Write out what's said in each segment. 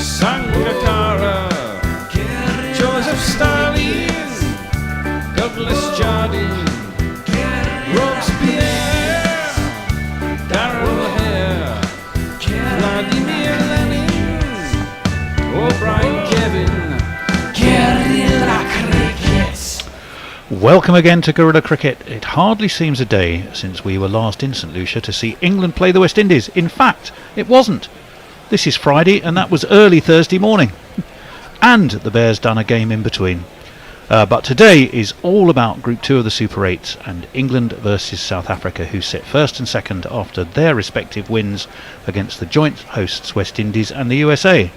Sangakkara, Joseph Stalin, Douglas Jardine, Robespierre, Darrell Hare, Vladimir Lenin, O'Brien Kevin, Guerrilla Cricket. Welcome again to Guerrilla Cricket. It hardly seems a day since we were last in St Lucia to see England play the West Indies. In fact, it wasn't. This is Friday and that was early Thursday morning. And the Bears done a game in between. But today is all about Group 2 of the Super 8 and England versus South Africa, who sit first and second after their respective wins against the joint hosts West Indies and the USA.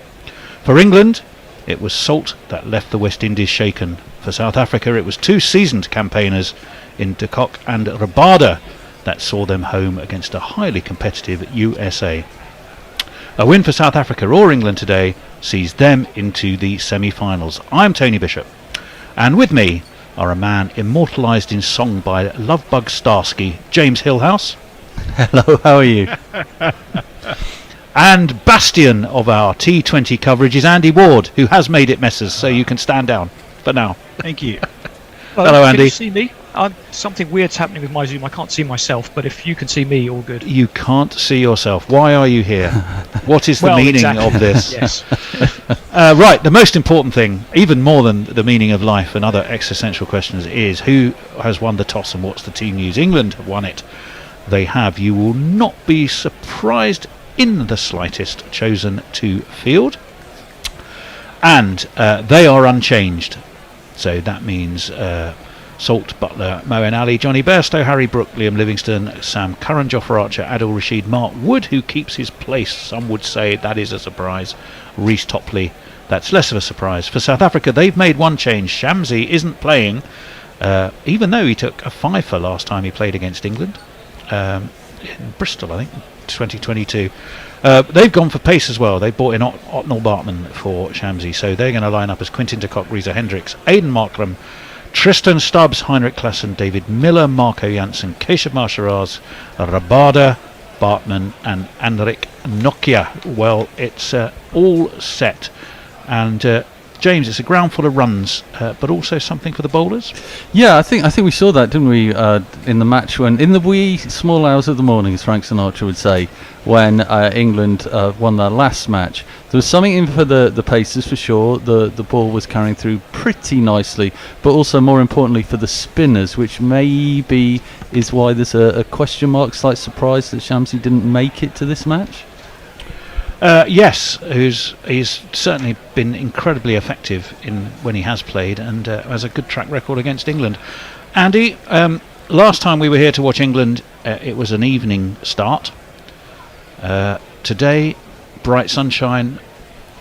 For England, it was salt that left the West Indies shaken. For South Africa, it was two seasoned campaigners in De Kock and Rabada that saw them home against a highly competitive USA. A win for South Africa or England today sees them into the semi-finals. I'm Tony Bishop, and with me are a man immortalised in song by Lovebug Starsky, James Hillhouse. Hello, how are you? And bastion of our T20 coverage is Andy Ward, who has made it Messers, so you can stand down for now. Thank you. Hello, Andy. Can you see me? Something weird's happening with my Zoom. I can't see myself, but if you can see me, all good. You can't see yourself. Why are you here? What is the meaning of this? Yes. Right, the most important thing, even more than the meaning of life and other existential questions, is who has won the toss and what's the team news. England have won it. They have. You will not be surprised in the slightest chosen to field. And they are unchanged. So that means Salt, Butler, Moeen Ali, Johnny Bairstow, Harry Brook, Liam Livingstone, Sam Curran, Jofra Archer, Adil Rashid, Mark Wood, who keeps his place. Some would say that is a surprise. Reece Topley, that's less of a surprise. For South Africa, they've made one change. Shamsi isn't playing, even though he took a fifer last time he played against England. In Bristol, I think, 2022. They've gone for pace as well. They brought in Otnell Bartman for Shamsi, so they're going to line up as Quintin de Kock, Reza Hendricks, Aidan Markram, Tristan Stubbs, Heinrich Klaassen, David Miller, Marco Janssen, Keshav Marsharaz, Rabada, Bartman and Anrik Nokia. Well, it's all set, and James, it's a ground full of runs, but also something for the bowlers. Yeah, I think we saw that, didn't we, in the match when, in the wee small hours of the morning, as Frank Sinatra would say, when England won their last match. There was something in for the pacers for sure. The ball was carrying through pretty nicely, but also more importantly for the spinners, which maybe is why there's a question mark, slight surprise that Shamsi didn't make it to this match. Yes, he's certainly been incredibly effective when he has played, and has a good track record against England. Andy, last time we were here to watch England, it was an evening start. Today, bright sunshine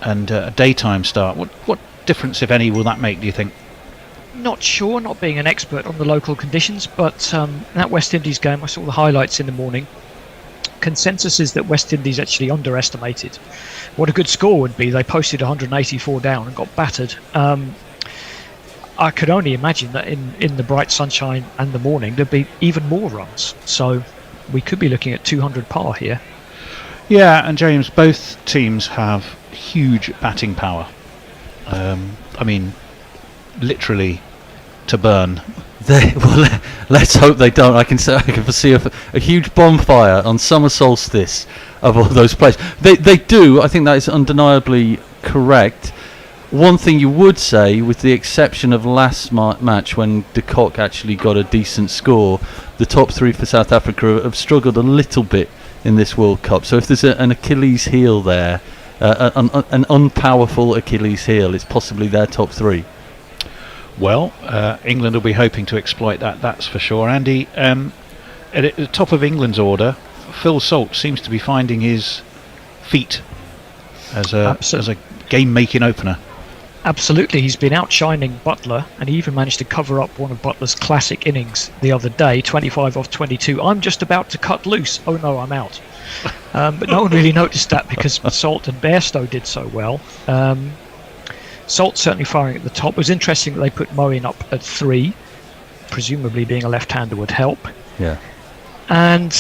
and a daytime start. What difference, if any, will that make, do you think? Not sure, not being an expert on the local conditions, but that West Indies game, I saw the highlights in the morning. Consensus is that West Indies actually underestimated what a good score would be. They posted 184 down and got battered. I could only imagine that in the bright sunshine and the morning there'd be even more runs, so we could be looking at 200 par here. Yeah, and James, both teams have huge batting power. I mean, literally to burn. Well, let's hope they don't. I can foresee a huge bonfire on summer solstice of all those players. They do. I think that is undeniably correct. One thing you would say, with the exception of last match when de Kock actually got a decent score, the top three for South Africa have struggled a little bit in this World Cup. So if there's an Achilles heel there, an unpowerful Achilles heel, it's possibly their top three. Well, England will be hoping to exploit that, that's for sure. Andy, at the top of England's order, Phil Salt seems to be finding his feet as a game-making opener. Absolutely, he's been outshining Butler, and he even managed to cover up one of Butler's classic innings the other day, 25 off 22. I'm just about to cut loose. Oh no, I'm out. But no one really noticed that because Salt and Bairstow did so well. Salt certainly firing at the top. It was interesting that they put Moeen up at 3, presumably being a left-hander would help. Yeah. And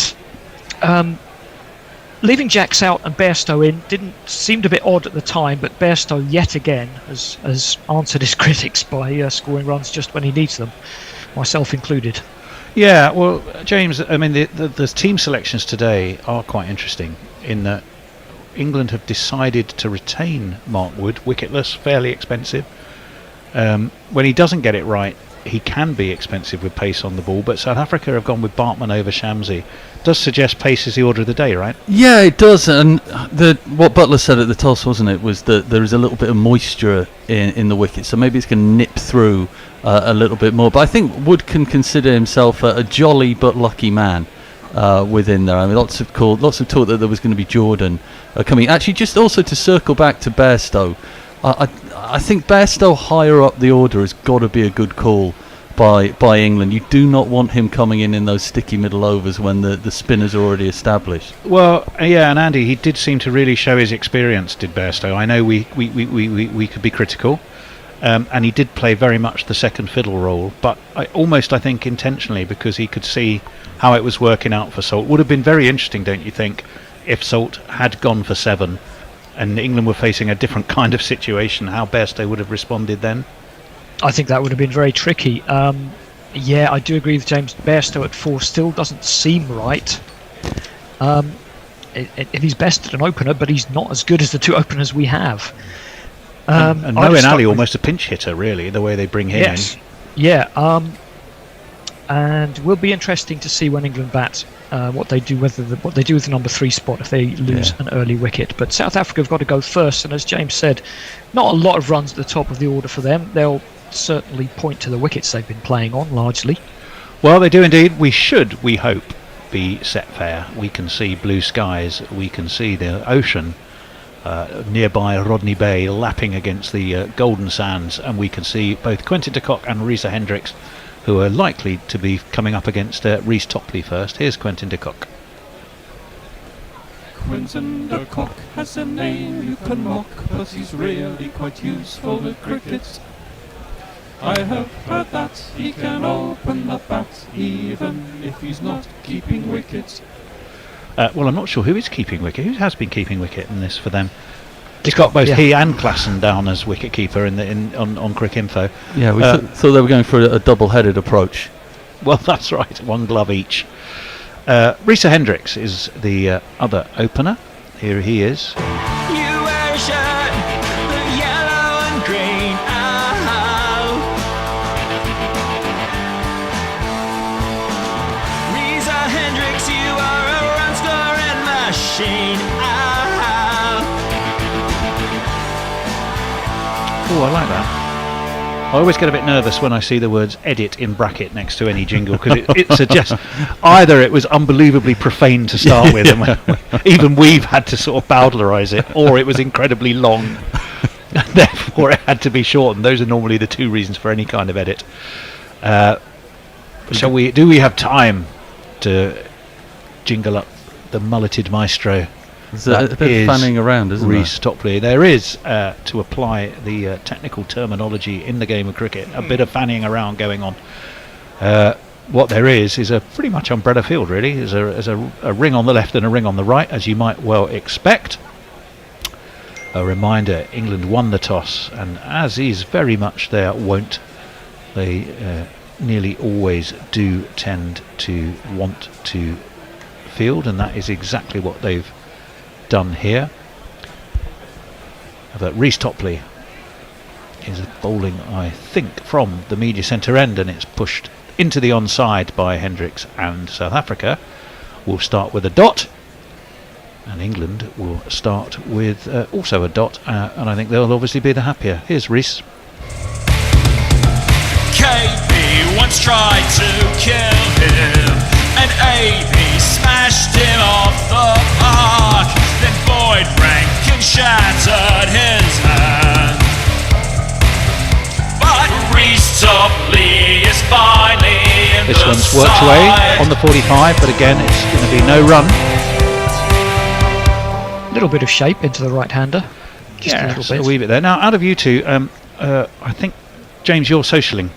leaving Jacks out and Bairstow in seemed a bit odd at the time, but Bairstow yet again has answered his critics by scoring runs just when he needs them, myself included. Yeah, well, James, I mean, the team selections today are quite interesting in that England have decided to retain Mark Wood, wicketless, fairly expensive. When he doesn't get it right, he can be expensive with pace on the ball, but South Africa have gone with Bartman over Shamsi. Does suggest pace is the order of the day, right? Yeah, it does. And what Butler said at the toss, wasn't it, was that there is a little bit of moisture in the wicket, so maybe it's going to nip through a little bit more. But I think Wood can consider himself a jolly but lucky man within there. I mean, lots of talk that there was going to be Jordan coming. Actually, just also to circle back to Bairstow, I think Bairstow higher up the order has got to be a good call by England. You do not want him coming in those sticky middle overs when the spinners are already established. Well, yeah, and Andy, he did seem to really show his experience, did Bairstow. I know we could be critical, and he did play very much the second fiddle role, but I think intentionally, because he could see how it was working out for Salt. Would have been very interesting, don't you think, if Salt had gone for 7 and England were facing a different kind of situation, how Bairstow would have responded then? I think that would have been very tricky. Yeah, I do agree with James. Bairstow at 4 still doesn't seem right. He's best at an opener, but he's not as good as the 2 openers we have. And Moeen Ali almost a pinch hitter, really, the way they bring him in. Yeah, and will be interesting to see when England bat what they do with the number 3 spot if they lose an early wicket. But South Africa have got to go first, and as James said, not a lot of runs at the top of the order for them. They'll certainly point to the wickets they've been playing on largely. Well, they do indeed. We hope, be set fair. We can see blue skies, we can see the ocean nearby Rodney Bay lapping against the golden sands, and we can see both Quentin de Kock and Risa Hendricks, who are likely to be coming up against Reece Topley first. Here's Quentin de Kock. Quentin de Kock has a name you can mock, but he's really quite useful at cricket. I have heard that he can open the bat, even if he's not keeping wicket. Well, I'm not sure who is keeping wicket. Who has been keeping wicket in this for them? He's got both he and Klassen down as wicket-keeper on Crick Info. Yeah, we thought they were going for a double-headed approach. Well, that's right, 1 glove each. Risa Hendricks is the other opener. Here he is. You wear a shirt, the yellow and green. Risa Hendricks, you are a run-scoring machine. Oh, I like that. I always get a bit nervous when I see the words edit in bracket next to any jingle, because it suggests either it was unbelievably profane to start with, and even we've had to sort of bowdlerise it, or it was incredibly long, and therefore it had to be shortened. Those are normally the 2 reasons for any kind of edit. Do we have time to jingle up the mulleted maestro? There's a bit of fanning around, isn't there? Reece Topley. There is, to apply the technical terminology in the game of cricket, a bit of fanning around going on. What there is a pretty much umbrella field, really. There's a ring on the left and a ring on the right, as you might well expect. A reminder, England won the toss, and as is very much their wont, they nearly always do tend to want to field, and that is exactly what they've done here. But Reece Topley is bowling, I think, from the media centre end, and it's pushed into the onside by Hendricks, and South Africa will start with a dot, and England will start with also a dot, and I think they'll obviously be the happier. Here's Reece. KB once tried to kill him, and AB smashed him off the park. Then Boyd Rankin shattered his hand. But Reece Topley is finally in This the one's worked away on the 45, but again it's going to be no run. A little bit of shape into the right-hander. Just a little bit. A wee bit there. Now, out of you two, I think, James, you're socialing.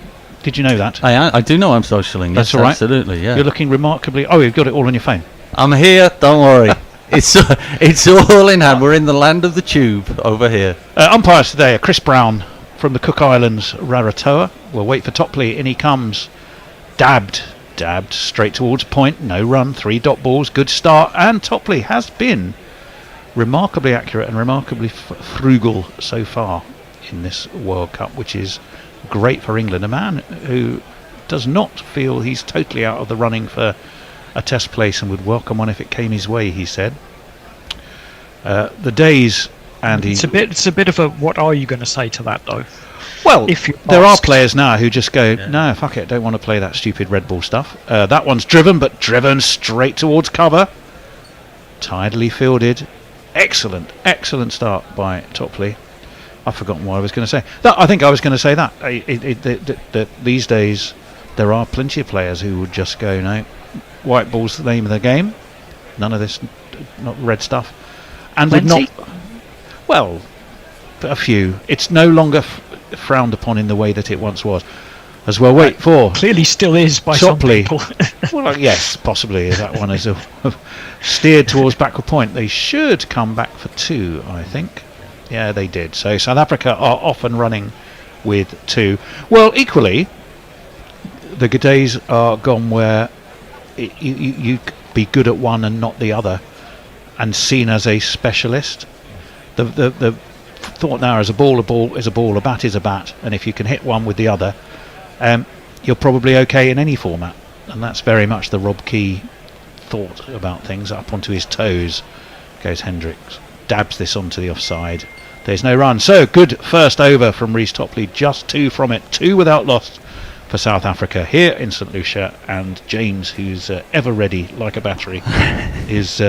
Did you know that? I do know I'm socialing. That's Yes, all right. Absolutely, yeah. You're looking remarkably... Oh, you've got it all on your phone. I'm here, don't worry. It's all in hand. We're in the land of the tube over here. Umpires today are Chris Brown from the Cook Islands, Raratoa. We'll wait for Topley. In he comes. Dabbed straight towards point. No run. 3 dot balls. Good start. And Topley has been remarkably accurate and remarkably frugal so far in this World Cup, which is great for England. A man who does not feel he's totally out of the running for a test place and would welcome one if it came his way, he said. The days, Andy... It's a bit of a, what are you going to say to that, though? Well, if there are players now who just go, no, fuck it, don't want to play that stupid Red Bull stuff. That one's driven straight towards cover. Tidily fielded. Excellent start by Topley. I've forgotten what I was going to say. I think I was going to say that. These days, there are plenty of players who would just go, no, white ball's the name of the game. None of this, not red stuff. And would not... Well, a few. It's no longer frowned upon in the way that it once was. As well, wait for... Clearly still is by some people. Well, yes, possibly. That one is steered towards backward point. They should come back for 2, I think. Yeah, they did. So South Africa are off and running with 2. Well, equally, the days are gone where you be good at one and not the other, and seen as a specialist. The thought now is a ball is a ball, a bat is a bat, and if you can hit one with the other, you're probably okay in any format. And that's very much the Rob Key thought about things. Up onto his toes goes Hendricks, dabs this onto the offside. There's no run. So good first over from Rhys Topley, just 2 from it, 2 without loss for South Africa here in St Lucia. And James, who's ever ready like a battery, is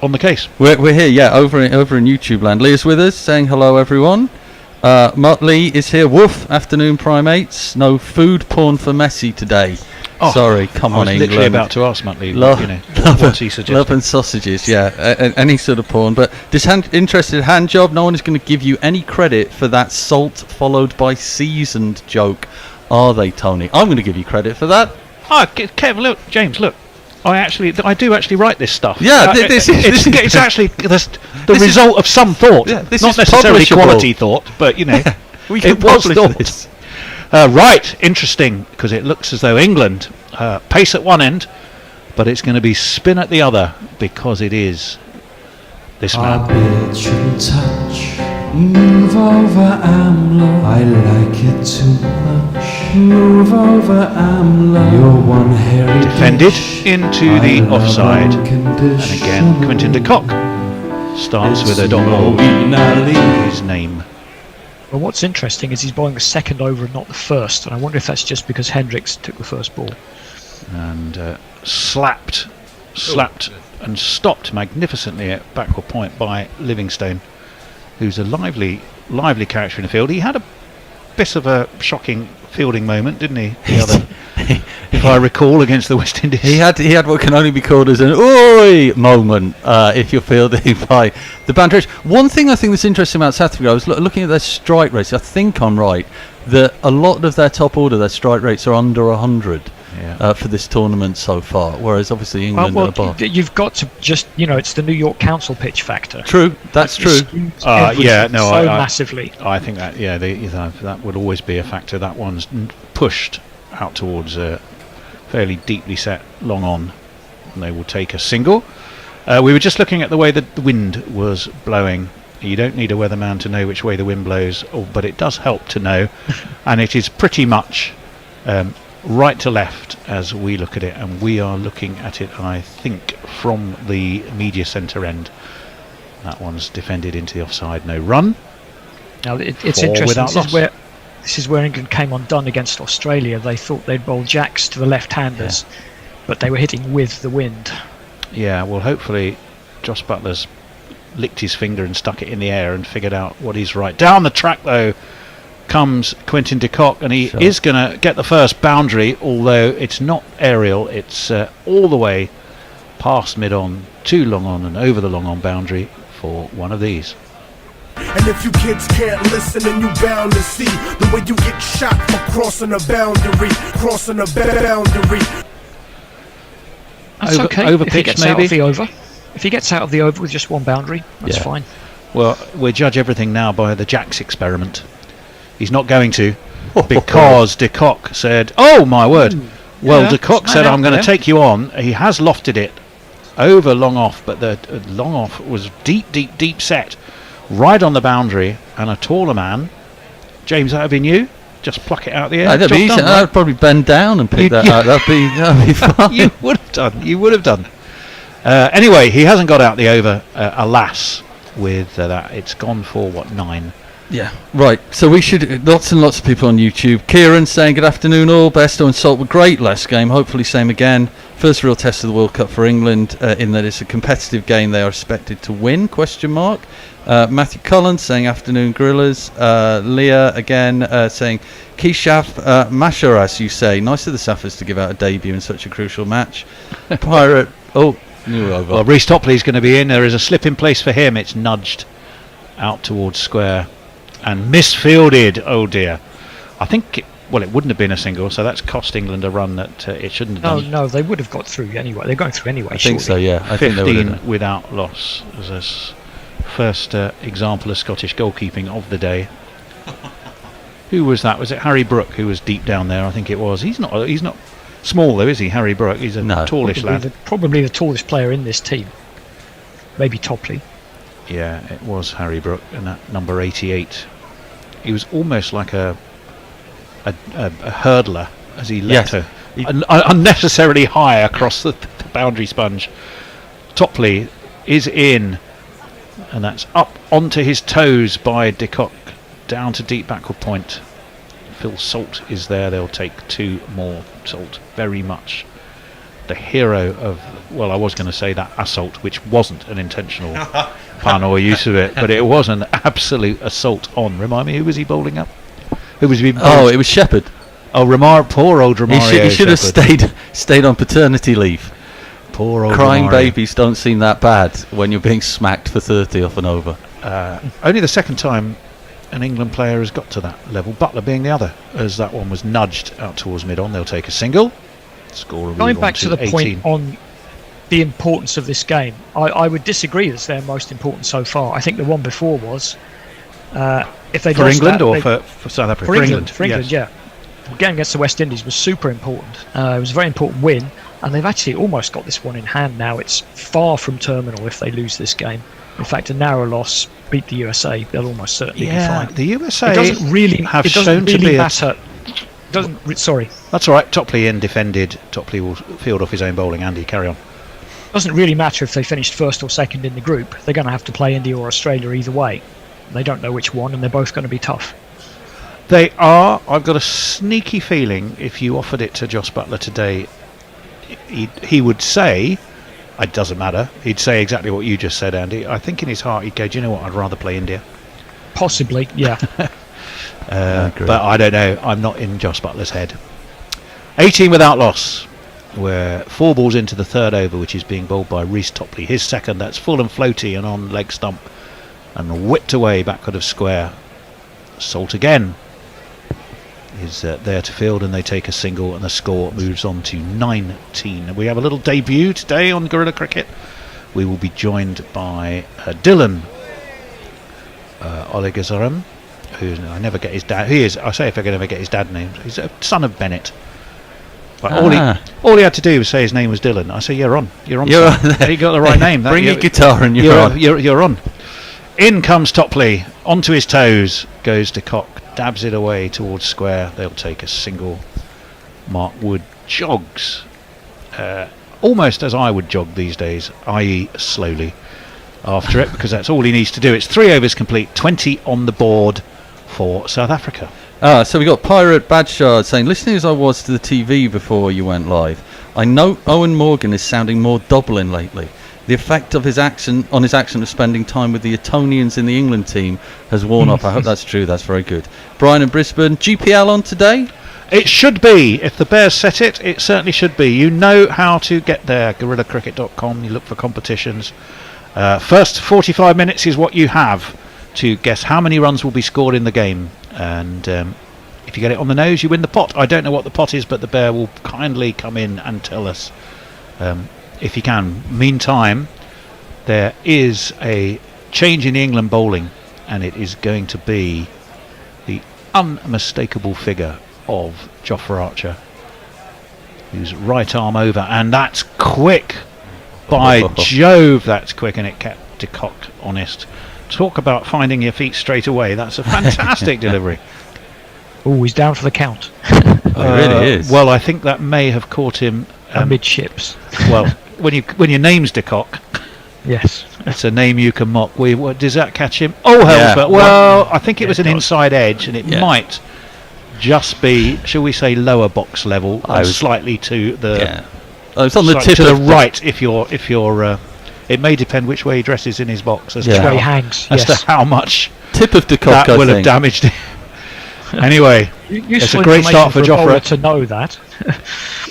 on the case. We're here, yeah, over in YouTube land. Leah's with us, saying hello, everyone. Mutt Lee is here. Woof, afternoon primates. No food porn for Messi today. Oh, sorry, come on, England. I was literally about to ask Mutt Lee, what's he suggesting? Love and sausages, yeah, any sort of porn. But this interested hand job, no one is going to give you any credit for that salt followed by seasoned joke, are they, Tony? I'm going to give you credit for that. Kev, look, James, look. I do actually write this stuff. Yeah, it's actually the result of some thought. Yeah, this not necessarily quality thought, but you know, we can it was thought. This. Right, interesting, because it looks as though England pace at one end, but it's going to be spin at the other, because it is this man. I bet you touch. Move over, AMLO. I like it too much. Move over, AMLO. You're one hairy defended dish. into the offside, and again Quintin de Kock starts with a dot ball in his name. Well, what's interesting is he's bowling the second over and not the first, and I wonder if that's just because Hendricks took the first ball. And slapped and stopped magnificently at backward point by Livingstone, who's a lively character in the field. He had a bit of a shocking fielding moment, didn't he? The other, if I recall, against the West Indies. He had what can only be called as an oi moment if you're fielding by the Banderas. One thing I think that's interesting about South Africa, I was looking at their strike rates. I think I'm right that a lot of their top order, their strike rates are under 100. Yeah. For this tournament so far, whereas obviously England are above. You've got to just, it's the New York Council pitch factor. True, that's true. Massively. I think that that would always be a factor. That one's pushed out towards a fairly deeply set long on, and they will take a single. We were just looking at the way that the wind was blowing. You don't need a weatherman to know which way the wind blows, but it does help to know, and it is pretty much right to left as we look at it, and we are looking at it, I think, from the media centre end. That one's defended into the offside, no run. Now it's interesting. This is where England came undone against Australia. They thought they'd bowl jacks to the left-handers, but they were hitting with the wind. Yeah, well, hopefully Joss Butler's licked his finger and stuck it in the air and figured out what he's right. Down the track, though, comes Quintin de Kock, and he is going to get the first boundary, although it's not aerial. It's all the way past mid-on, to long-on, and over the long-on boundary for one of these. And if you kids can't listen, then you bound to see the way you get shot for crossing a boundary, That's okay. Over if he pitch, gets maybe. out of the over. If he gets out of the over with just one boundary, that's fine. Well, we judge everything now by the Jacks experiment. He's not going to, because de Kock said, "Oh my word!" Well, de Kock said, "I'm going to take you on." He has lofted it over long off, but the long off was deep set, right on the boundary, and a taller man. James, that have been you? Just pluck it out of the air. That'd be easy. I'd probably bend down and pick that out. That'd be fine. You would have done. Anyway, he hasn't got out the over, alas. With that, it's gone for 9. Yeah, right. So we should. Lots and lots of people on YouTube. Kieran saying, "Good afternoon, all. Besto and Salt were great last game. Hopefully, same again. First real test of the World Cup for England. In that it's a competitive game. They are expected to win?" Matthew Collins saying, "Afternoon, Gorillas." Leah again saying, "Kishaf Masharas, you say. Nice of the Saffers to give out a debut in such a crucial match." Pirate. Oh. Well, Rhys Topley's going to be in. There is a slip in place for him. It's nudged out towards square and misfielded. Oh dear. I think it wouldn't have been a single, so that's cost England a run that it shouldn't have done. No, they would have got through anyway. They're going through anyway. I think so, yeah. I 15 think they would have without loss as a first example of Scottish goalkeeping of the day. Who was that? Was it Harry Brook who was deep down there? I think it was. He's not small though, is he, Harry Brook? He's a tallish lad. Probably the tallest player in this team. Maybe Topley. Yeah, it was Harry Brook, and that number 88. He was almost like a hurdler as he let her unnecessarily high across the boundary sponge. Topley is in, and that's up onto his toes by de Kock, down to deep backward point. Phil Salt is there. They'll take 2 more. Salt, very much the hero of, well, I was going to say that assault, which wasn't an intentional pun or use of it, but it was an absolute assault on. Remind me, who was he bowling up? Who was he bowling? Oh, it was Shepherd. Oh, poor old Romario. He should have stayed on paternity leave. Poor old Crying Romario. babies don't seem that bad when you're being smacked for 30 off and over. Only the second time an England player has got to that level, Butler being the other, as that one was nudged out towards mid-on. They'll take a single. Score Going back to the 18. point on the importance of this game, I would disagree that it's their most important so far. I think the one before was if they for England or for South Africa? For England, yeah. The game against the West Indies was super important. It was a very important win, and they've actually almost got this one in hand now. It's far from terminal if they lose this game. In fact, a narrow loss beat the USA. They'll almost certainly be fine. The USA it doesn't really have shown to be matter. Sorry. That's all right. Topley in defended. Topley will field off his own bowling. Andy, carry on. It doesn't really matter if they finished first or second in the group. They're going to have to play India or Australia either way. They don't know which one, and they're both going to be tough. They are. I've got a sneaky feeling if you offered it to Jos Buttler today, he would say, it doesn't matter. He'd say exactly what you just said, Andy. I think in his heart he'd go, do you know what, I'd rather play India. Possibly, yeah. But I don't know. I'm not in Jos Butler's head. 18 without loss. We're 4 balls into the third over, which is being bowled by Rhys Topley. His second, that's full and floaty and on leg stump, and whipped away backward of square. Salt again is there to field, and they take a single, and the score moves on to 19. We have a little debut today on Gorilla Cricket. We will be joined by Dylan Oligazaram, who I never get his dad. I say if I can ever get his dad name. He's a son of Bennett. But all he had to do was say his name was Dylan. I say you're on. You're on. You got the right name. Bring your guitar and you're on. You're on. In comes Topley, onto his toes goes de Kock, dabs it away towards square. They'll take a single. Mark Wood jogs, almost as I would jog these days, i.e. slowly after it, because that's all he needs to do. It's 3 overs complete, 20 on the board for South Africa. So we got Pirate Badshard saying, listening as I was to the TV before you went live, I know Owen Morgan is sounding more Dublin lately. The effect of his accent of spending time with the Etonians in the England team has worn off. I hope that's true. That's very good. Brian in Brisbane, GPL on today? It should be. If the Bears set it, it certainly should be. You know how to get there. GorillaCricket.com. You look for competitions. First 45 minutes is what you have to guess how many runs will be scored in the game. And if you get it on the nose, you win the pot. I don't know what the pot is, but the Bear will kindly come in and tell us if you can. Meantime, there is a change in the England bowling, and it is going to be the unmistakable figure of Jofra Archer, whose right arm over, and that's quick. By Jove, that's quick, and it kept de Kock honest. Talk about finding your feet straight away. That's a fantastic delivery. Oh, he's down for the count. It really is. Well, I think that may have caught him Amidships. well, when your name's de Kock, Yes. it's a name you can mock. Does that catch him? Oh, hell! Yeah. But well, I think it was an it does. inside edge, and it might just be, shall we say, lower box level, and slightly to the. Yeah. Oh, it's on the slightly tip to of the right. If you're, it may depend which way he dresses in his box as Yeah. to Which way he how, hangs. as Yes. to how much tip of de Kock, that I will have think. damaged him. Anyway, Useful a great start for information a bowler Jofra. to know that.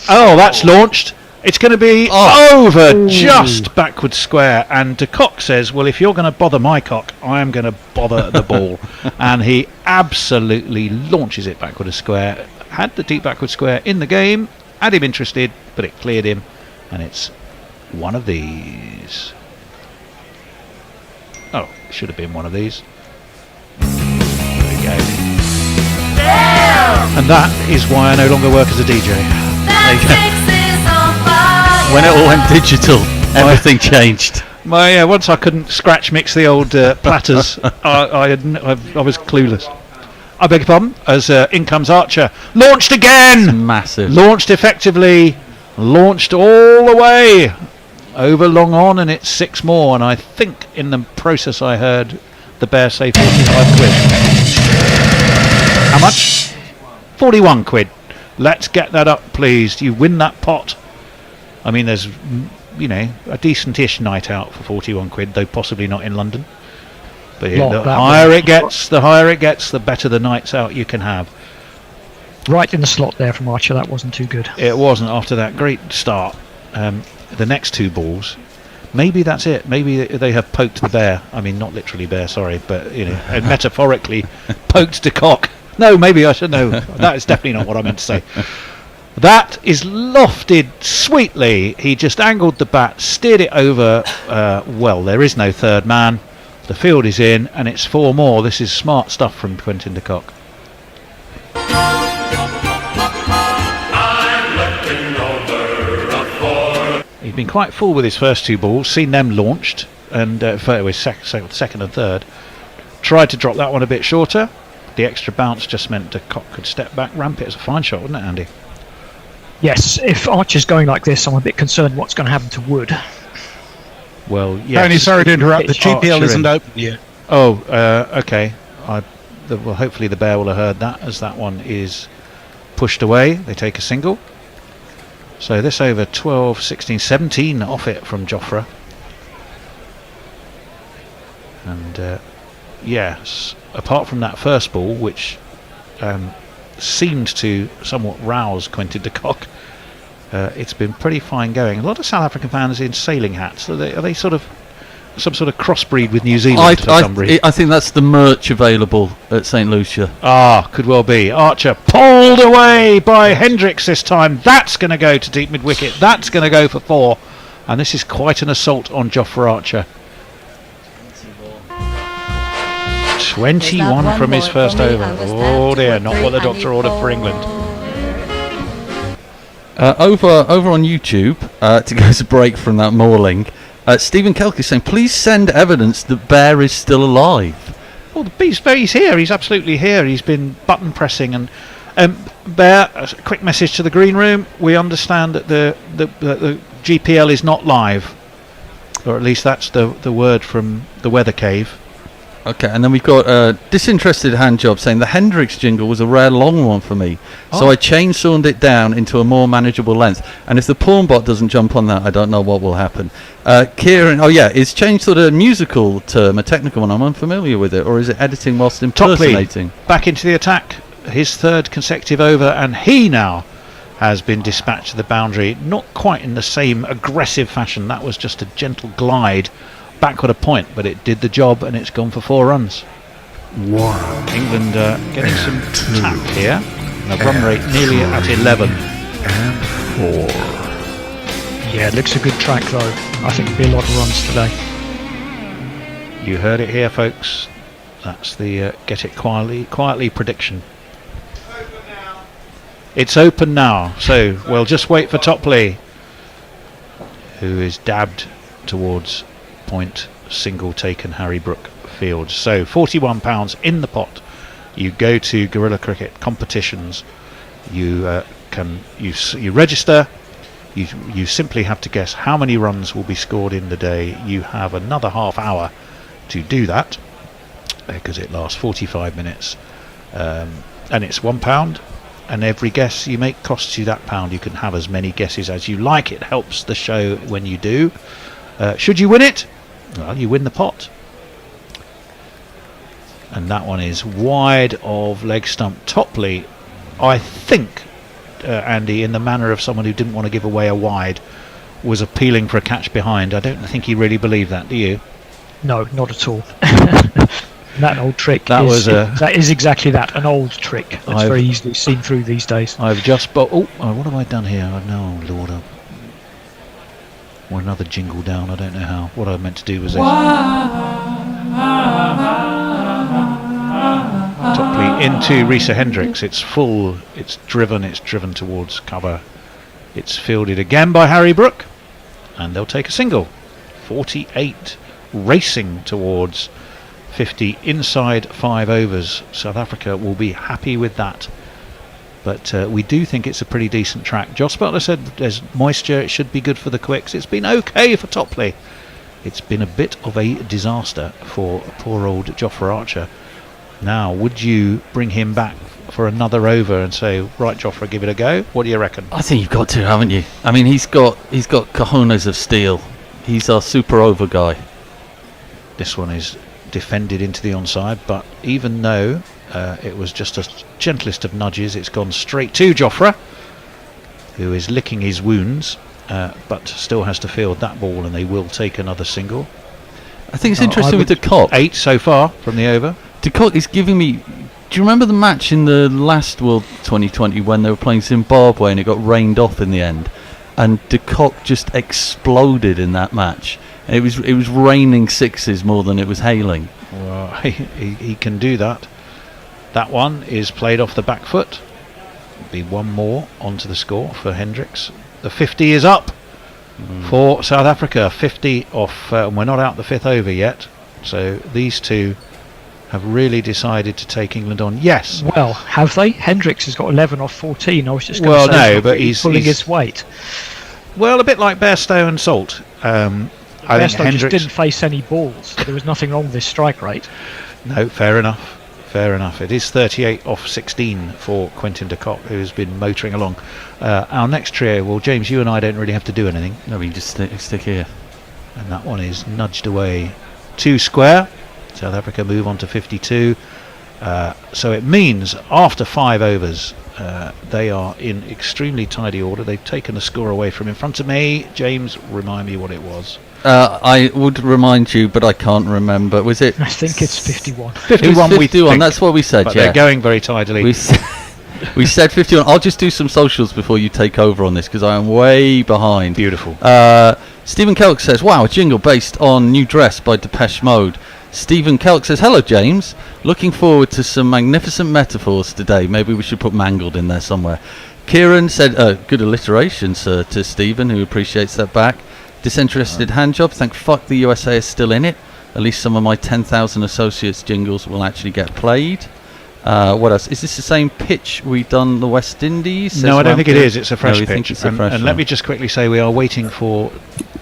oh, that's launched. It's going to be over just backward square, and de Kock says, well, if you're going to bother my cock, I am going to bother the ball. And he absolutely launches it backward square. Had the deep backward square in the game, had him interested, but it cleared him, and it's one of these. Oh, should have been one of these. There we go. And that is why I no longer work as a DJ. There you go. When it all went digital, everything changed. Once I couldn't scratch mix the old platters, I was clueless. I beg your pardon. As in comes Archer, launched again, Massive. launched effectively, launched all the way over long on, and it's 6 more. And I think in the process I heard the bear say 45 quid. How much? 41 quid. Let's get that up, please. You win that pot. I mean, there's, a decent-ish night out for 41 quid, though possibly not in London. But the higher it gets, the better the nights out you can have. Right in the slot there from Archer. That wasn't too good. It wasn't after that great start. The next 2 balls, maybe that's it. Maybe they have poked the bear. I mean, not literally bear, sorry, but and metaphorically poked de Kock. No, maybe I should know. That is definitely not what I meant to say. That is lofted sweetly. He just angled the bat, steered it over. Well, there is no third man. The field is in, and it's 4 more. This is smart stuff from Quentin de Kock. He'd been quite full with his first 2 balls, seen them launched, and it was second and third. Tried to drop that one a bit shorter. The extra bounce just meant de Kock could step back, ramp it. It's a fine shot, wasn't it, Andy? Yes, if Archer's going like this, I'm a bit concerned what's going to happen to Wood. Well, yes. Tony, sorry to interrupt. The It's GPL Archer isn't in. open yet. Oh, okay. Well, hopefully the bear will have heard that, as that one is pushed away. They take a single. So this over 12, 16, 17 off it from Jofra. And yes, apart from that first ball, which seemed to somewhat rouse Quentin de Kock, it's been pretty fine going. A lot of South African fans in sailing hats. Are they sort of some sort of crossbreed with New Zealand for some reason? I think that's the merch available at St. Lucia. Could well be. Archer pulled away by Hendricks this time. That's going to go to deep mid-wicket. That's going to go for 4. And this is quite an assault on Jofra Archer. 21 from his first over. Oh dear, not what the doctor ordered for England. Over on YouTube, to go to break from that mauling, Stephen Kelk is saying, please send evidence that Bear is still alive. Well, he's here. He's absolutely here. He's been button pressing. And Bear, a quick message to the green room. We understand that the GPL is not live. Or at least that's the word from the weather cave. Okay, and then we've got a disinterested hand job saying the Hendricks jingle was a rare long one for me, so I chainsawed it down into a more manageable length. And if the porn bot doesn't jump on that, I don't know what will happen. Kieran, is chainsaw a musical term, a technical one? I'm unfamiliar with it, or is it editing whilst impersonating? Back into the attack, his 3rd consecutive over, and he now has been dispatched to the boundary, not quite in the same aggressive fashion. That was just a gentle glide backward a point, but it did the job, and it's gone for 4 runs. 1. England getting some tap here, and a run rate nearly at 11. And 4. Yeah, it looks a good track though. I think there'll be a lot of runs today. You heard it here, folks. That's the get it quietly prediction. It's open now, so we'll just wait for Topley, who is dabbed towards point single taken Harry Brook field. So £41 in the pot. You go to Guerrilla Cricket competitions. You you register. You simply have to guess how many runs will be scored in the day. You have another half hour to do that because it lasts 45 minutes, and it's £1. And every guess you make costs you that £1. You can have as many guesses as you like. It helps the show when you do. Should you win it? Well, you win the pot. And that one is wide of leg stump. Topley, I think, Andy, in the manner of someone who didn't want to give away a wide, was appealing for a catch behind. I don't think he really believed that, do you? No, not at all. That old trick. That that is exactly that, an old trick. That's very easily seen through these days. I've just... what have I done here? Oh, Lord. Or another jingle down. I don't know how. What I meant to do was this. Topley into Risa Hendricks. It's full. It's driven towards cover. It's fielded again by Harry Brook. And they'll take a single. 48 racing towards 50 inside 5 overs. South Africa will be happy with that. But we do think it's a pretty decent track. Joss Butler said there's moisture, it should be good for the quicks. It's been okay for Topley. It's been a bit of a disaster for poor old Jofra Archer. Now, would you bring him back for another over and say, right, Jofra, give it a go? What do you reckon? I think you've got to, haven't you? I mean, he's got cojones of steel. He's our super over guy. This one is defended into the onside, but even though it was just a gentlest of nudges, it's gone straight to Jofra, who is licking his wounds, but still has to field that ball, and they will take another single. I think it's interesting with de Kock. 8 so far from the over. De Kock is giving me... Do you remember the match in the last World 2020 when they were playing Zimbabwe and it got rained off in the end? And de Kock just exploded in that match. It was raining sixes more than it was hailing. Well, he can do that. That one is played off the back foot. Be one more onto the score for Hendricks. The 50 is up for South Africa. 50 off, and we're not out the 5th over yet. So these two have really decided to take England on. Yes. Well, have they? Hendricks has got 11 off 14. I was just going to say, no, but he's pulling his weight. Well, a bit like Bairstow and Salt. I think Bairstow Hendricks just didn't face any balls. There was nothing wrong with his strike rate. No, fair enough. It is 38 off 16 for Quentin de Kock, who's been motoring along. Our next trio, well, James, you and I don't really have to do anything. No, we just stick here. And that one is nudged away 2 square. South Africa move on to 52. So it means after 5 overs, they are in extremely tidy order. They've taken a score away from in front of me. James, remind me what it was. I would remind you, but I can't remember. Was it? I think it's 51. 51, we think. That's what we said, But yeah. they're going very tidily. We said 51. I'll just do some socials before you take over on this, because I am way behind. Beautiful. Stephen Kelk says, wow, a jingle based on New Dress by Depeche Mode. Stephen Kelk says, hello, James. Looking forward to some magnificent metaphors today. Maybe we should put mangled in there somewhere. Kieran said, good alliteration, sir, to Stephen, who appreciates that back. Disinterested handjob, thank fuck the USA is still in it. At least some of my 10,000 associates jingles will actually get played. What else? Is this the same pitch we've done the West Indies? No, I don't think it is. It's a fresh pitch. It's a fresh and one. let me just quickly say we are waiting for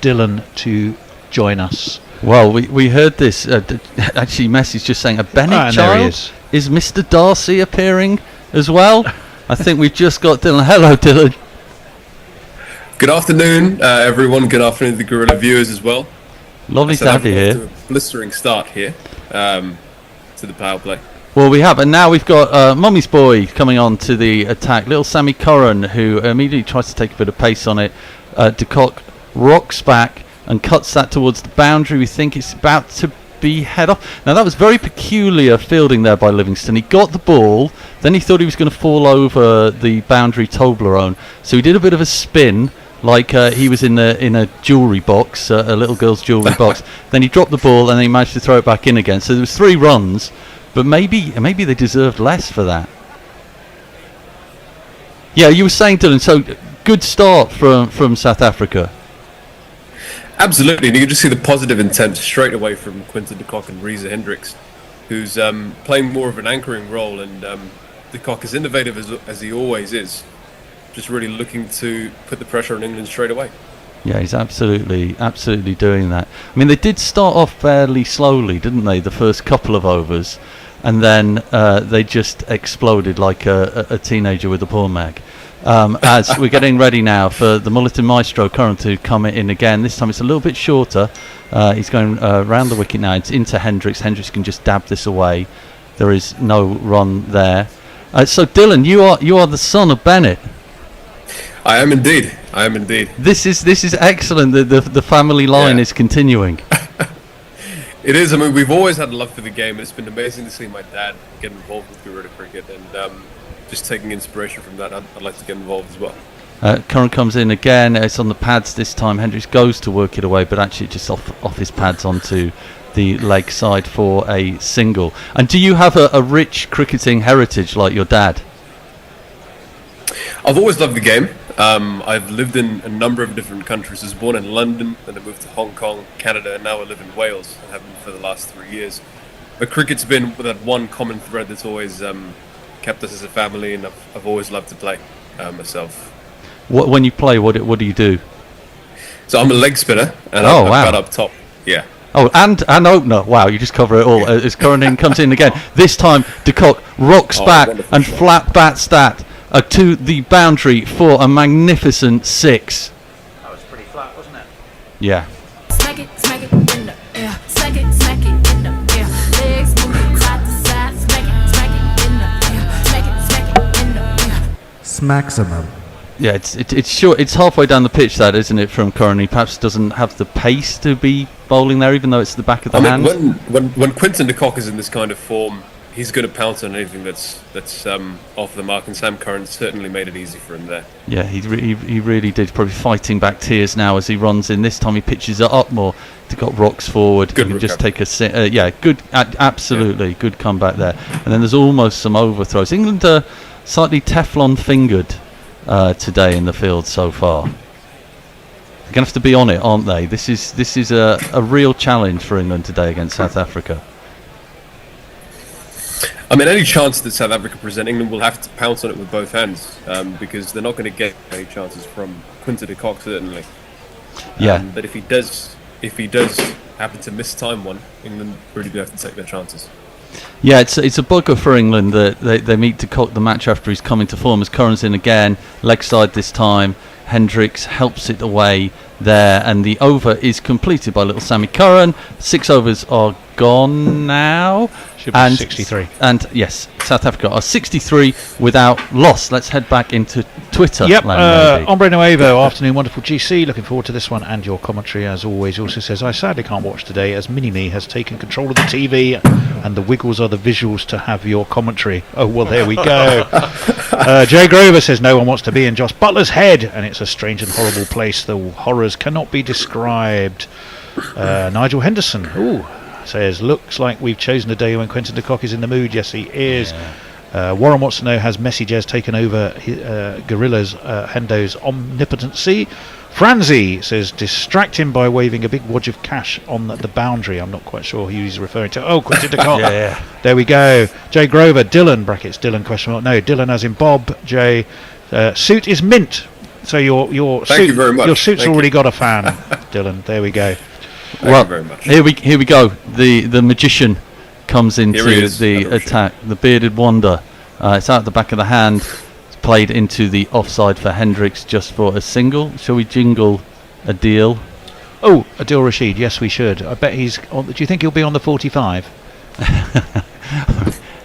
Dylan to join us. Well, we heard this. Actually, Messi's just saying a Bennett child. Is Mr. Darcy appearing as well? I think we've just got Dylan. Hello, Dylan. Good afternoon, everyone. Good afternoon to the Guerrilla viewers as well. Lovely to have you here. To a blistering start here to the power play. Well, we have, and now we've got Mummy's Boy coming on to the attack. Little Sammy Curran, who immediately tries to take a bit of pace on it. De Kock rocks back and cuts that towards the boundary. We think it's about to be head off. Now, that was very peculiar fielding there by Livingston. He got the ball, then he thought he was going to fall over the boundary Toblerone, so he did a bit of a spin, like he was in a jewellery box, a little girl's jewellery box. Then he dropped the ball and then he managed to throw it back in again. So there was 3 runs, but maybe they deserved less for that. Yeah, you were saying, Dylan, so good start from South Africa. Absolutely, and you can just see the positive intent straight away from Quinton de Kock and Reza Hendricks, who's playing more of an anchoring role, and de Kock, as innovative as he always is, just really looking to put the pressure on England straight away. Yeah, he's absolutely doing that. I mean, they did start off fairly slowly, didn't they, the first couple of overs, and then they just exploded like a teenager with a porn mag. As we're getting ready now for the Mulliton Maestro current to come in again. This time it's a little bit shorter. He's going round the wicket now. It's into Hendricks. Hendricks can just dab this away. There is no run there. So Dylan, you are the son of Bennett. I am indeed. This is excellent. The family line is continuing. It is. I mean, we've always had love for the game, and it's been amazing to see my dad get involved with guerrilla cricket, and just taking inspiration from that, I'd like to get involved as well. Curran comes in again. It's on the pads this time. Hendricks goes to work it away, but actually just off his pads onto the leg side for a single. And do you have a rich cricketing heritage like your dad? I've always loved the game. I've lived in a number of different countries. I was born in London, then I moved to Hong Kong, Canada, and now I live in Wales. I have been for the last 3 years. But cricket's been that one common thread that's always kept us as a family, and I've always loved to play myself. When you play, what do you do? So I'm a leg spinner, and I've got up top. Yeah. Oh, and opener. Wow, you just cover it all. As Curran comes in again. This time, de Kock rocks back and flat bats that to the boundary for a magnificent 6. That was pretty flat, wasn't it? Yeah. Smack it in the air. Smack it in the air. Legs moving side to side. Smack it in the air. Smack it in the air. Smaximum. Yeah, it's short. It's halfway down the pitch, that isn't it, from Curran? He perhaps doesn't have the pace to be bowling there, even though it's the back of the hand. When Quinton de Kock is in this kind of form, he's going to pounce on anything that's off the mark, and Sam Curran certainly made it easy for him there. Yeah, he really did. Probably fighting back tears now as he runs in. This time he pitches it up more. De Kock rocks forward. Good he can just take a good, absolutely good comeback there. And then there's almost some overthrows. England are slightly Teflon fingered today in the field so far. They're going to have to be on it, aren't they? This is a real challenge for England today against South Africa. I mean, any chance that South Africa present, England will have to pounce on it with both hands, because they're not going to get any chances from Quinton de Kock, certainly. Yeah. But if he does happen to miss time one, England really do have to take their chances. Yeah, it's a bugger for England that they meet de Kock the match after he's coming to form. As Curran's in again, leg side this time. Hendricks helps it away there, and the over is completed by little Sammy Curran. 6 overs are gone now. Should be 63. And yes, South Africa are 63 without loss. Let's head back into Twitter. Yep, Hombre Nuevo, afternoon, wonderful GC. Looking forward to this one and your commentary as always. Also says, I sadly can't watch today as Mini-Me has taken control of the TV and the wiggles are the visuals to have your commentary. Oh, well, there we go. Jay Grover says, no one wants to be in Joss Butler's head and it's a strange and horrible place. The horrors cannot be described. Nigel Henderson, says, looks like we've chosen a day when Quinton de Kock is in the mood. Yes, he is. Yeah. Warren wants to know, has Messi Jazz taken over Gorilla's Hendo's omnipotency? Franzi says, distract him by waving a big wad of cash on the boundary. I'm not quite sure who he's referring to. Oh, Quinton de Kock. Yeah. There we go. Jay Grover, Dylan, brackets, Dylan, question mark. No, Dylan as in Bob. Jay, suit is mint. So your Thank you very much. Your suit's already got a fan, Dylan. There we go. Well, very much. Here we go. The magician comes into the attack. The bearded wonder. It's out the back of the hand. It's played into the offside for Hendricks just for a single. Shall we jingle a deal? Oh, Adil Rashid. Yes, we should. I bet he's on. Do you think he'll be on the 45?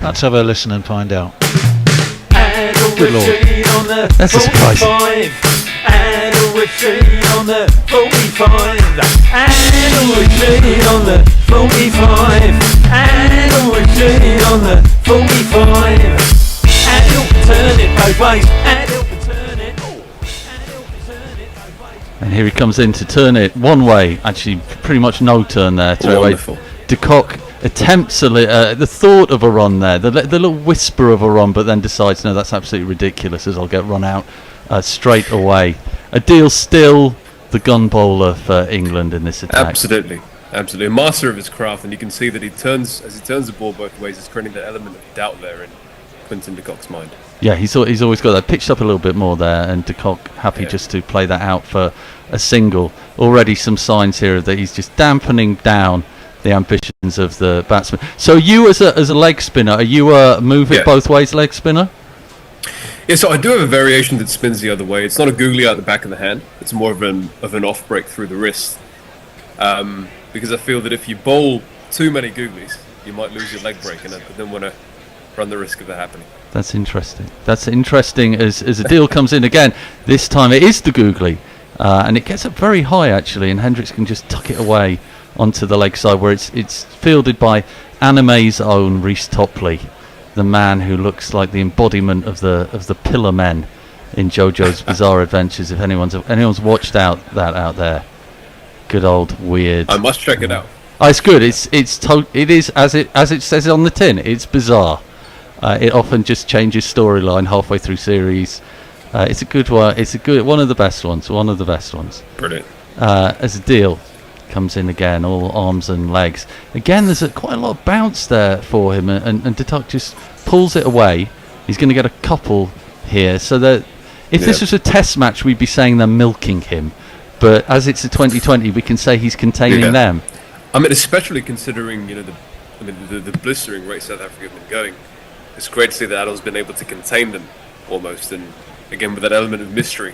Let's have a listen and find out. Good Lord. That's a surprise. And we're straight on the 45. And we're straight on the 45. And we're straight on the 45. And he'll turn it both ways. And he'll turn it. And he'll turn it both ways. And here he comes in to turn it one way. Actually, pretty much no turn there. Wonderful. De Kock attempts the thought of a run there, the little whisper of a run, but then decides, no, that's absolutely ridiculous, as I'll get run out straight away. Adil still the gun bowler for England in this attack. Absolutely. A master of his craft, and you can see that as he turns the ball both ways, it's creating that element of doubt there in Quinton de Kock's mind. Yeah, he's always got that pitched up a little bit more there, and de Kock happy just to play that out for a single. Already some signs here that he's just dampening down the ambitions of the batsman. So you as a leg spinner, are you a move it both ways leg spinner? Yeah, so I do have a variation that spins the other way. It's not a googly out the back of the hand. It's more of an off break through the wrist. Because I feel that if you bowl too many googlies, you might lose your leg break, and I don't want to run the risk of that happening. That's interesting. That's interesting as Adil comes in again. This time it is the googly, and it gets up very high actually, and Hendricks can just tuck it away onto the leg side where it's fielded by Anime's own Reece Topley, the man who looks like the embodiment of the Pillar Men in JoJo's Bizarre Adventures. If anyone's watched that out there, good old weird. I must check it out. Oh, it's good. It is as it says on the tin. It's bizarre. It often just changes storyline halfway through series. It's a good one. It's one of the best ones. Brilliant. As Adil comes in again, all arms and legs. Again, there's quite a lot of bounce there for him, and de Kock just pulls it away. He's going to get a couple here, so that if this was a test match, we'd be saying they're milking him. But as it's a 2020, we can say he's containing them. I mean, especially considering the blistering rate South Africa have been going. It's great to see that Adil's been able to contain them almost, and again with that element of mystery,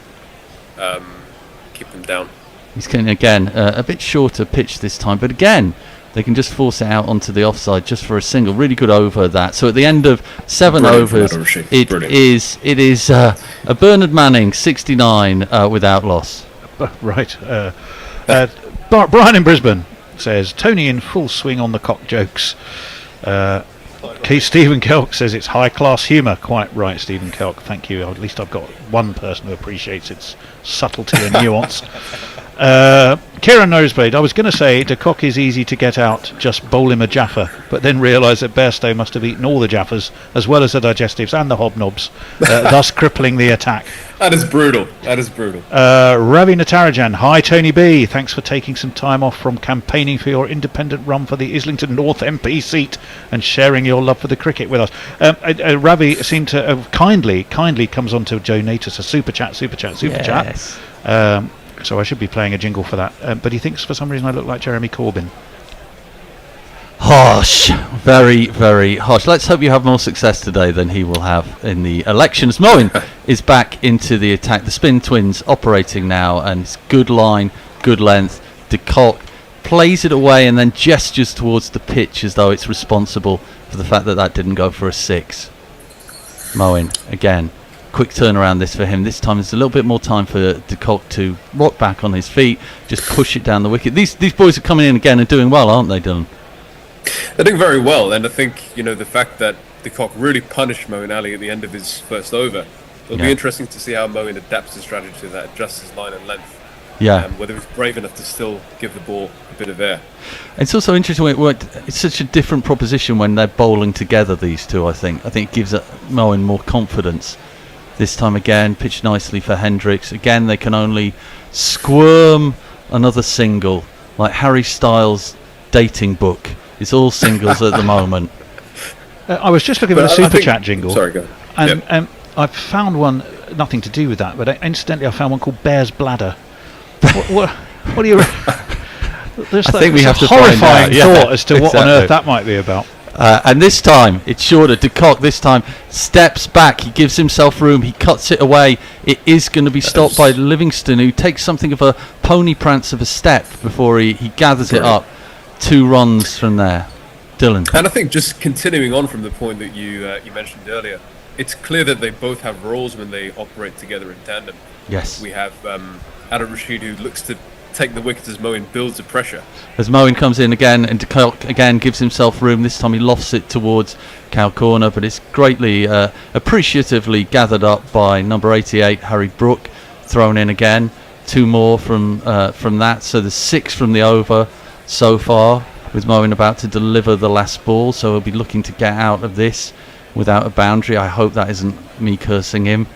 keep them down. He's getting again a bit shorter pitch this time, but again they can just force it out onto the offside just for a single. Really good over that. So at the end of 7 overs, it is a Bernard Manning 69 without loss. Right. Brian in Brisbane says Tony in full swing on the cock jokes. Stephen Kelk says it's high class humour. Quite right, Stephen Kelk. Thank you. At least I've got one person who appreciates its subtlety and nuance. Kieran Noseblade, I was going to say de Kock is easy to get out, just bowl him a Jaffa, but then realised that Bairstow must have eaten all the Jaffas as well as the digestives and the hobnobs, thus crippling the attack. That is brutal. Ravi Natarajan, hi Tony B, thanks for taking some time off from campaigning for your independent run for the Islington North MP seat and sharing your love for the cricket with us. Ravi seemed to have kindly comes on to donate us a super chat. So I should be playing a jingle for that. But he thinks for some reason I look like Jeremy Corbyn. Harsh. Very, very harsh. Let's hope you have more success today than he will have in the elections. Moen is back into the attack. The spin twins operating now, and it's good line, good length. De Kock plays it away and then gestures towards the pitch as though it's responsible for the fact that didn't go for a 6. Moen again. Quick turnaround this for him. This time there's a little bit more time for de Kock to rock back on his feet, just push it down the wicket. These boys are coming in again and doing well, aren't they, Dylan? They're doing very well, and I think the fact that de Kock really punished Moeen Ali at the end of his first over. It'll be interesting to see how Moeen adapts his strategy to that, adjusts his line and length. Whether he's brave enough to still give the ball a bit of air. It's also interesting. It's such a different proposition when they're bowling together. These two, I think it gives Moeen more confidence. This time again, pitched nicely for Hendricks. Again, they can only squirm another single, like Harry Styles' dating book. It's all singles at the moment. I was just looking at a super chat jingle. Sorry, go ahead. And I found one, nothing to do with that, but incidentally I found one called Bear's Bladder. what do you... I think we have to horrifying find out. thought as to what on earth that might be about. And this time it's shorter. De Kock this time steps back. He gives himself room. He cuts it away. It is going to be stopped by Livingston, who takes something of a pony prance of a step before he gathers it up. 2 runs from there. Dylan. And I think just continuing on from the point that you mentioned earlier, it's clear that they both have roles when they operate together in tandem. Yes. We have Adil Rashid, who looks to take the wicket as Moeen builds the pressure. As Moeen comes in again, and de Kock again gives himself room. This time he lofts it towards cow corner, but it's greatly appreciatively gathered up by number 88 Harry Brook, thrown in again. 2 more from that. So there's 6 from the over so far, with Moen about to deliver the last ball. So he'll be looking to get out of this without a boundary. I hope that isn't me cursing him.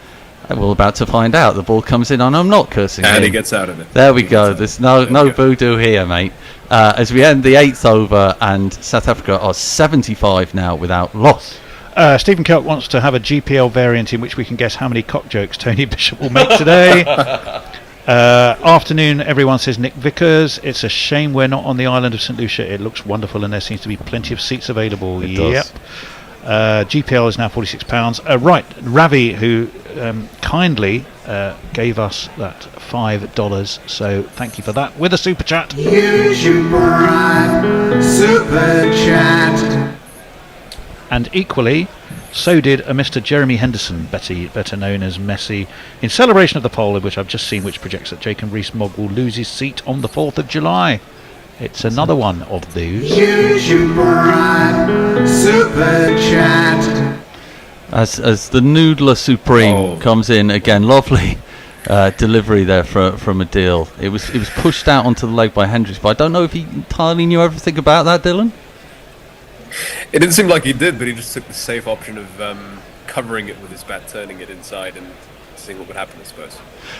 We're about to find out. The ball comes in and I'm not cursing him. And he gets out of it. There we go. There's no voodoo here, mate. As we end the 8th over, and South Africa are 75 now without loss. Stephen Kelk wants to have a GPL variant in which we can guess how many cock jokes Tony Bishop will make today. Afternoon, everyone, says Nick Vickers. It's a shame we're not on the island of St Lucia. It looks wonderful and there seems to be plenty of seats available. It does. GPL is now £46. Right, Ravi, who kindly gave us that $5, so thank you for that, with a super chat. Use your bribe, super chat. And equally, so did a Mr. Jeremy Henderson, better known as Messi, in celebration of the poll, which I've just seen, which projects that Jacob Rees-Mogg will lose his seat on the 4th of July. It's another one of those. Use your bribe, super chat. As the Noodler Supreme comes in again, lovely delivery there from Adil. It was pushed out onto the leg by Hendricks, but I don't know if he entirely knew everything about that, Dylan. It didn't seem like he did, but he just took the safe option of covering it with his bat, turning it inside, and seeing what would happen, I suppose.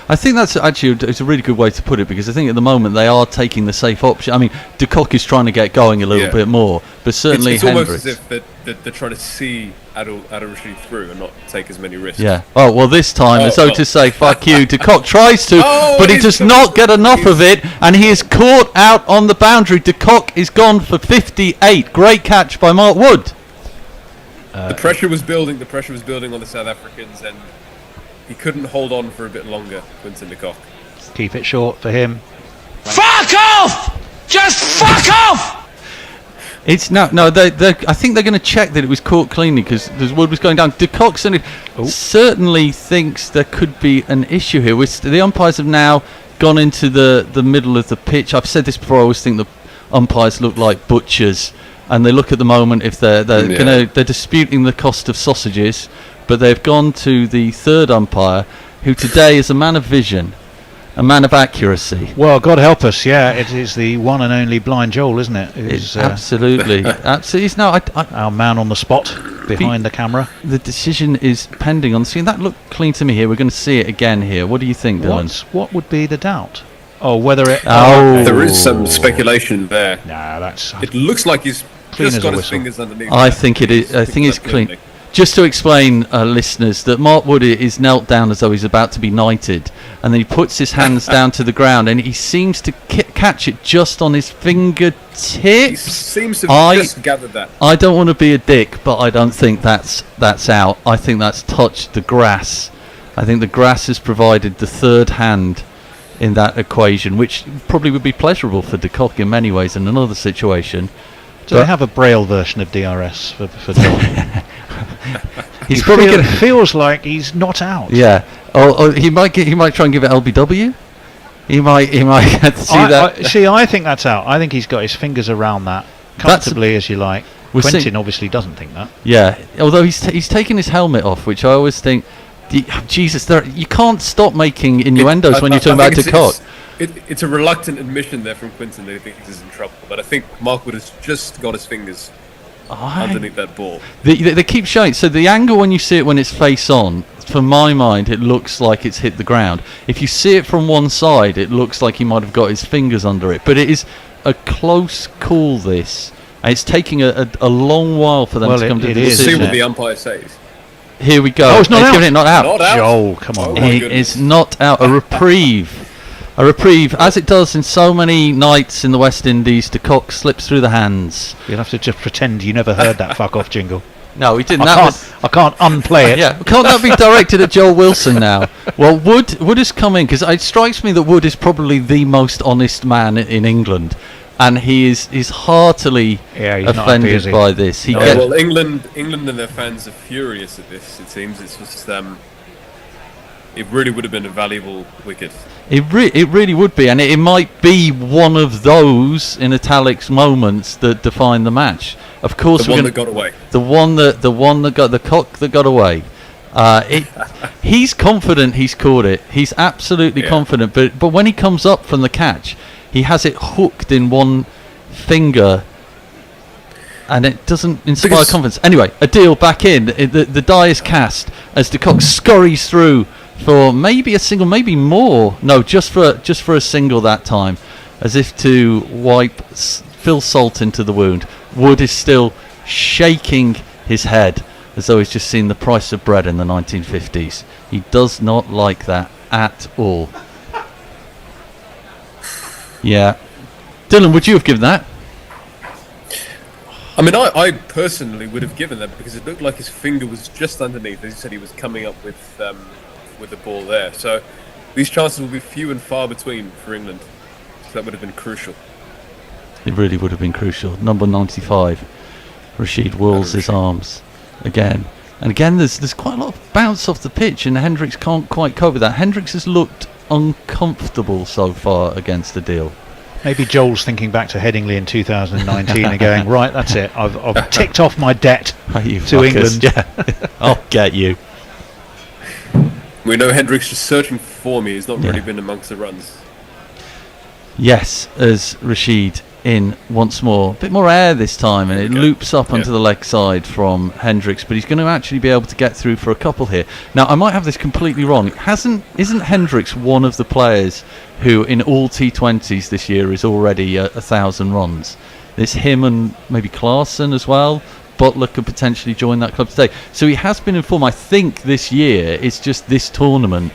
I think that's actually it's a really good way to put it, because I think at the moment they are taking the safe option. I mean, De Kock is trying to get going a little bit more, but certainly it's Hendricks. almost as if they're trying to see Adil Rashid through and not take as many risks. Yeah. Oh, well, this time, as though to say, fuck you, De Kock tries to, but he does not get enough of it, and he is caught out on the boundary. De Kock is gone for 58. Great catch by Mark Wood. The pressure was building on the South Africans, and he couldn't hold on for a bit longer, Quinton de Kock. Keep it short for him. Fuck off! Just fuck off! It's no. I think they're going to check that it was caught cleanly, because Wood was going down. De Kock certainly thinks there could be an issue here. The umpires have now gone into the middle of the pitch. I've said this before. I always think the umpires look like butchers, and they look at the moment if they're disputing the cost of sausages. But they've gone to the third umpire, who today is a man of vision, a man of accuracy. Well, God help us, yeah, it is the one and only Blind Joel, isn't it? Who's, absolutely. Absolutely. No, our man on the spot, behind the camera. The decision is pending on the scene. That looked clean to me here. We're going to see it again here. What do you think, Dylan? What would be the doubt? Oh, whether it... There is some speculation there. Nah, that's... It looks like he's clean just as got a his whistle. fingers underneath. I think it is. I think it's clean. Just to explain, listeners, that Mark Wood is knelt down as though he's about to be knighted, and then he puts his hands down to the ground, and he seems to catch it just on his fingertips. He seems to have just gathered that. I don't want to be a dick, but I don't think that's out. I think that's touched the grass. I think the grass has provided the third hand in that equation, which probably would be pleasurable for De Kock in many ways in another situation. Do they have a Braille version of DRS for John? He's probably going to feels like he's not out. Yeah. Oh, he might try and give it LBW. He might get to see that. I think that's out. I think he's got his fingers around that comfortably, as you like. Quentin obviously doesn't think that. Yeah. Although he's taken his helmet off, which I always think, Jesus, you can't stop making innuendos when you're talking about De Kock. It's a reluctant admission there from Quinton that he thinks he's in trouble, but I think Mark Wood has just got his fingers underneath that ball. They keep showing. So the angle when you see it when it's face on, for my mind, it looks like it's hit the ground. If you see it from one side, it looks like he might have got his fingers under it. But it is a close call, this. And it's taking a long while for them to come to the decision. See what the umpire says. Here we go. Oh, it's not out. Giving it not out. Not out. Joel, come on. It is not out. A reprieve. A reprieve, as it does in so many nights in the West Indies. De Kock slips through the hands. You'll have to just pretend you never heard that fuck off jingle. No, he didn't. I can't unplay it. Yeah, can't that be directed at Joel Wilson now? Well, Wood has come in, because it strikes me that Wood is probably the most honest man in England, and he is heartily offended by this. Well, England and their fans are furious at this. It seems it's just it really would have been a valuable wicket. It really would be, and it might be one of those, in italics, moments that define the match. Of course, that got away. The one that got the cock that got away. He's confident he's caught it. He's absolutely confident. But when he comes up from the catch, he has it hooked in one finger, and it doesn't inspire confidence. Anyway, a deal back in. The die is cast as De Kock scurries through for maybe a single, maybe more. No, just for a single that time, as if to wipe Phil Salt into the wound. Wood is still shaking his head as though he's just seen the price of bread in the 1950s. He does not like that at all. Yeah. Dylan, would you have given that? I mean, I personally would have given that because it looked like his finger was just underneath. As you said, he was coming up with the ball there. So these chances will be few and far between for England. So that would have been crucial. It really would have been crucial. Number 95, Rashid whirls his arms again. And again, there's quite a lot of bounce off the pitch, and Hendricks can't quite cope with that. Hendricks has looked uncomfortable so far against the deal. Maybe Joel's thinking back to Headingley in 2019 and going, right, that's it. I've ticked off my debt to England. Yeah. I'll get you. We know Hendricks just searching for form. He's not really been amongst the runs. Yes, as Rashid in once more. A bit more air this time, and it loops up onto the leg side from Hendricks, but he's going to actually be able to get through for a couple here. Now, I might have this completely wrong. Isn't Hendricks one of the players who in all T20s this year is already 1,000 runs? It's him and maybe Klaassen as well. Butler could potentially join that club today. So he has been in form. I think this year it's just this tournament.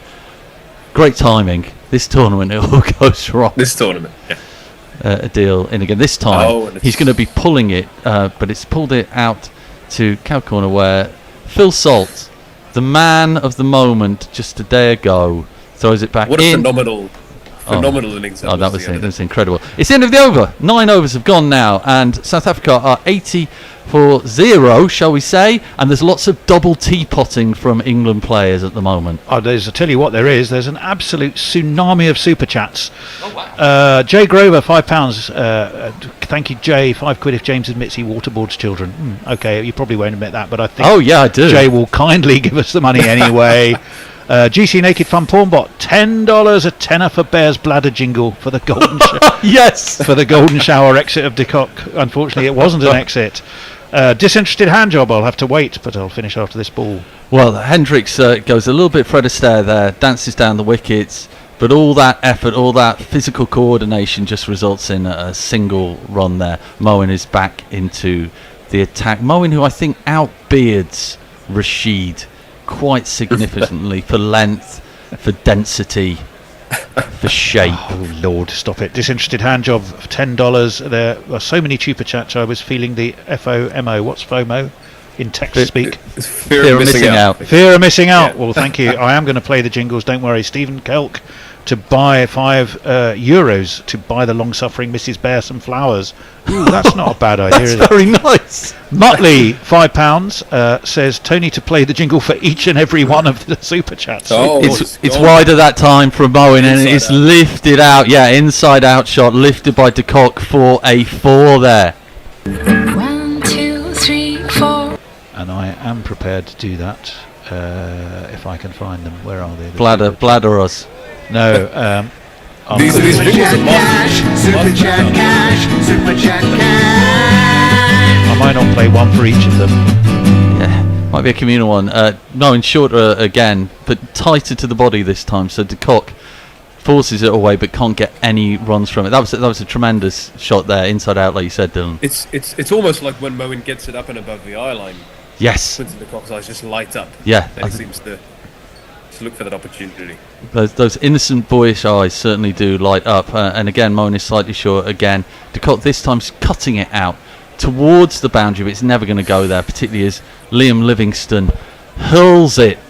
Great timing. This tournament, it all goes wrong. This tournament, yeah. A deal in again. This time he's going to be pulling it, but it's pulled it out to cow corner where Phil Salt, the man of the moment just a day ago, throws it back in. What a phenomenal innings that was incredible. It's the end of the over. 9 overs have gone now, and South Africa are 80-0, shall we say, and there's lots of double teapotting from England players at the moment. I'll tell you what there's an absolute tsunami of super chats. Jay Grover, £5. Thank you, Jay. £5 if James admits he waterboards children. Okay, you probably won't admit that, but I think I do. Jay will kindly give us the money anyway. GC Naked Fun Pornbot, $10, a tenner for Bear's bladder jingle for the golden yes, for the golden shower exit of De Kock. Unfortunately, it wasn't an exit. Disinterested hand job. I'll have to wait, but I'll finish after this ball. Well, Hendricks goes a little bit Fred Astaire there, dances down the wickets, but all that effort, all that physical coordination just results in a single run there. Moen is back into the attack. Moen, who I think outbeards Rashid quite significantly for length, for density, for shape. Oh Lord, stop it. Disinterested hand job for $10. There are so many cheaper chats. I was feeling the FOMO. What's FOMO in text speak? Fear of missing out. Fear of missing out. Well, thank you. I am going to play the jingles, don't worry. Stephen Kelk to buy €5 to buy the long-suffering Mrs. Bear some flowers. Ooh, that's not a bad idea, is it? That's very nice. Mutley, £5, says Tony to play the jingle for each and every one of the super chats. It's wider that time from Moen, and it's lifted out. Yeah, inside out shot lifted by De Kock for a 4 there. 1, 2, 3, 4. And I am prepared to do that if I can find them. Where are they? Bladder us. No. These Super Chat cash, Super Chat cash, Super Chat cash. I might not play one for each of them. Yeah, might be a communal one. No, in shorter again, but tighter to the body this time. So De Kock forces it away, but can't get any runs from it. That was a tremendous shot there, inside out, like you said, Dylan. It's almost like when Moen gets it up and above the eye line. Yes. Quinton De Kock's eyes just light up. Yeah. And he seems to look for that opportunity. Those innocent boyish eyes certainly do light up, and again Moen is slightly short again. De Kock this time's cutting it out towards the boundary, but it's never going to go there, particularly as Liam Livingston hurls it.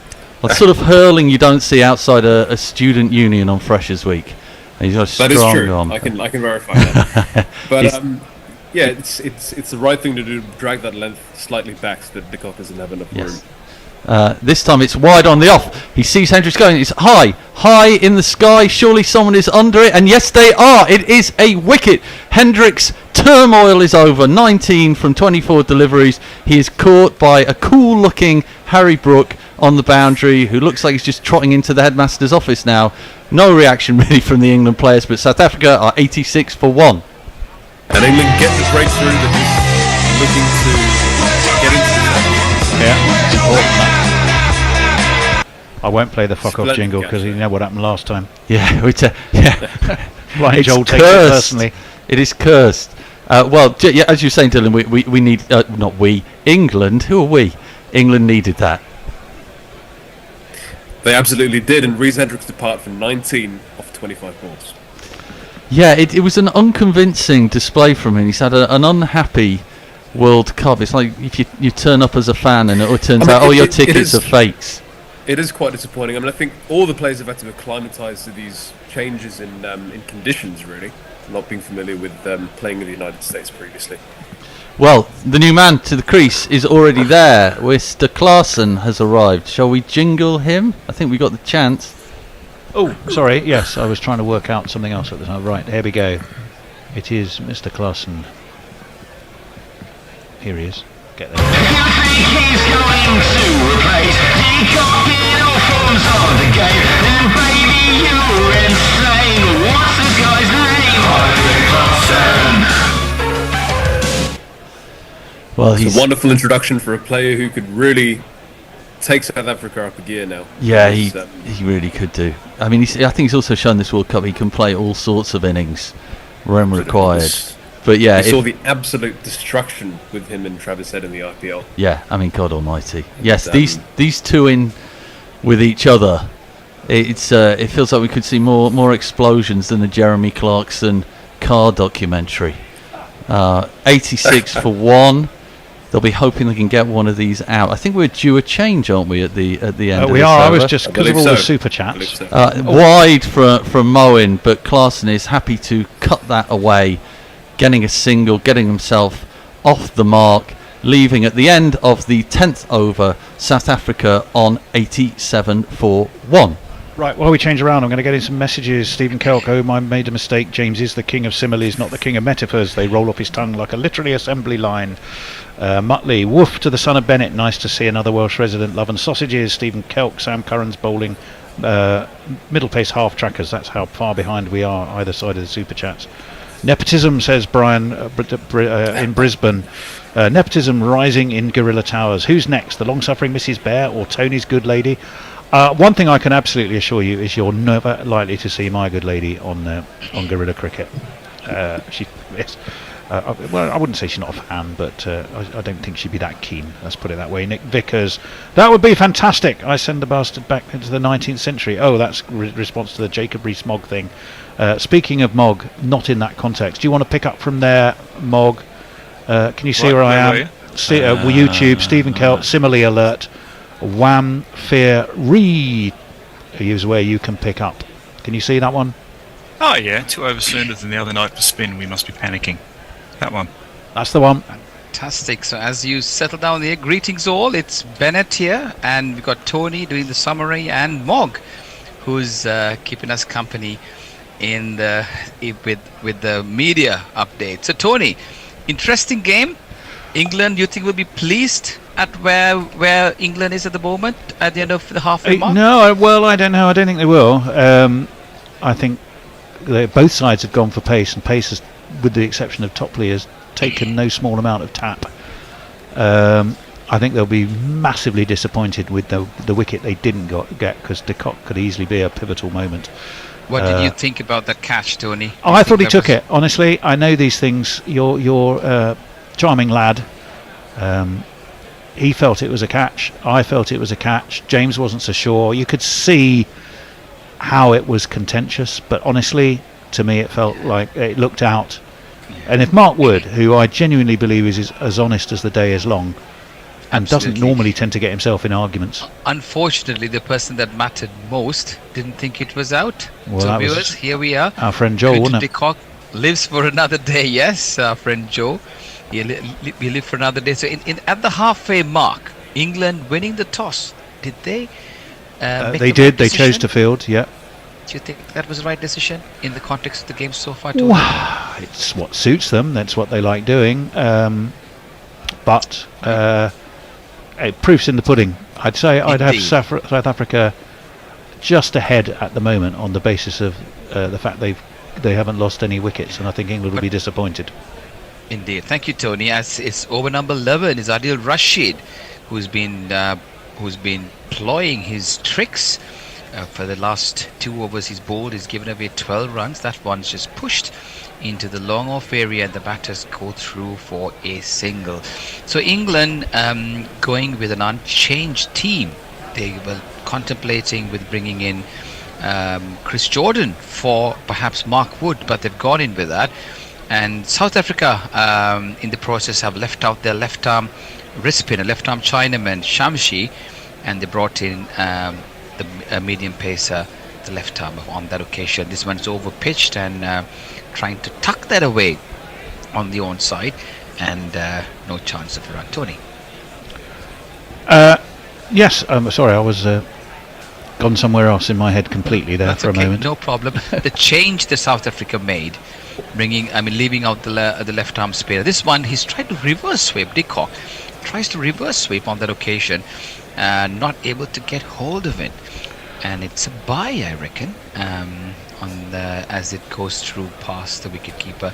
That sort of hurling you don't see outside a student union on Freshers Week. And he's got a strong arm. I can verify that. But yeah, it's the right thing to do, drag that length slightly back so that De Kock doesn't have enough room. This time it's wide on the off. He sees Hendricks going. It's high in the sky. Surely someone is under it. And yes, they are. It is a wicket. Hendricks' turmoil is over. 19 from 24 deliveries. He is caught by a cool-looking Harry Brook on the boundary, who looks like he's just trotting into the headmaster's office now. No reaction really from the England players, but South Africa are 86 for 1. And England get the breakthrough. They're just looking to get into that. Yeah, important that. I won't play the fuck off Splendid jingle because you know what happened last time. Yeah, Flying it's Joel takes it cursed. personally. It is cursed. Yeah, as you're saying, Dylan, we need not we, England. Who are we? England needed that. They absolutely did, and Rhys Hendricks departed from 19 off 25 balls. Yeah, it was an unconvincing display from him. He's had an unhappy World Cup. It's like if you turn up as a fan and it turns out your tickets are fakes. It is quite disappointing. I mean, I think all the players have had to acclimatise to these changes in conditions, really, not being familiar with playing in the United States previously. Well, the new man to the crease is already there. Mr. Klaassen has arrived. Shall we jingle him? I think we got the chance. Oh, sorry. Yes, I was trying to work out something else at the time. Right, here we go. It is Mr. Klaassen. Here he is. Get there. You think he's going to replace decoding all forms of the game? Then baby, you're insane. What's this guy's name? Patrick Klaassen. Well, It's a wonderful introduction for a player who could really take South Africa up a gear now. Yeah, he really could do. I mean, I think he's also shown this World Cup he can play all sorts of innings when required. But yeah, we saw the absolute destruction with him and Travis Head in the IPL. Yeah, I mean, God Almighty. Yes, these two in with each other. It feels like we could see more explosions than the Jeremy Clarkson car documentary. 86 for 1. They'll be hoping they can get one of these out. I think we're due a change, aren't we, at the end of we this are. over? I was just because of all the super chats. Wide from Moen, but Klaassen is happy to cut that away, getting a single, getting himself off the mark, leaving at the end of the 10th over South Africa on 87 for 1. Right, while we change around, I'm going to get in some messages. Stephen Kelk, I made a mistake. James is the king of similes, not the king of metaphors. They roll off his tongue like a literary assembly line. Muttley, woof to the son of Bennett. Nice to see another Welsh resident. Love and sausages. Stephen Kelk, Sam Curran's bowling. Middle pace half trackers. That's how far behind we are either side of the super chats. Nepotism, says Brian in Brisbane. Nepotism rising in Gorilla Towers. Who's next? The long-suffering Mrs. Bear or Tony's good lady? One thing I can absolutely assure you is you're never likely to see my good lady on Gorilla Cricket. Well, I wouldn't say she's not a fan, but I don't think she'd be that keen. Let's put it that way. Nick Vickers, that would be fantastic. I send the bastard back into the 19th century. Oh, that's response to the Jacob Rees-Mogg thing. Speaking of Mogg, not in that context. Do you want to pick up from there, Mogg? Can you see where I am? YouTube, Stephen Kelt, simile alert. Wham, fear, read is where you can pick up. Can you see that one? Oh yeah, 2 over sooner than the other night for spin. We must be panicking. That one. That's the one. Fantastic. So as you settle down here, greetings all. It's Bennett here, and we've got Tony doing the summary, and Mogg, who's keeping us company in the with the media update. So Tony, interesting game. England, you think will be pleased at where England is at the moment at the end of the halfway mark? No, well, I don't know. I don't think they will. I think both sides have gone for pace, and pace has, with the exception of Topley, has taken no small amount of tap. I think they'll be massively disappointed with the wicket they didn't get, because De Kock could easily be a pivotal moment. What did you think about that catch, Tony? I thought he took it. Honestly, I know these things. You're charming lad. He felt it was a catch. I felt it was a catch. James wasn't so sure. You could see how it was contentious, but honestly, to me, it felt like it looked out. And if Mark Wood, who I genuinely believe is as honest as the day is long, and doesn't normally tend to get himself in arguments. Unfortunately, the person that mattered most didn't think it was out. Well, so viewers, here we are. Our friend Joe, wasn't it? De Kock lives for another day. Yes, our friend Joe. We live for another day. So at the halfway mark, England winning the toss, did they make they the did. right They decision? chose to field, yeah. Do you think that was the right decision in the context of the game so far? Wow, it's what suits them. That's what they like doing. But proof's in the pudding. I'd say I'd have Indeed. South Africa just ahead at the moment on the basis of the fact they haven't lost any wickets, and I think England will be disappointed. Indeed. Thank you, Tony. As it's over number 11 is Adil Rashid, who's been ploying his tricks for the last 2 overs. He's bowled. He's given away 12 runs. That one's just pushed into the long off area, and the batters go through for a single. So England going with an unchanged team. They were contemplating with bringing in Chris Jordan for perhaps Mark Wood, but they've gone in with that. And South Africa in the process have left out their left arm wrist spinner, left arm Chinaman Shamshi, and they brought in the medium pacer, the left arm on that occasion. This one's over pitched and trying to tuck that away on the onside, and no chance of a run. Tony. Yes, sorry, I was gone somewhere else in my head completely there. That's for okay, a moment. no problem. The change that South Africa made, leaving out the left arm spinner. This one, he's tried to reverse sweep. De Kock tries to reverse sweep on that occasion, not able to get hold of it, and it's a bye, I reckon. As it goes through past the wicketkeeper,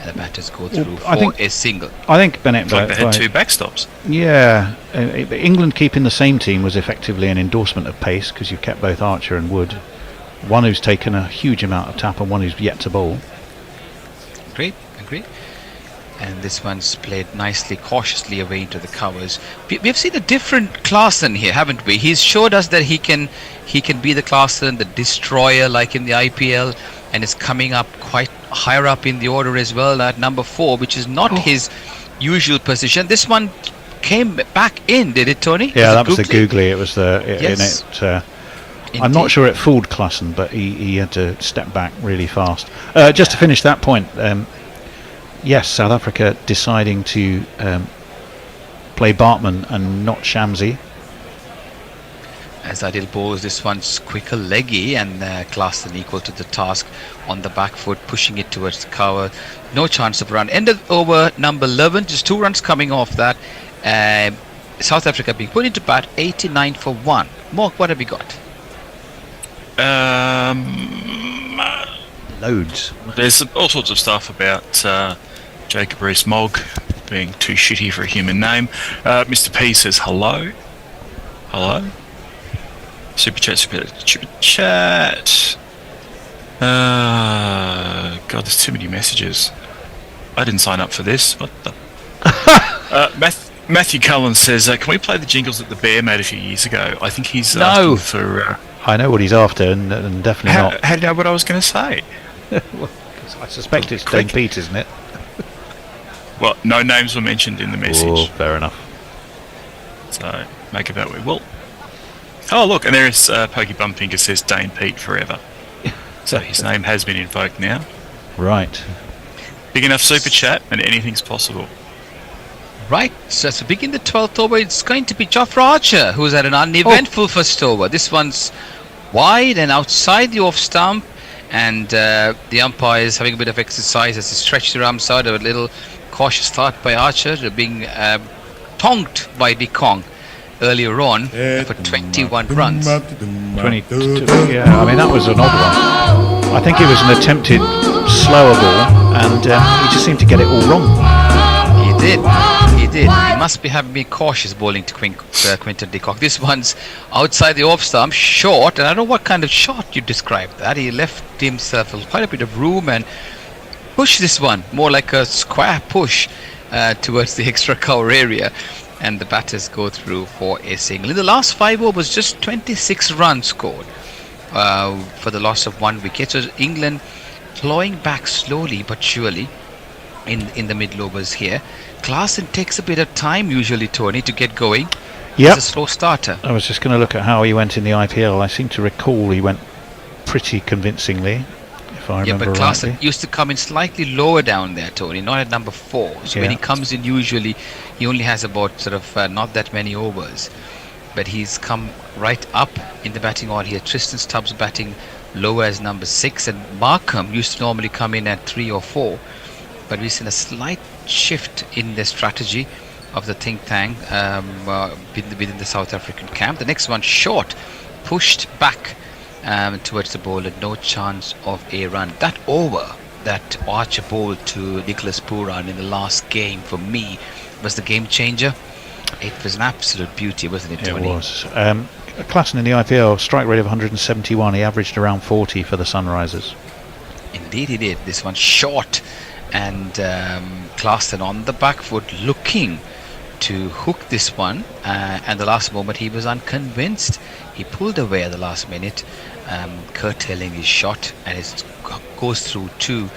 the batters go through for a single. I think Bennett. Like they had 2 backstops. Yeah, England keeping the same team was effectively an endorsement of pace, because you've kept both Archer and Wood. One who's taken a huge amount of tap and one who's yet to bowl. Agreed. And this one's played nicely, cautiously away into the covers. We've seen a different Klaasen here, haven't we? He's showed us that he can be the Klaasen, the destroyer, like in the IPL, and is coming up quite higher up in the order as well at number 4, which is not his usual position. This one came back in, did it, Tony? Yeah, that was the googly. It was the Yes. I'm not sure it fooled Klaasen, but he had to step back really fast. Just to finish that point, yes, South Africa deciding to play Bartman and not Shamsi. As Adil bowls, this one's quicker leggy, and Klaasen equal to the task on the back foot, pushing it towards the cover. No chance of run. End of over number 11, just 2 runs coming off that. South Africa being put into bat, 89 for 1. Mark, what have we got? Loads. There's all sorts of stuff about Jacob Rees-Mogg being too shitty for a human name. Mr. P says hello. Super chat. God, there's too many messages. I didn't sign up for this. What the? Matthew Cullen says, can we play the jingles that the Bear made a few years ago? I think he's asking for... I know what he's after, and definitely not. How do you know what I was going to say? Well, I suspect it's Dane Pete, isn't it? Well, no names were mentioned in the message. Oh, fair enough. So, make of that we will. Oh, look, and there's Pokey Bumfinger says Dane Pete forever. So his name has been invoked now. Right. Big enough super chat, and anything's possible. Right, so to begin the 12th over, it's going to be Jofra Archer, who's had an uneventful first over. This one's wide and outside the off stump, and the umpire is having a bit of exercise as he stretched the arms out. A little cautious start by Archer, being tonged by De Kock earlier on for 21 runs. 22, yeah, I mean, that was an odd one. I think it was an attempted slower ball, and he just seemed to get it all wrong. He did. He must be having been cautious bowling to Quinton de Kock. This one's outside the off stump, short, and I don't know what kind of shot you describe that. He left himself quite a bit of room and pushed this one, more like a square push towards the extra cover area, and the batters go through for a single. In the last 5 overs, just 26 runs scored for the loss of 1 wicket. So England clawing back slowly but surely in the middle overs here. Klaasen takes a bit of time usually, Tony, to get going. Yep. He's a slow starter. I was just going to look at how he went in the IPL. I seem to recall he went pretty convincingly, if I remember but rightly. Klaasen used to come in slightly lower down there, Tony, not at number 4. So when he comes in, usually he only has about sort of not that many overs. But he's come right up in the batting order here. Tristan Stubbs batting lower as number 6, and Markham used to normally come in at 3 or 4. But we've seen a slight shift in their strategy, of the think tank within the South African camp. The next one short, pushed back towards the bowler, no chance of a run. That over that Archer bowled to Nicholas Pooran in the last game for me was the game changer. It was an absolute beauty, wasn't it, Tony? It was. Klassen in the IPL, strike rate of 171. He averaged around 40 for the Sunrisers. Indeed he did. This one short, and Klassen on the back foot looking to hook this one, and the last moment he was unconvinced. He pulled away at the last minute, curtailing his shot, and it goes through to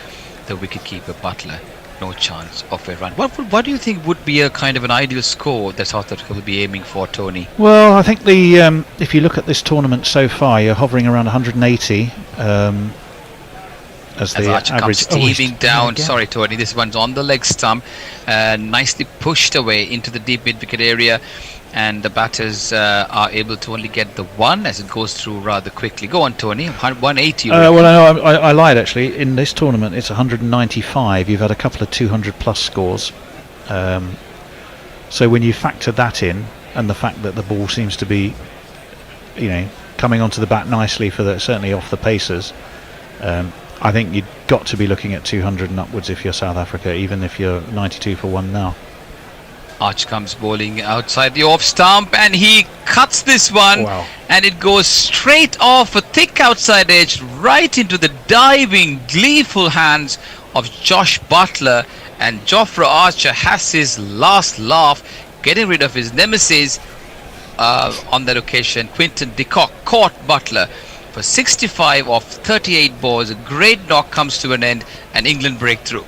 the wicketkeeper Butler. No chance of a run. What do you think would be a kind of an ideal score that South Africa will be aiming for, Tony? Well, I think the if you look at this tournament so far, you're hovering around 180 as the Archer average. comes steaming down. Sorry, Tony. This one's on the leg stump, nicely pushed away into the deep mid-wicket area, and the batters are able to only get the one as it goes through rather quickly. Go on, Tony. 180. Well, I lied actually. In this tournament, it's 195. You've had a couple of 200+ scores. So when you factor that in, and the fact that the ball seems to be, coming onto the bat nicely for certainly off the pacers, I think you've got to be looking at 200 and upwards if you're South Africa, even if you're 92 for 1 now. Arch comes bowling outside the off stump, and he cuts this one. Wow. And it goes straight off a thick outside edge right into the diving, gleeful hands of Josh Butler, and Jofra Archer has his last laugh, getting rid of his nemesis on that occasion. Quinton de Kock caught Butler for 65 off 38 balls. A great knock comes to an end, and England break through.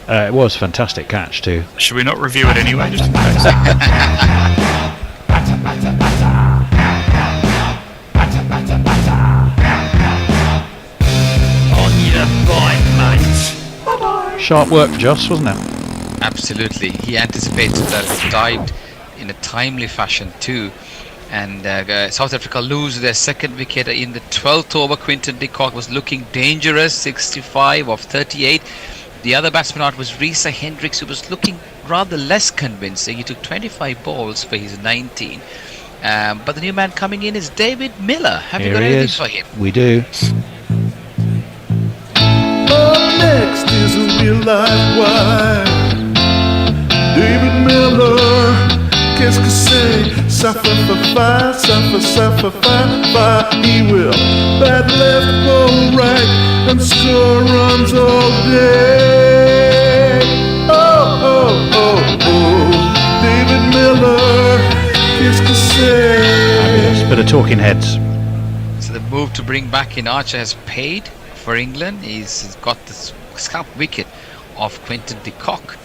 It was a fantastic catch too. Should we not review it anyway, just in case? On your bike, mate. Sharp work, Joss, wasn't it? Absolutely. He anticipated that, and dived in a timely fashion too. And South Africa lose their second wicket in the 12th over. Quinton de Kock was looking dangerous, 65 off 38. The other batsman out was Risa Hendricks, who was looking rather less convincing. He took 25 balls for his 19. But the new man coming in is David Miller. Have you got anything for him? We do. Up next is a real life wire. David Miller, qu'est-ce que c'est? Ça fait fire, ça fait fire. He will bat left, go right, and score runs all day. Oh, David Miller, qu'est-ce que c'est? Bit of talking heads. So the move to bring back in Archer has paid for England. He's got the scalp wicket of Quinton de Kock.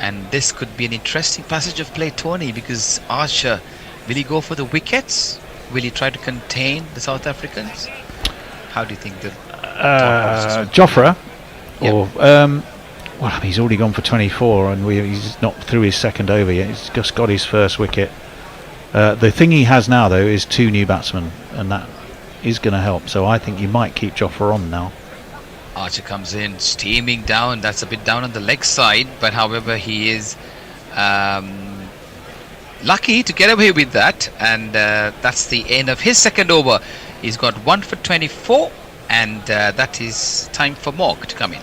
And this could be an interesting passage of play, Tony, because Archer, will he go for the wickets? Will he try to contain the South Africans? How do you think the Jofra? Yep. Or well, he's already gone for 24, and he's not through his second over yet. He's just got his first wicket. The thing he has now, though, is 2 new batsmen, and that is going to help. So I think you might keep Jofra on now. Archer comes in, steaming down. That's a bit down on the leg side, but however, he is lucky to get away with that, and that's the end of his second over. He's got 1 for 24, and that is time for Morg to come in.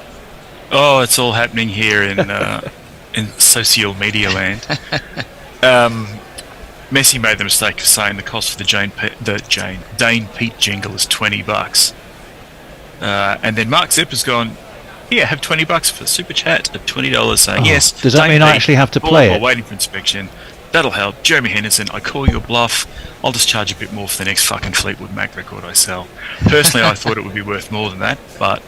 Oh, it's all happening here in social media land. Messi made the mistake of saying the cost for the Dane Pete jingle is $20. And then Mark Zipper's gone, here, have $20 for super chat at $20, saying yes. Does that mean I actually have to play it? Waiting for inspection. That'll help. Jeremy Henderson, I call you a bluff. I'll just charge a bit more for the next fucking Fleetwood Mac record I sell. Personally, I thought it would be worth more than that, but...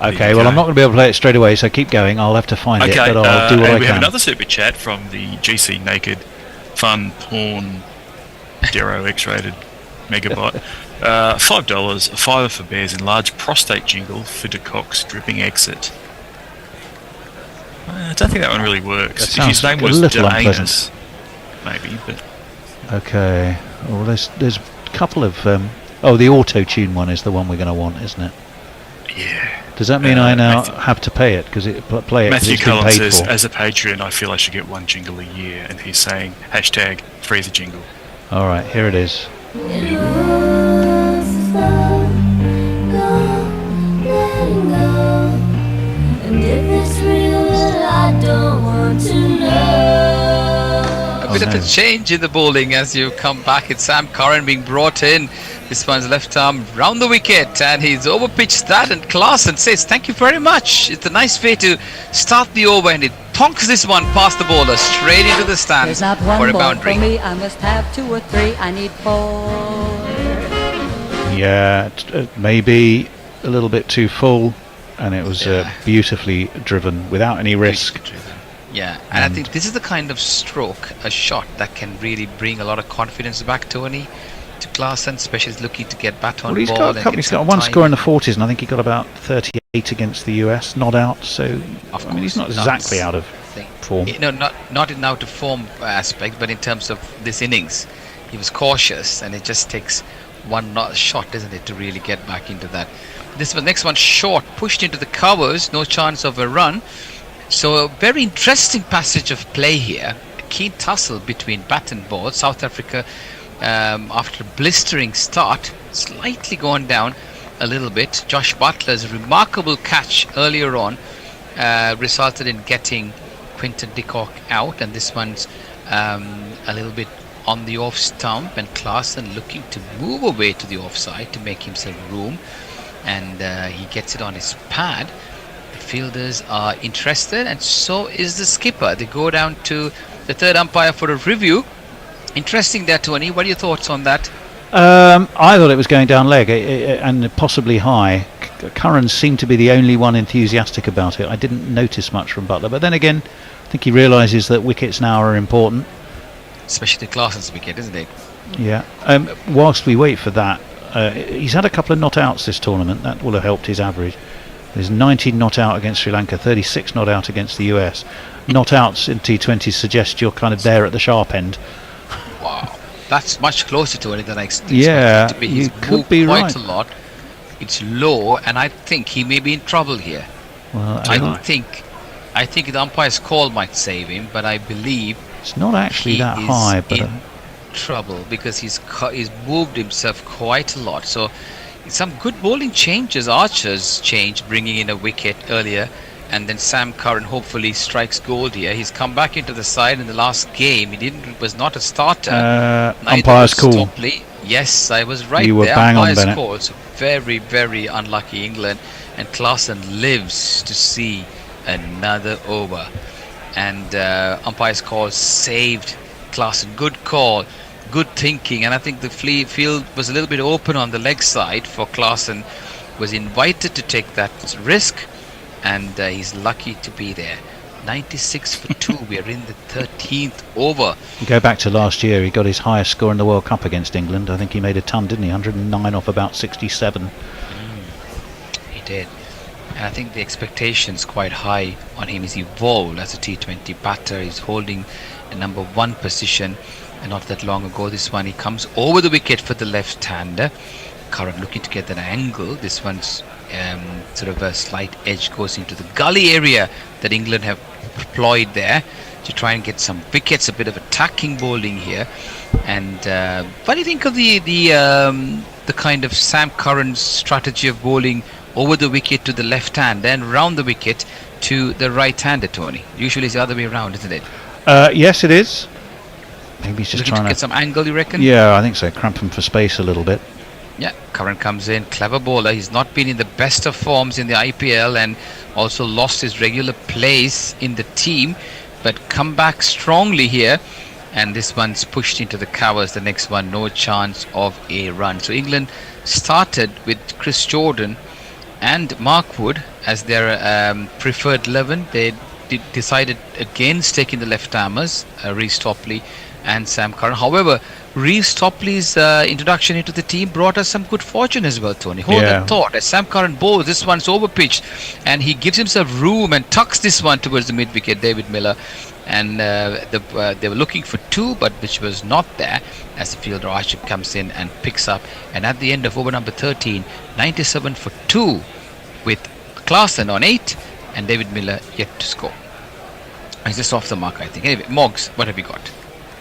Okay, well, I'm not going to be able to play it straight away, so keep going. I'll have to find it, but I'll do what I can. We have another super chat from the GC Naked Fun Porn Dero X-rated Megabot. $5, a fiver for Bears enlarged prostate jingle for de Kock's dripping exit. I don't think that one really works. That If his name sounds was a little Danus, maybe, but... Okay, well, there's a couple of... the auto-tune one is the one we're going to want, isn't it? Yeah. Does that mean I now Matthew- have to pay it because play it 'cause Matthew it's been Cullen paid says, for? as a Patreon, I feel I should get one jingle a year, and he's saying hashtag free the jingle. All right, here it is. A bit of a change in the bowling as you come back. It's Sam Curran being brought in. This one's left arm round the wicket, and he's overpitched that, and Klaasen says thank you very much. It's a nice way to start the over, and it thonks this one past the bowler straight into the stands There's not one for a ball boundary. for me. I must have 2 or 3. I need 4. Yeah, maybe a little bit too full, and it was beautifully driven without any risk. Yeah, and I think this is the kind of stroke, a shot that can really bring a lot of confidence back, Tony, to Klaasen, especially as looking to get bat on Well, he's ball. got, and get he's some got one time. score in the 40s, and I think he got about 38 against the US, not out. So I mean, he's not exactly out of form. No, not in out of form aspect, but in terms of this innings, he was cautious, and it just takes one shot, doesn't it, to really get back into that. This one, next one, short, pushed into the covers, no chance of a run. So a very interesting passage of play here. A keen tussle between bat and ball. South Africa, after a blistering start, slightly gone down a little bit. Josh Butler's remarkable catch earlier on resulted in getting Quinton de Kock out, and this one's a little bit on the off stump, and Klaasen looking to move away to the offside to make himself room, and he gets it on his pad. The fielders are interested, and so is the skipper. They go down to the third umpire for a review. Interesting there, Tony. What are your thoughts on that? I thought it was going down leg and possibly high. Curran seemed to be the only one enthusiastic about it. I didn't notice much from Butler, but then again, I think he realises that wickets now are important. Especially the Klaasen's wicket, isn't it? Yeah. Whilst we wait for that, he's had a couple of not outs this tournament. That will have helped his average. There's 19 not out against Sri Lanka, 36 not out against the US. Not outs in T20 suggest you're kind of there at the sharp end. Wow, that's much closer to it than I expected Yeah, it to be. you He's could moved be quite right. a lot. It's low, and I think he may be in trouble here. Well, I think the umpire's call might save him, but I believe it's not actually he that is high, but in trouble because he's moved himself quite a lot. So some good bowling changes. Archer's changed, bringing in a wicket earlier, and then Sam Curran hopefully strikes gold here. He's come back into the side in the last game. He was not a starter. Neither umpire's was call. Stopley. Yes, I was right You were there. bang on, Umpire's Bennett. call. So very, very unlucky England, and Klaasen lives to see another over. And umpire's call saved Klaasen. Good call, good thinking, and I think the field was a little bit open on the leg side for Klaasen. Was invited to take that risk, and he's lucky to be there. 96 for 2. We are in the 13th over. you go back to last year, he got his highest score in the World Cup against England. I think he made a ton, didn't he? 109 off about 67. He did. And I think the expectation's quite high on him. He's evolved as a T20 batter. He's holding a number 1 position. And not that long ago, this one, he comes over the wicket for the left-hander. Curran looking to get that angle. This one's sort of a slight edge goes into the gully area that England have deployed there to try and get some wickets. A bit of attacking bowling here. And what do you think of the kind of Sam Curran's strategy of bowling over the wicket to the left hand, then round the wicket to the right hander, Tony? Usually it's the other way around, isn't it? Yes, it is. Maybe he's just Looking trying to get some angle, you reckon? Yeah, I think so. Cramp him for space a little bit. Yeah, Curran comes in, clever bowler. He's not been in the best of forms in the IPL and also lost his regular place in the team, but come back strongly here. And this one's pushed into the covers. The next one, no chance of a run. So England started with Chris Jordan and Mark Wood as their preferred 11. They decided against taking the left-armers, Reece Topley and Sam Curran. However, Reece Topley's introduction into the team brought us some good fortune as well, Tony. Hold that thought. As Sam Curran bowls, this one's overpitched, and he gives himself room and tucks this one towards the mid-wicket, David Miller. And they were looking for 2, but which was not there, as the fielder Archer comes in and picks up. And at the end of over number 13, 97 for 2, with Klaasen on 8, and David Miller yet to score. He's just off the mark, I think. Anyway, Moggs, what have you got?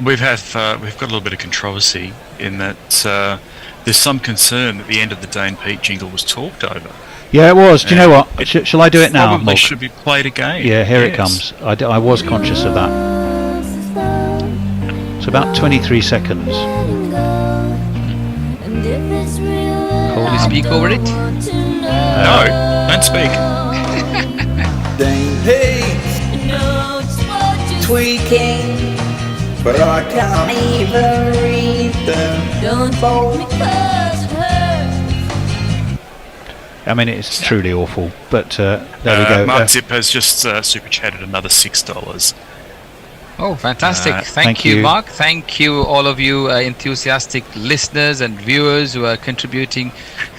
We've got a little bit of controversy in that there's some concern that the end of the Dane Pete jingle was talked over. Yeah, it was. Do you know what? Shall I do it now? Probably Mog? should be played again. Yeah, here it Yes. comes. I was conscious of that. It's about 23 seconds. Will you speak over it? No, don't speak. Dane Pete's tweaking, but I can't even read them. Don't hold me close, it hurts. I mean, it's truly awful. But there we go. Mark Zip has just super chatted another $6. Oh, fantastic. thank Thank you, you. Mark. Thank you, all of you enthusiastic listeners and viewers who are contributing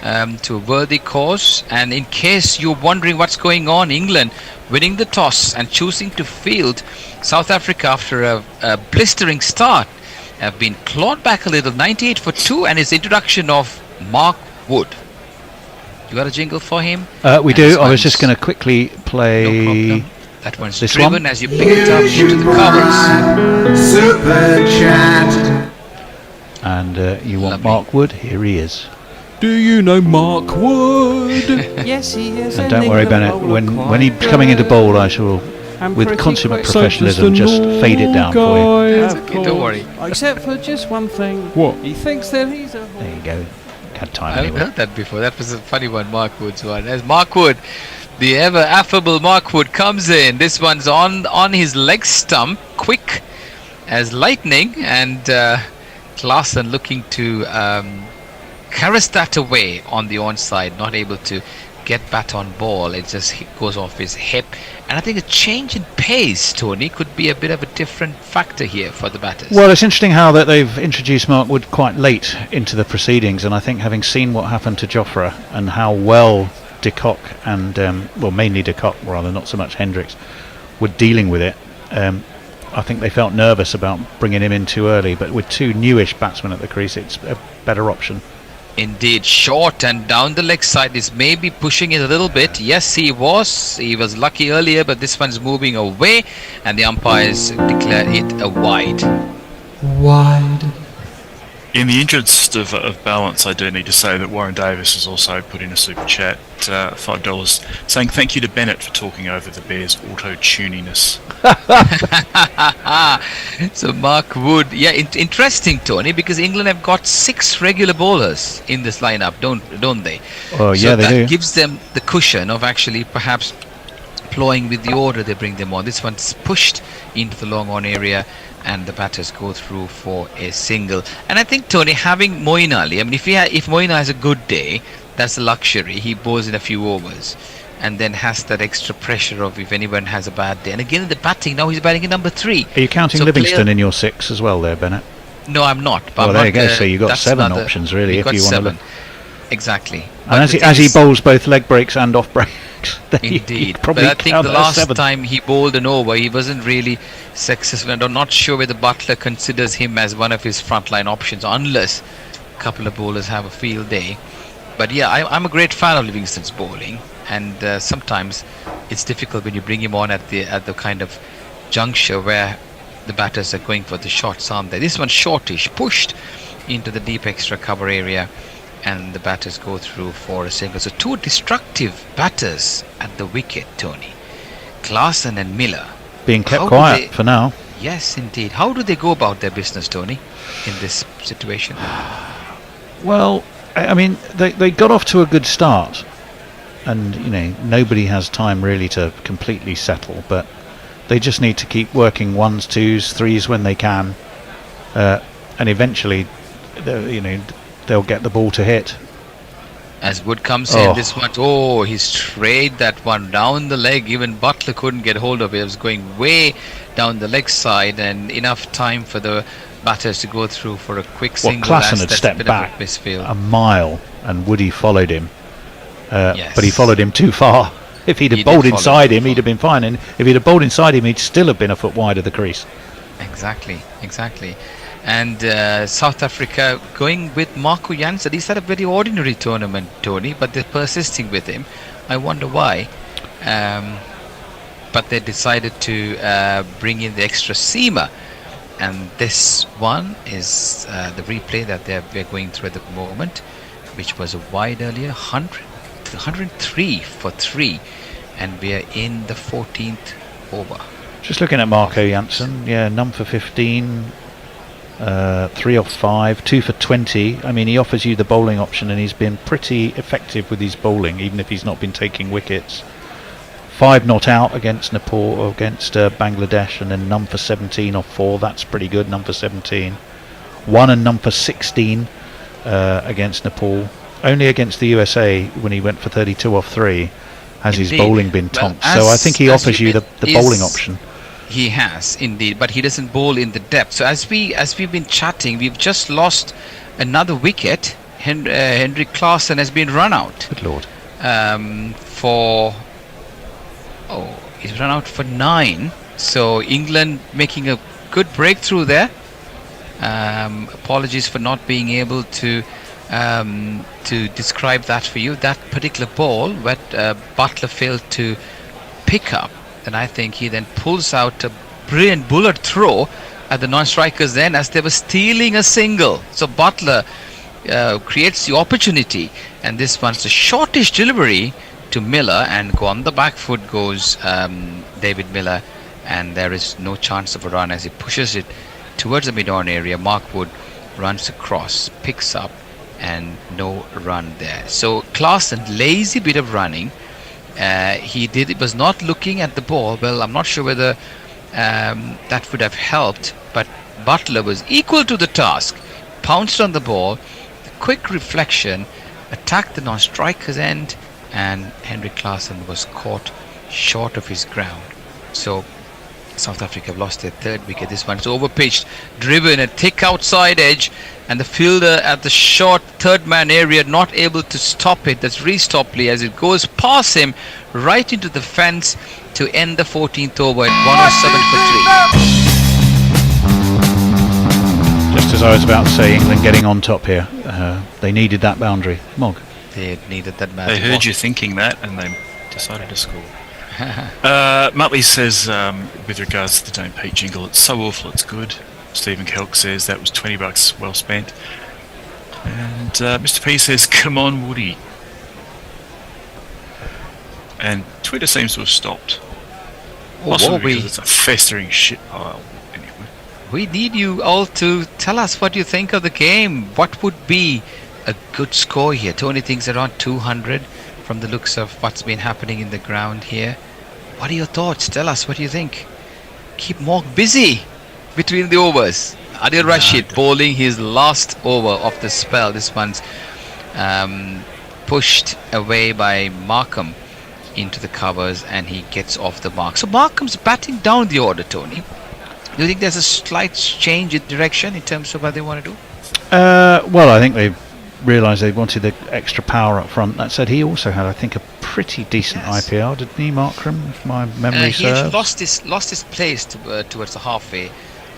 to a worthy cause. And in case you're wondering what's going on, England winning the toss and choosing to field South Africa after a blistering start have been clawed back a little, 98 for 2, and his introduction of Mark Wood. You got a jingle for him? We And do. this I was one's- just going to quickly play. No problem. That one's This driven one? as you pick it up into the covers. Super chat. And you want Lovely. Mark Wood? Here he is. Do you know Mark Wood? Yes, he is. And don't worry, Bennett. When he's coming into bowl, I shall, with consummate professionalism, just fade it down for you. That's okay, don't worry. Except for just one thing. What? He thinks that he's a. There you go. Had time I've anyway. heard that before. That was a funny one, Mark Wood's one. As Mark Wood, the ever affable Mark Wood comes in. This one's on his leg stump, quick as lightning, and Klaasen looking to caress that away on the onside, not able to get bat on ball. It just goes off his hip. And I think a change in pace, Tony, could be a bit of a different factor here for the batters. Well, it's interesting how that they've introduced Mark Wood quite late into the proceedings, and I think having seen what happened to Jofra and how well de Kock and mainly de Kock rather, not so much Hendricks, were dealing with it, I think they felt nervous about bringing him in too early. But with two newish batsmen at the crease, it's a better option. Indeed, short and down the leg side is maybe pushing it a little bit. Yes, he was lucky earlier, but this one's moving away, and the umpires declare it a wide. Wide. In the interest of balance, I do need to say that Warren Davis has also put in a super chat, $5, saying thank you to Bennett for talking over the Bears' auto-tuniness. So Mark Wood, yeah, interesting, Tony, because England have got 6 regular bowlers in this lineup, don't they? Oh, yeah, so they that do. gives them the cushion of actually perhaps ploying with the order they bring them on. This one's pushed into the long on area, and the batters go through for a single. And I think, Tony, having Moeen Ali, I mean, if Moeen has a good day, that's a luxury. He bowls in a few overs and then has that extra pressure of if anyone has a bad day. And again, in the batting, now he's batting in number 3. Are you counting So Livingston player- in your 6 as well there, Bennett? No, I'm not. But Well, I'm there not, you go. So you've got that's 7 another- options, really, we've if got you want to 7. look. Exactly. And But as the he, thing as he is- bowls both leg breaks and off breaks, then you Indeed, probably but I think count the that as last 7. time he bowled an over, he wasn't really successful, and I'm not sure whether Butler considers him as one of his frontline options, unless a couple of bowlers have a field day. But yeah, I'm a great fan of Livingston's bowling, and sometimes it's difficult when you bring him on at the kind of juncture where the batters are going for the shots, aren't they? This one's shortish, pushed into the deep extra cover area, and the batters go through for a single. So 2 destructive batters at the wicket, Tony. Klaasen and Miller. Being kept How do quiet they- for now. Yes, indeed. How do they go about their business, Tony, in this situation? Well, I mean, they got off to a good start, and nobody has time really to completely settle, but they just need to keep working 1s, 2s, 3s when they can, and eventually they'll get the ball to hit. As Wood comes in, this one, he strayed that one down the leg. Even Butler couldn't get hold of it. It was going way down the leg side, and enough time for the batters to go through for a quick single. Klaasen had That's a stepped bit of a back misfield. a mile, and Woody followed him, Yes. but he followed him too far. If he'd He have did bowled follow inside too him, he'd have been fine, and if he'd have bowled inside him, he'd still have been a foot wide of the crease. Exactly. And South Africa going with Marco Jansen. He's had a very ordinary tournament, Tony, but they're persisting with him. I wonder why. But they decided to bring in the extra seamer. And this one is the replay that we're going through at the moment, which was a wide earlier, 103 for 3. And we are in the 14th over. Just looking at Marco Jansen, yeah, none for 15. 3 off 5, 2 for 20. I mean, he offers you the bowling option, and he's been pretty effective with his bowling, even if he's not been taking wickets. 5 not out against Nepal or against Bangladesh, and then none for 17 off 4. That's pretty good. None for 17. 1 and none for 16 against Nepal. Only against the USA when he went for 32 off 3 has Indeed. his bowling been tonked. Well, so I think he offers you the bowling option. He has indeed, but he doesn't bowl in the depth. So as we've been chatting, we've just lost another wicket. Henrik Klaasen has been run out. Good lord. He's run out for 9. So England making a good breakthrough there. Apologies for not being able to describe that for you. That particular ball where Butler failed to pick up. And I think he then pulls out a brilliant bullet throw at the non-strikers then as they were stealing a single. So Butler creates the opportunity, and this one's the shortest delivery to Miller, and on the back foot goes David Miller, and there is no chance of a run as he pushes it towards the mid-on area. Mark Wood runs across, picks up, and no run there. So Klaasen, lazy bit of running. It was not looking at the ball. Well, I'm not sure whether that would have helped, but Butler was equal to the task, pounced on the ball, the quick reflection, attacked the non-striker's end, and Henrik Klaasen was caught short of his ground. So South Africa have lost their 3rd wicket. This one's overpitched, driven a thick outside edge, and the fielder at the short 3rd man area not able to stop it. That's Reece Topley as it goes past him right into the fence to end the 14th over at 107 for 3. Just as I was about to say, England getting on top here. They needed that boundary. Mog. They needed that They heard you thinking that, and they decided to score. Muttley says, with regards to the Don't Peak jingle, it's so awful it's good. Stephen Kelk says that was $20 well spent. And Mr. P says, come on, Woody. And Twitter seems to have stopped. Possibly because it's a festering shit pile. Anyway. We need you all to tell us what you think of the game. What would be a good score here? Tony thinks around 200 from the looks of what's been happening in the ground here. What are your thoughts? Tell us, what do you think? Keep Morg busy between the overs. Adil Rashid bowling his last over of the spell. This one's pushed away by Markham into the covers, and he gets off the mark. So Markham's batting down the order, Tony. Do you think there's a slight change in direction in terms of what they want to do? Well, I think they've realised they wanted the extra power up front. That said, he also had, I think, a pretty decent IPL, didn't he, Markram, if my memory serves? He lost his place towards the halfway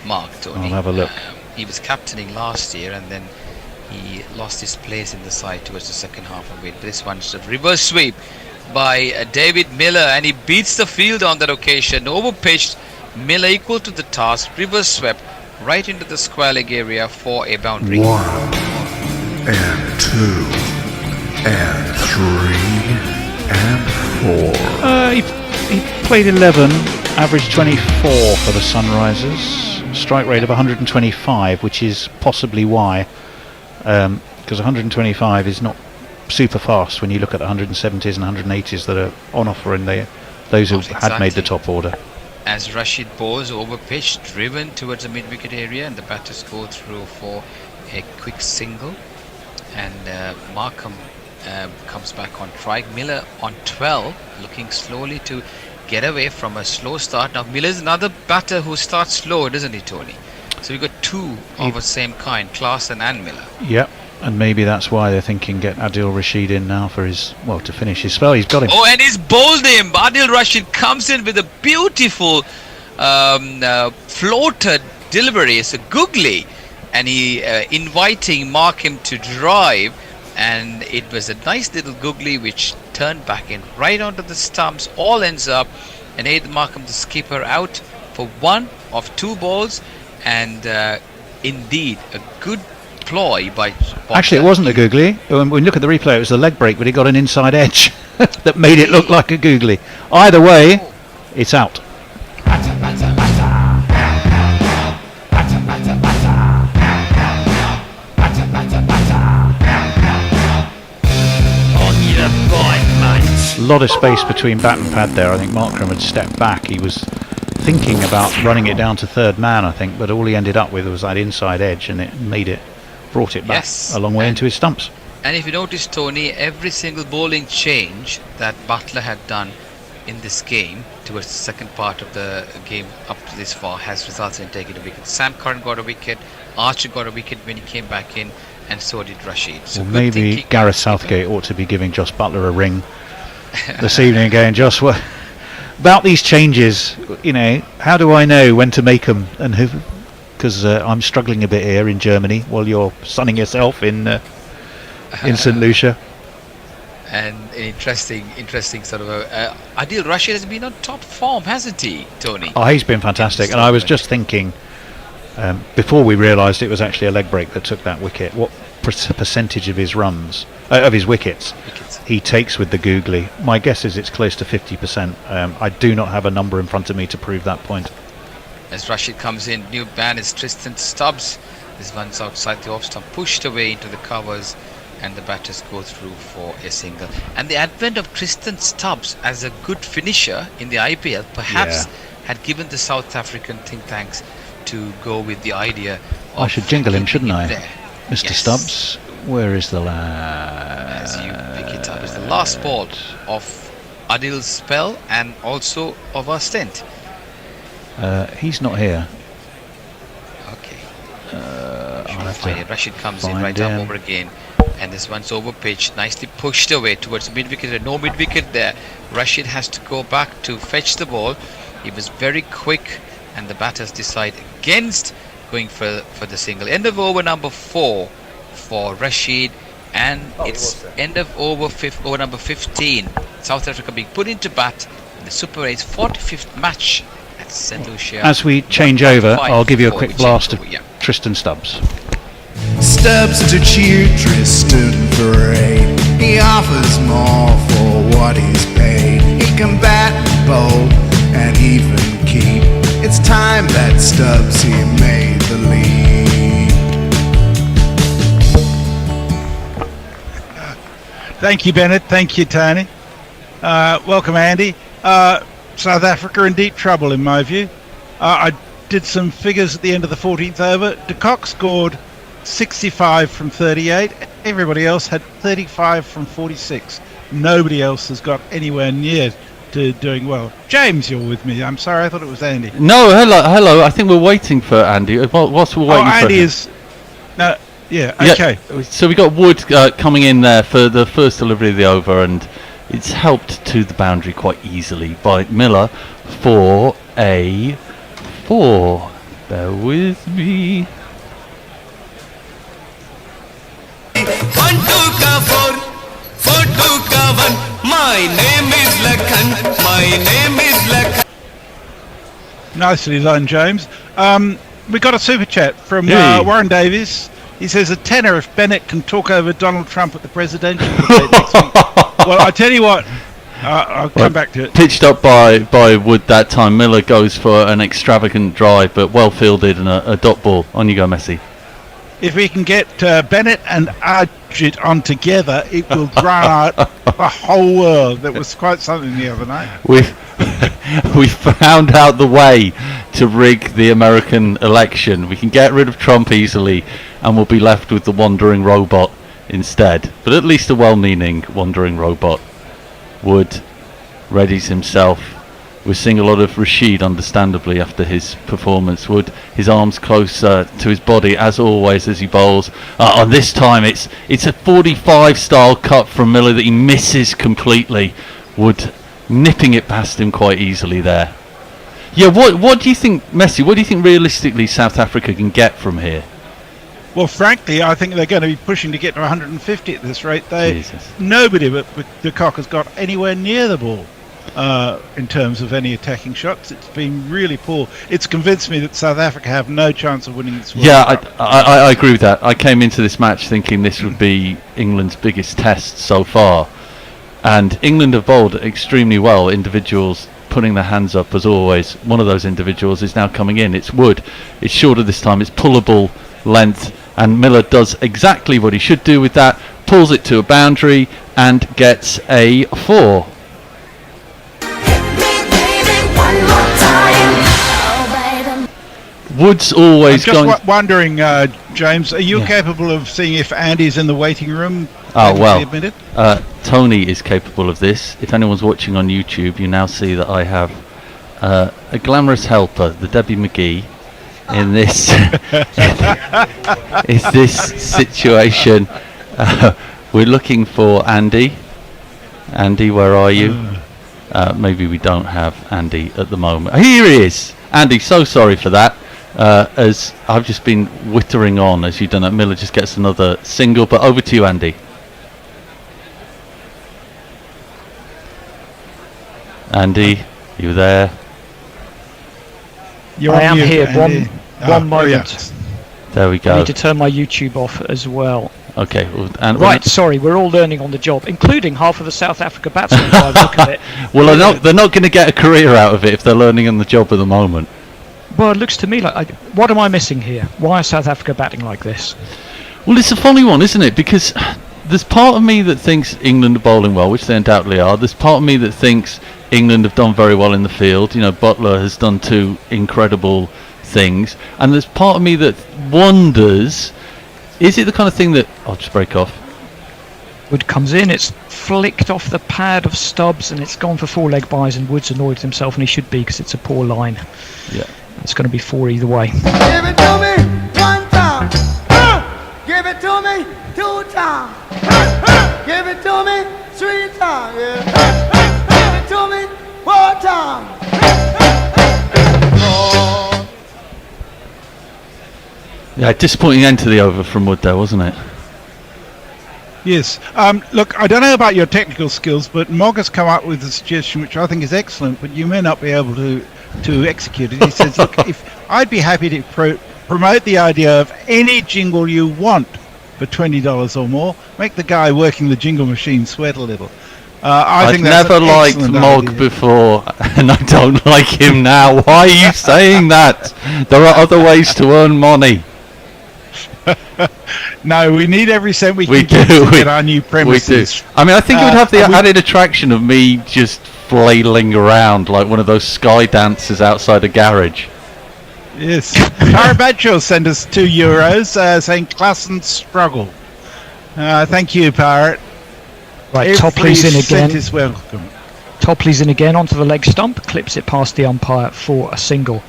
mark, Tony. I'll have a look. He was captaining last year, and then he lost his place in the side towards the second half of it. This one's a reverse sweep by David Miller, and he beats the field on that occasion. Overpitched, Miller equal to the task, reverse swept right into the square leg area for a boundary. 1 and 2 and 3 and 4. He played 11, averaged 24 for the Sunrisers, strike rate of 125, which is possibly why, because 125 is not super fast when you look at the 170s and 180s that are on offer in those who had made the top order. As Rashid bowls overpitched, driven towards the mid-wicket area, and the batters go through for a quick single, and Markham comes back on strike. Miller on 12, looking slowly to get away from a slow start. Now Miller's another batter who starts slow, doesn't he, Tony? So we've got two of the same kind, Klaasen and Miller. Yep, and maybe that's why they're thinking get Adil Rashid in now for his, well, to finish his spell. He's got him. Oh, and he's bowled him. Adil Rashid comes in with a beautiful floated delivery. It's a googly and he inviting Markham to drive, and it was a nice little googly which turned back in right onto the stumps. All ends up, and Aidan Markham, the skipper, out for one of 2 balls, and indeed a good ploy by Actually, it wasn't a googly. When we look at the replay, it was the leg break, but he got an inside edge that made it look like a googly. Either way, it's out. A lot of space between bat and pad there. I think Markram had stepped back. He was thinking about running it down to third man, I think, but all he ended up with was that inside edge, and it brought it back a long way into his stumps. And if you notice, Tony, every single bowling change that Butler had done in this game towards the second part of the game up to this far has resulted in taking a wicket. Sam Curran got a wicket, Archer got a wicket when he came back in, and so did Rashid. So well, maybe Gareth Southgate ought to be giving Joss Butler a ring this evening again. Joss, about these changes, how do I know when to make them and who? Because I'm struggling a bit here in Germany while you're sunning yourself in St. Lucia. And an interesting sort of Adil Rashid has been on top form, hasn't he, Tony? Oh, he's been fantastic, and I was just thinking before we realised it was actually a leg break that took that wicket, what percentage of his runs, of his wickets he takes with the googly. My guess is it's close to 50%. I do not have a number in front of me to prove that point. As Rashid comes in, new ban is Tristan Stubbs. This one's outside the off stump, pushed away into the covers, and the batters go through for a single. And the advent of Tristan Stubbs as a good finisher in the IPL perhaps had given the South African think tanks to go with the idea of I should jingle him, shouldn't I? There. Mr. Stubbs, where is the lad? As you pick it up, it's the last ball of Adil's spell and also of our stint. He's not here. Okay. I'll have to Rashid comes in find right him. arm over again, and this one's over pitch, nicely pushed away towards mid wicket. No mid wicket there. Rashid has to go back to fetch the ball. He was very quick, and the batters decide against going for the single. End of over number 4 for Rashid, and it's end of over number 15. South Africa being put into bat in the Super 8's 45th match at St. Lucia. As we change over, I'll give you a quick blast of Tristan Stubbs. Stubbs to cheer Tristan for 8. He offers more for what he's paid. He can bat, bowl, and even keep. It's time that Stubbs, he made the lead. Thank you, Bennett. Thank you, Tony. Welcome, Andy. South Africa in deep trouble, in my view. I did some figures at the end of the 14th over. De Kock scored 65 from 38. Everybody else had 35 from 46. Nobody else has got anywhere near to doing well. James, you're with me. I'm sorry, I thought it was Andy. No, hello. I think we're waiting for Andy. Whilst we're waiting for Andy him. is... No, yeah, okay. So we got Wood coming in there for the first delivery of the over, and it's helped to the boundary quite easily by Miller for a 4. Bear with me. 1 2 ka 4, 4 2 ka 1. My name is Lakhan. My name is Lakhan. Nicely done, James. We got a super chat from Warren Davies. He says a tenner if Bennett can talk over Donald Trump at the presidential debate next week. Well, I tell you what, I'll come back to it. Pitched up by Wood that time. Miller goes for an extravagant drive, but well fielded and a dot ball. On you go, Messi. If we can get Bennett and Ajit on together, it will drown out the whole world. That was quite something the other night. We found out the way to rig the American election. We can get rid of Trump easily, and we'll be left with the wandering robot instead. But at least a well-meaning wandering robot. Wood readies himself. We're seeing a lot of Rashid, understandably, after his performance. Wood, his arms closer to his body, as always, as he bowls. And this time, it's a 45 style cut from Miller that he misses completely. Wood nipping it past him quite easily there. Yeah, what do you think, Messi? What do you think realistically South Africa can get from here? Well, frankly, I think they're going to be pushing to get to 150 at this rate. Jesus. Nobody but de Kock has got anywhere near the ball in terms of any attacking shots. It's been really poor. It's convinced me that South Africa have no chance of winning this World Cup. I agree with that. I came into this match thinking this would be England's biggest test so far. And England have bowled extremely well. Individuals putting their hands up as always. One of those individuals is now coming in. It's Wood. It's shorter this time. It's pullable length. And Miller does exactly what he should do with that. Pulls it to a boundary and gets a 4. Wood's always I'm going... just wondering, James, are you capable of seeing if Andy's in the waiting room? Oh, well, Tony is capable of this. If anyone's watching on YouTube, you now see that I have a glamorous helper, the Debbie McGee, in this is this situation. We're looking for Andy. Andy, where are you? Maybe we don't have Andy at the moment. Here he is. Andy, so sorry for that. As I've just been wittering on as you've done that. Miller just gets another single, but over to you, Andy. Andy, you there? I am here. Andy. One moment. There we go. I need to turn my YouTube off as well. Okay. Well, and right, sorry, we're all learning on the job, including half of the South Africa batsmen. By the look of it. Well, they're not going to get a career out of it if they're learning on the job at the moment. Well, it looks to me like, what am I missing here? Why is South Africa batting like this? Well, it's a funny one, isn't it? Because there's part of me that thinks England are bowling well, which they undoubtedly are. There's part of me that thinks England have done very well in the field. You know, Butler has done 2 incredible things. And there's part of me that wonders, is it the kind of thing that... I'll just break off. Wood comes in, it's flicked off the pad of Stubbs, and it's gone for 4-leg buys, and Wood's annoyed himself, and he should be, because it's a poor line. Yeah. It's going to be 4 either way. Give it to me 1 time. Give it to me 2 times. Give it to me 3 times. Yeah. Give it to me 4 times. Yeah, disappointing end to the over from Wood there, wasn't it? Yes. Look, I don't know about your technical skills, but Mog has come up with a suggestion which I think is excellent, but you may not be able to execute it. He says, look, if I'd be happy to promote the idea of any jingle you want for $20 or more, make the guy working the jingle machine sweat a little. I've never liked Mog before, and I don't like him now. Why are you saying that? There are other ways to earn money. No, we need every cent we can get to get our new premises. We do. I mean, I think it would have the added attraction of me just flailing around like one of those sky dancers outside a garage. Yes. Parabadjo sent us €2 saying class and struggle. Thank you, Parrot. Right, Topley's in again. Is welcome. Topley's in again onto the leg stump, clips it past the umpire for a single.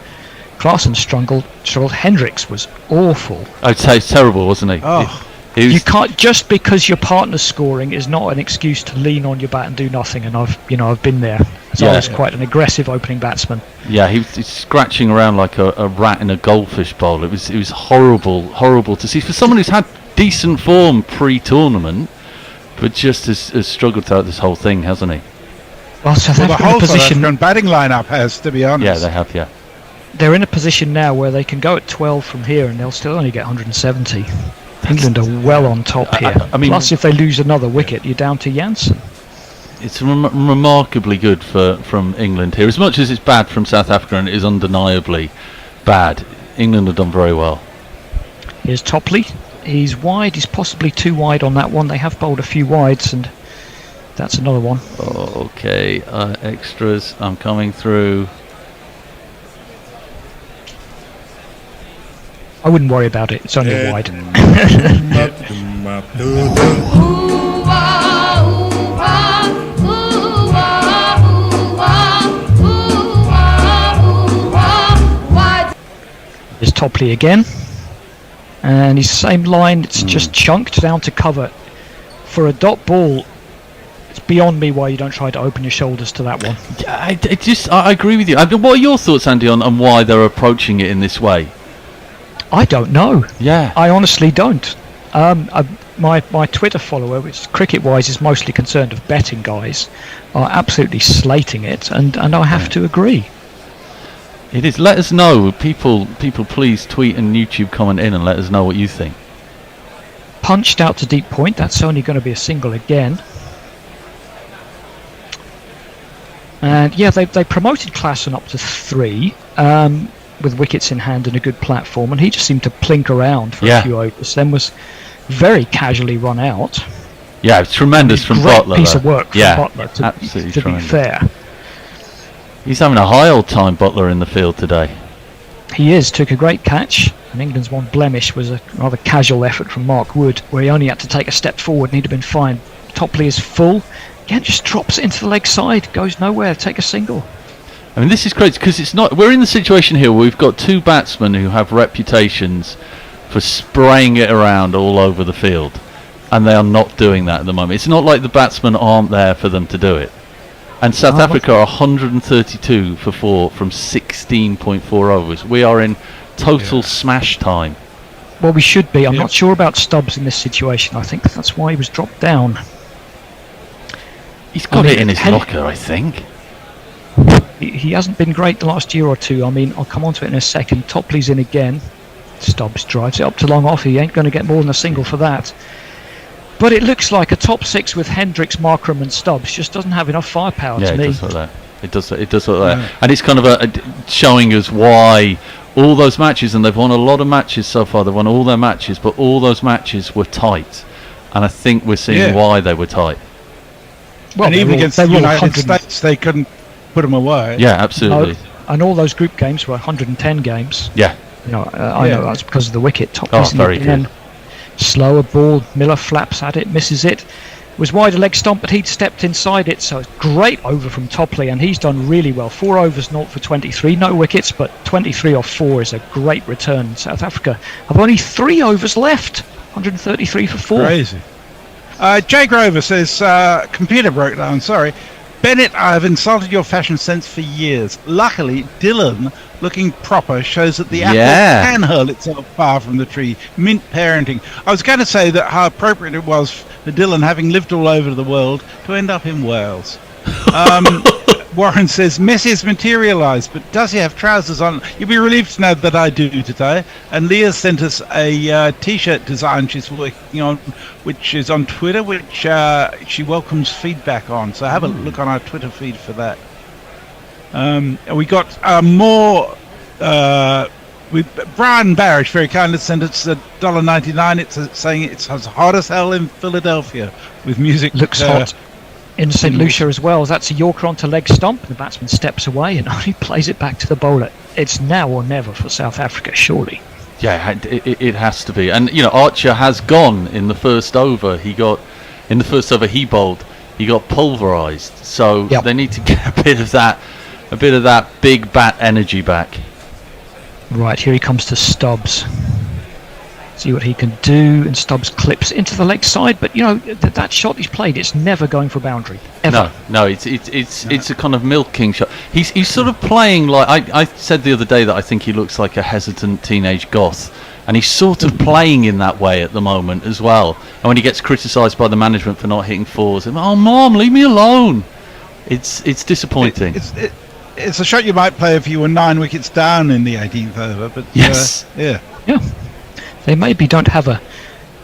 Klaasen struggled. Hendricks was awful. I'd say it's terrible, wasn't he? Oh. You can't, just because your partner's scoring is not an excuse to lean on your bat and do nothing. And I've been there. So I was quite an aggressive opening batsman. Yeah, he was scratching around like a rat in a goldfish bowl. It was horrible to see for someone who's had decent form pre-tournament, but just has struggled throughout this whole thing, hasn't he? Well, South Africa the whole position. South African batting lineup has, to be honest. Yeah, they have. Yeah. They're in a position now where they can go at 12 from here and they'll still only get 170. England are well on top here. I mean, plus, if they lose another wicket, you're down to Janssen. It's remarkably good from England here. As much as it's bad from South Africa, and it is undeniably bad, England have done very well. Here's Topley. He's wide. He's possibly too wide on that one. They have bowled a few wides, and that's another one. Okay, extras. I'm coming through. I wouldn't worry about it. It's only a wide. There's Topley again. And his same line, it's just chunked down to cover. For a dot ball, it's beyond me why you don't try to open your shoulders to that one. Yeah, I agree with you. What are your thoughts, Andy, on why they're approaching it in this way? I don't know. Yeah. I honestly don't. My Twitter follower, which cricket-wise is mostly concerned of betting guys, are absolutely slating it, and I have to agree. It is. Let us know, people. Please tweet and YouTube comment in and let us know what you think. Punched out to deep point. That's only going to be a single again. And yeah, they promoted Klassen up to 3 with wickets in hand and a good platform, and he just seemed to plink around for a few overs. Then was very casually run out. Yeah, it's tremendous from great Butler. Piece though. of work from Butler. Absolutely to be tremendous. fair, He's having a high old time, Butler, in the field today. he took a great catch. And England's one blemish was a rather casual effort from Mark Wood, where he only had to take a step forward and he'd have been fine. Topley is full. Again, just drops it into the leg side, goes nowhere. Take a single. I mean, this is great because it's not. We're in the situation here where we've got 2 batsmen who have reputations for spraying it around all over the field, and they are not doing that at the moment. It's not like the batsmen aren't there for them to do it. And South Africa are 132 for 4 from 16.4 overs. We are in total smash time. Well, we should be. I'm not sure about Stubbs in this situation. I think that's why he was dropped down. He's got it in his locker, I think. He hasn't been great the last year or two. I mean, I'll come on to it in a second. Topley's in again. Stubbs drives it up to long off. He ain't going to get more than a single for that. But it looks like a top 6 with Hendricks, Markram and Stubbs just doesn't have enough firepower to me. Yeah, it does like that. It does like that. And it's kind of showing us why all those matches, and they've won a lot of matches so far. They've won all their matches, but all those matches were tight. And I think we're seeing why they were tight. Well, and even against the United States, they couldn't put them away. Yeah, absolutely. No, and all those group games were 110 games. Yeah. You know, I know that's because of the wicket. Very good. Slower ball. Miller flaps at it, misses it. Was wide a leg stump, but he'd stepped inside it. So it's great over from Topley, and he's done really well. 4 overs, 0 for 23. No wickets, but 23 off 4 is a great return. South Africa have only 3 overs left. 133 for 4. Crazy. Jay Grover says, computer broke down, sorry. Bennett, I have insulted your fashion sense for years. Luckily, Dylan, looking proper, shows that the apple can hurl itself far from the tree. Mint parenting. I was going to say that how appropriate it was for Dylan, having lived all over the world, to end up in Wales. Warren says, Messi has materialised, but does he have trousers on? You'll be relieved to know that I do today. And Leah sent us a T-shirt design she's working on, which is on Twitter, which she welcomes feedback on. So have a look on our Twitter feed for that. We got more... with Brian Barish very kindly sent us $1.99. It's saying it's as hot as hell in Philadelphia with music. Looks hot. In St. Lucia as well. That's a Yorker onto leg stump. The batsman steps away and only plays it back to the bowler. It's now or never for South Africa, surely. Yeah, it has to be. And, you know, Archer has gone in the first over. He bowled. He got pulverised. So they need to get a bit of that big bat energy back. Right, here he comes to Stubbs. See what he can do, and Stubbs clips into the leg side, but you know that shot he's played, it's never going for boundary ever. No, it's a kind of milking shot. He's sort of playing like I said the other day that I think he looks like a hesitant teenage goth, and he's sort of playing in that way at the moment as well. And when he gets criticised by the management for not hitting 4s, oh mom, leave me alone. It's disappointing. It's a shot you might play if you were 9 wickets down in the 18th over, but yes, yeah. They maybe don't have a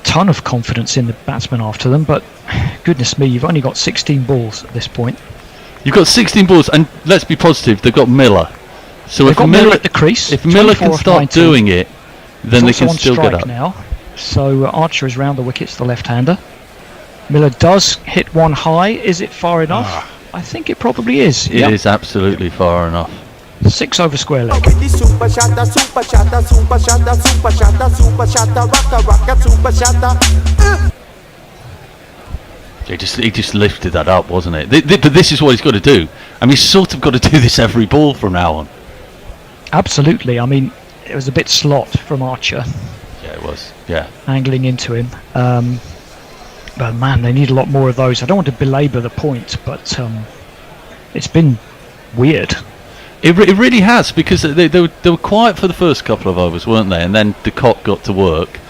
ton of confidence in the batsman after them, but goodness me, you've only got 16 balls at this point. You've got 16 balls, and let's be positive, they've got Miller. So they've got Miller at the crease. If Miller can start doing it, then they can still get up. Now. So Archer is round the wickets, the left-hander. Miller does hit one high. Is it far enough? I think it probably is. It is absolutely far enough. 6 over square leg. He just lifted that up, wasn't it? But this is what he's got to do. I mean, he's sort of got to do this every ball from now on. Absolutely. I mean, it was a bit slot from Archer. Yeah, it was. Yeah. Angling into him. But man, they need a lot more of those. I don't want to belabour the point, but it's been weird. It really has, because they were quiet for the first couple of overs, weren't they? And then de Kock got to work.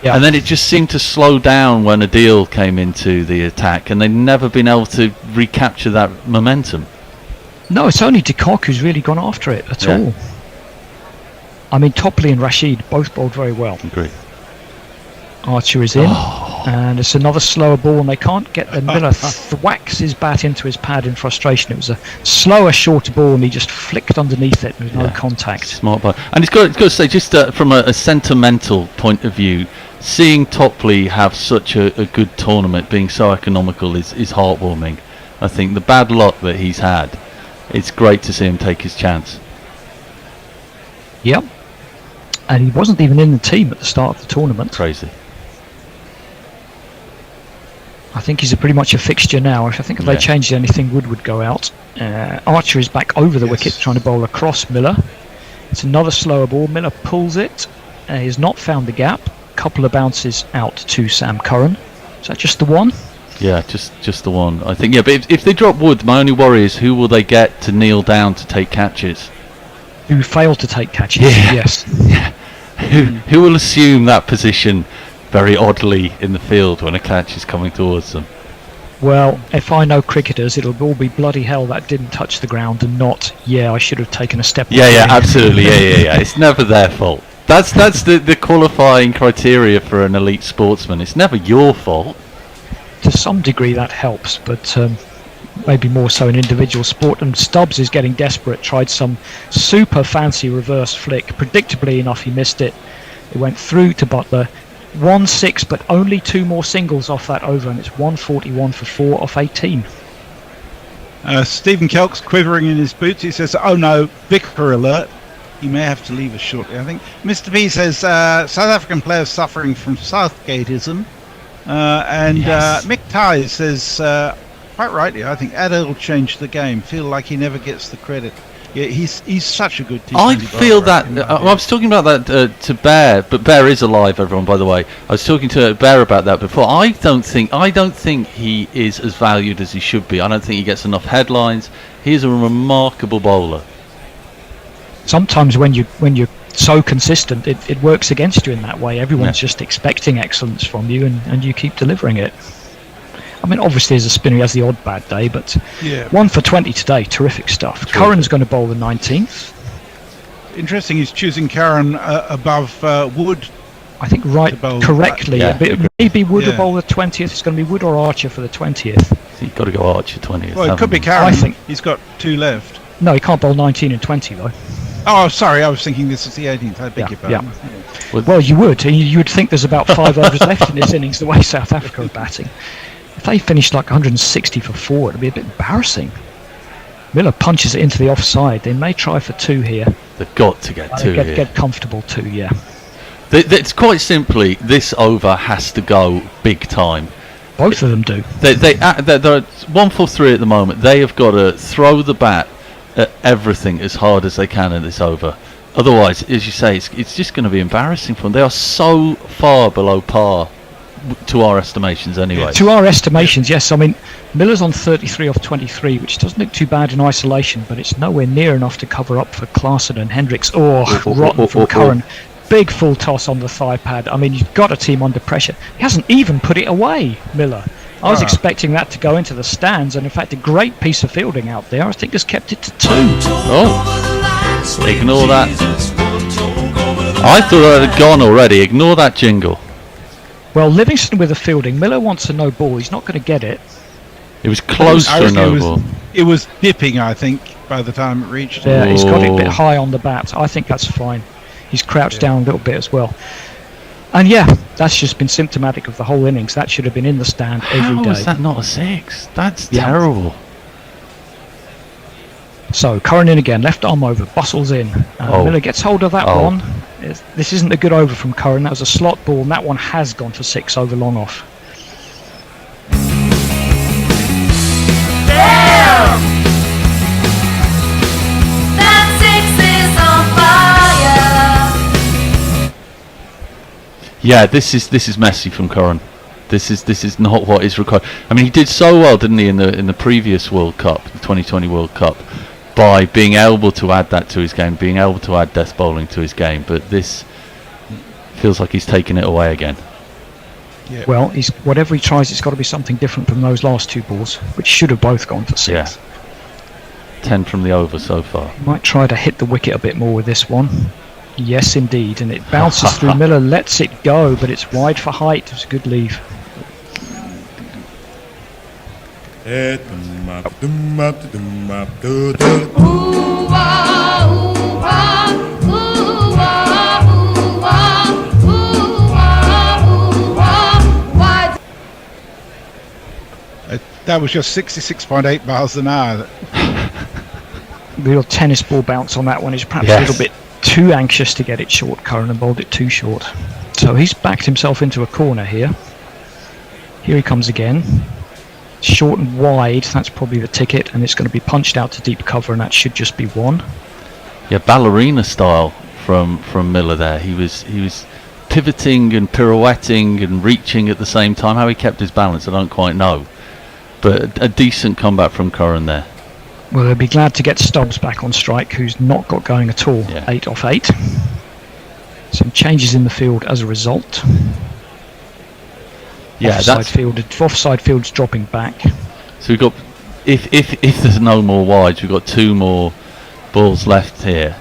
Yeah. And then it just seemed to slow down when Adil came into the attack, and they've never been able to recapture that momentum. No, it's only de Kock who's really gone after it at all. I mean, Topley and Rashid both bowled very well. Agree. Archer is in, and it's another slower ball, and they can't get the Miller thwacks his bat into his pad in frustration. It was a slower, shorter ball, and he just flicked underneath it with no contact. Smart ball. And it's got to say, just from a sentimental point of view, seeing Topley have such a good tournament, being so economical, is heartwarming. I think the bad luck that he's had, it's great to see him take his chance. Yep. And he wasn't even in the team at the start of the tournament. Crazy. I think he's pretty much a fixture now. I think if they changed anything, Wood would go out. Archer is back over the wicket trying to bowl across Miller. It's another slower ball. Miller pulls it. He's not found the gap. Couple of bounces out to Sam Curran. Is that just the one? Yeah, just the one. I think, but if they drop Wood, my only worry is who will they get to kneel down to take catches? Who failed to take catches, yes. Yeah. Who will assume that position very oddly in the field when a catch is coming towards them? Well, if I know cricketers, it'll all be bloody hell that didn't touch the ground and not, I should have taken a step. Yeah, absolutely, yeah. It's never their fault. That's the qualifying criteria for an elite sportsman. It's never your fault. To some degree that helps, but maybe more so in individual sport. And Stubbs is getting desperate, tried some super fancy reverse flick. Predictably enough, he missed it. It went through to Butler. 1-6, but only 2 more singles off that over, and it's 141 for 4 off 18. Stephen Kelk's quivering in his boots. He says, "Oh no, Vicar alert. He may have to leave us shortly, I think." Mr. P says, "South African players suffering from Southgateism." Mick Ty says, quite rightly, I think Adil changed the game. Feel like he never gets the credit. Yeah, he's such a good T20 I feel that. I was talking about that to Bear, but Bear is alive, everyone. By the way, I was talking to Bear about that before. I don't think he is as valued as he should be. I don't think he gets enough headlines. He is a remarkable bowler. Sometimes when you're so consistent, it works against you in that way. Everyone's just expecting excellence from you, and you keep delivering it. I mean, obviously as a spinner he has the odd bad day, but 1 for 20 today, terrific stuff. Curran's going to bowl the 19th. Interesting, he's choosing Curran above Wood. I think correctly. Maybe Wood will bowl the 20th. It's going to be Wood or Archer for the 20th. You've got to go Archer 20th. Well, it could be Curran. I think he's got 2 left. No, he can't bowl 19 and 20 though. Oh, sorry, I was thinking this is the 18th. I beg your pardon. Well, you would think there's about 5 overs left in this innings the way South Africa are batting. If they finished like 160 for 4, it'd be a bit embarrassing. Miller punches it into the offside. They may try for 2 here. They've got to get 2 here. Get comfortable 2, It's quite simply, this over has to go big time. Both of them do. They're 1 for 3 at the moment. They have got to throw the bat at everything as hard as they can in this over. Otherwise, as you say, it's just going to be embarrassing for them. They are so far below par, to our estimations anyway. To our estimations, yes. I mean, Miller's on 33 off 23, which doesn't look too bad in isolation, but it's nowhere near enough to cover up for Klaasen and Hendricks. Rotten from Curran. Big full toss on the thigh pad. I mean, you've got a team under pressure. He hasn't even put it away, Miller. I was expecting that to go into the stands, and in fact, a great piece of fielding out there. I think has kept it to 2. Oh, ignore that. I thought that had gone already. Ignore that jingle. Well, Livingston with the fielding. Miller wants a no ball. He's not going to get it. It was close to a no ball. It was dipping, I think, by the time it reached. Yeah, he's got it a bit high on the bat. I think that's fine. He's crouched down a little bit as well. And that's just been symptomatic of the whole innings. That should have been in the stand every day. How is that not a 6? That's terrible. So Curran in again, left arm over, bustles in. Miller gets hold of that one. This isn't a good over from Curran. That was a slot ball, and that one has gone for 6 over long off. Damn! That 6 is on fire. Yeah, this is messy from Curran. This is not what is required. I mean, he did so well, didn't he, in the previous World Cup, the 2020 World Cup. by being able to add that to his game, being able to add death bowling to his game. But this feels like he's taking it away again. Yeah. Well, whatever he tries, it's got to be something different from those last 2 balls, which should have both gone for 6. Yeah. 10 from the over so far. Might try to hit the wicket a bit more with this one. Yes, indeed, and it bounces through. Miller lets it go, but it's wide for height. It's a good leave. That was just 66.8 miles an hour. Real tennis ball bounce on that one. He's perhaps a little bit too anxious to get it short, Curran, and bowled it too short. So he's backed himself into a corner here. Here he comes again. Short and wide, that's probably the ticket, and it's going to be punched out to deep cover, and that should just be 1. Yeah, ballerina style from Miller there. He was pivoting and pirouetting and reaching at the same time. How he kept his balance, I don't quite know. But a decent comeback from Curran there. Well, they'll be glad to get Stubbs back on strike, who's not got going at all. 8 off 8. Some changes in the field as a result. Yeah, offside field's dropping back. So we've got, if there's no more wides, we've got 2 more balls left here.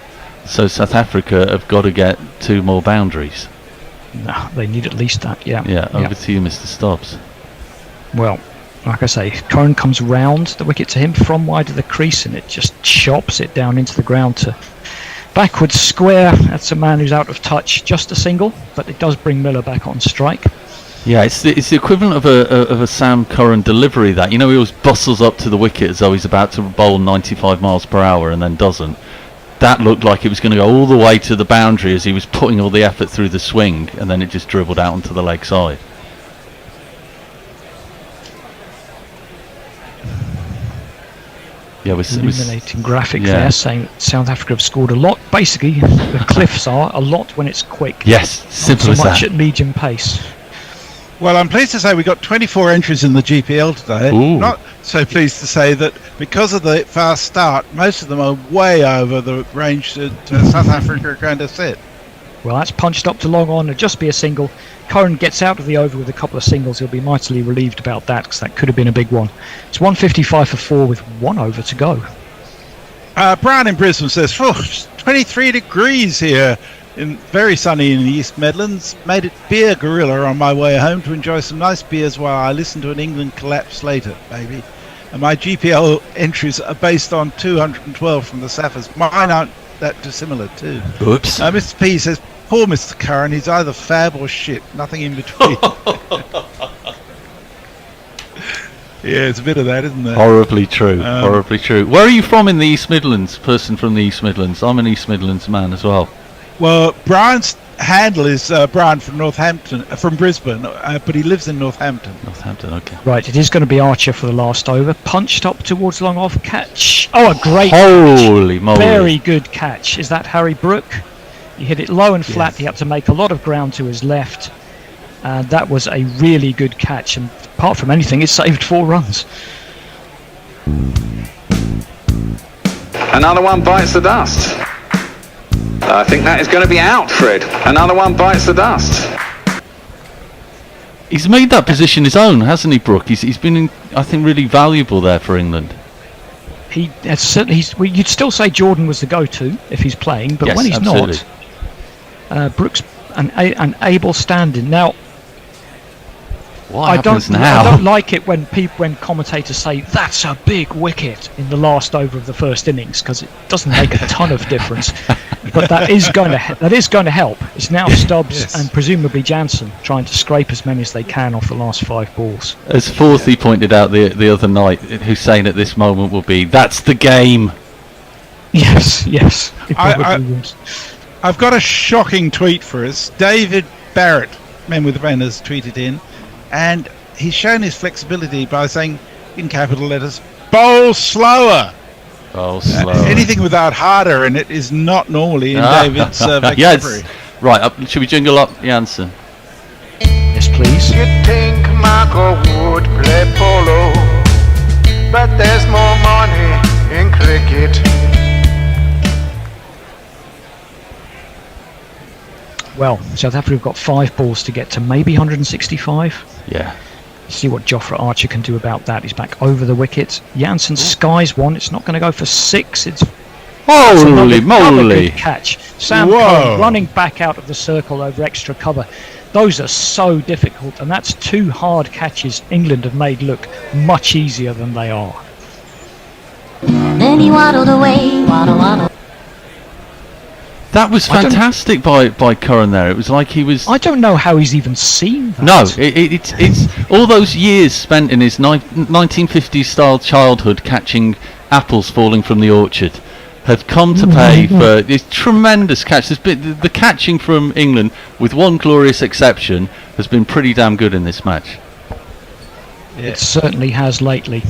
So South Africa have got to get 2 more boundaries. No, they need at least that. Yeah. Yeah. Over to you, Mr. Stubbs. Well, like I say, Curran comes round the wicket to him from wide of the crease, and it just chops it down into the ground to backwards square. That's a man who's out of touch. Just a single, but it does bring Miller back on strike. Yeah, it's the equivalent of a Sam Curran delivery. That, you know, he always bustles up to the wicket as though he's about to bowl 95 miles per hour and then doesn't. That looked like it was going to go all the way to the boundary as he was putting all the effort through the swing, and then it just dribbled out onto the leg side. Yeah, illuminating graphic there saying that South Africa have scored a lot. Basically, the cliffs are a lot when it's quick. Yes, simple as that. Not so much at medium pace. Well, I'm pleased to say we got 24 entries in the GPL today. Ooh. Not so pleased to say that because of the fast start, most of them are way over the range that South Africa are going to set. Well, that's punched up to long on. It'll just be a single. Curran gets out of the over with a couple of singles. He'll be mightily relieved about that because that could have been a big one. It's 155 for 4 with 1 over to go. Brian in Brisbane says, 23 degrees here. Very sunny in the East Midlands. Made it beer gorilla on my way home to enjoy some nice beers while I listen to an England collapse later, baby. And my GPL entries are based on 212 from the Saffers. Mine aren't that dissimilar too. Oops. Mr. P says, poor Mr. Curran, he's either fab or shit. Nothing in between. Yeah, it's a bit of that, isn't there? Horribly true. Horribly true. Where are you from in the East Midlands? Person from the East Midlands. I'm an East Midlands man as well. Well, Brian's handle is Brian from Northampton, from Brisbane, but he lives in Northampton. Northampton, okay. Right, it is going to be Archer for the last over. Punched up towards long off, catch. Oh, a great Holy catch. moly. Very good catch. Is that Harry Brook? He hit it low and flat. He had to make a lot of ground to his left. And that was a really good catch. And apart from anything, it saved 4 runs. Another one bites the dust. I think that is going to be out, Fred. Another one bites the dust. He's made that position his own, hasn't he, Brook? He's been, I think, really valuable there for England. He has certainly. You'd still say Jordan was the go-to if he's playing, but Yes, when he's absolutely. not, Brooks an able stand-in. Now, What I happens don't now? like it when commentators say that's a big wicket in the last over of the first innings, because it doesn't make a ton of difference. But that is going to help. It's now Stubbs and presumably Jansen trying to scrape as many as they can off the last 5 balls. As Forthy pointed out the other night, Hussein at this moment will be, that's the game. Yes. I've got a shocking tweet for us. David Barrett, Men with Banners, tweeted in, and he's shown his flexibility by saying, in capital letters, bowl slower. Bowl slower. Anything without harder in it is not normally in David's vocabulary. Yes. Right, should we jingle up Jansen? Yes, please. You think Marco would play polo, but there's more money in cricket. Well, South Africa have got 5 balls to get to maybe 165. Yeah. See what Jofra Archer can do about that. He's back over the wicket. Janssen skies one. It's not going to go for 6. It's holy moly! Good catch. Sam Cohen running back out of the circle over extra cover. Those are so difficult, and that's 2 hard catches England have made look much easier than they are. Then he waddled away, waddle, waddle. That was fantastic by Curran there. It was like he was... I don't know how he's even seen that. No, it's all those years spent in his 1950s style childhood catching apples falling from the orchard have come to pay for this tremendous catch. The catching from England, with one glorious exception, has been pretty damn good in this match. It certainly has lately.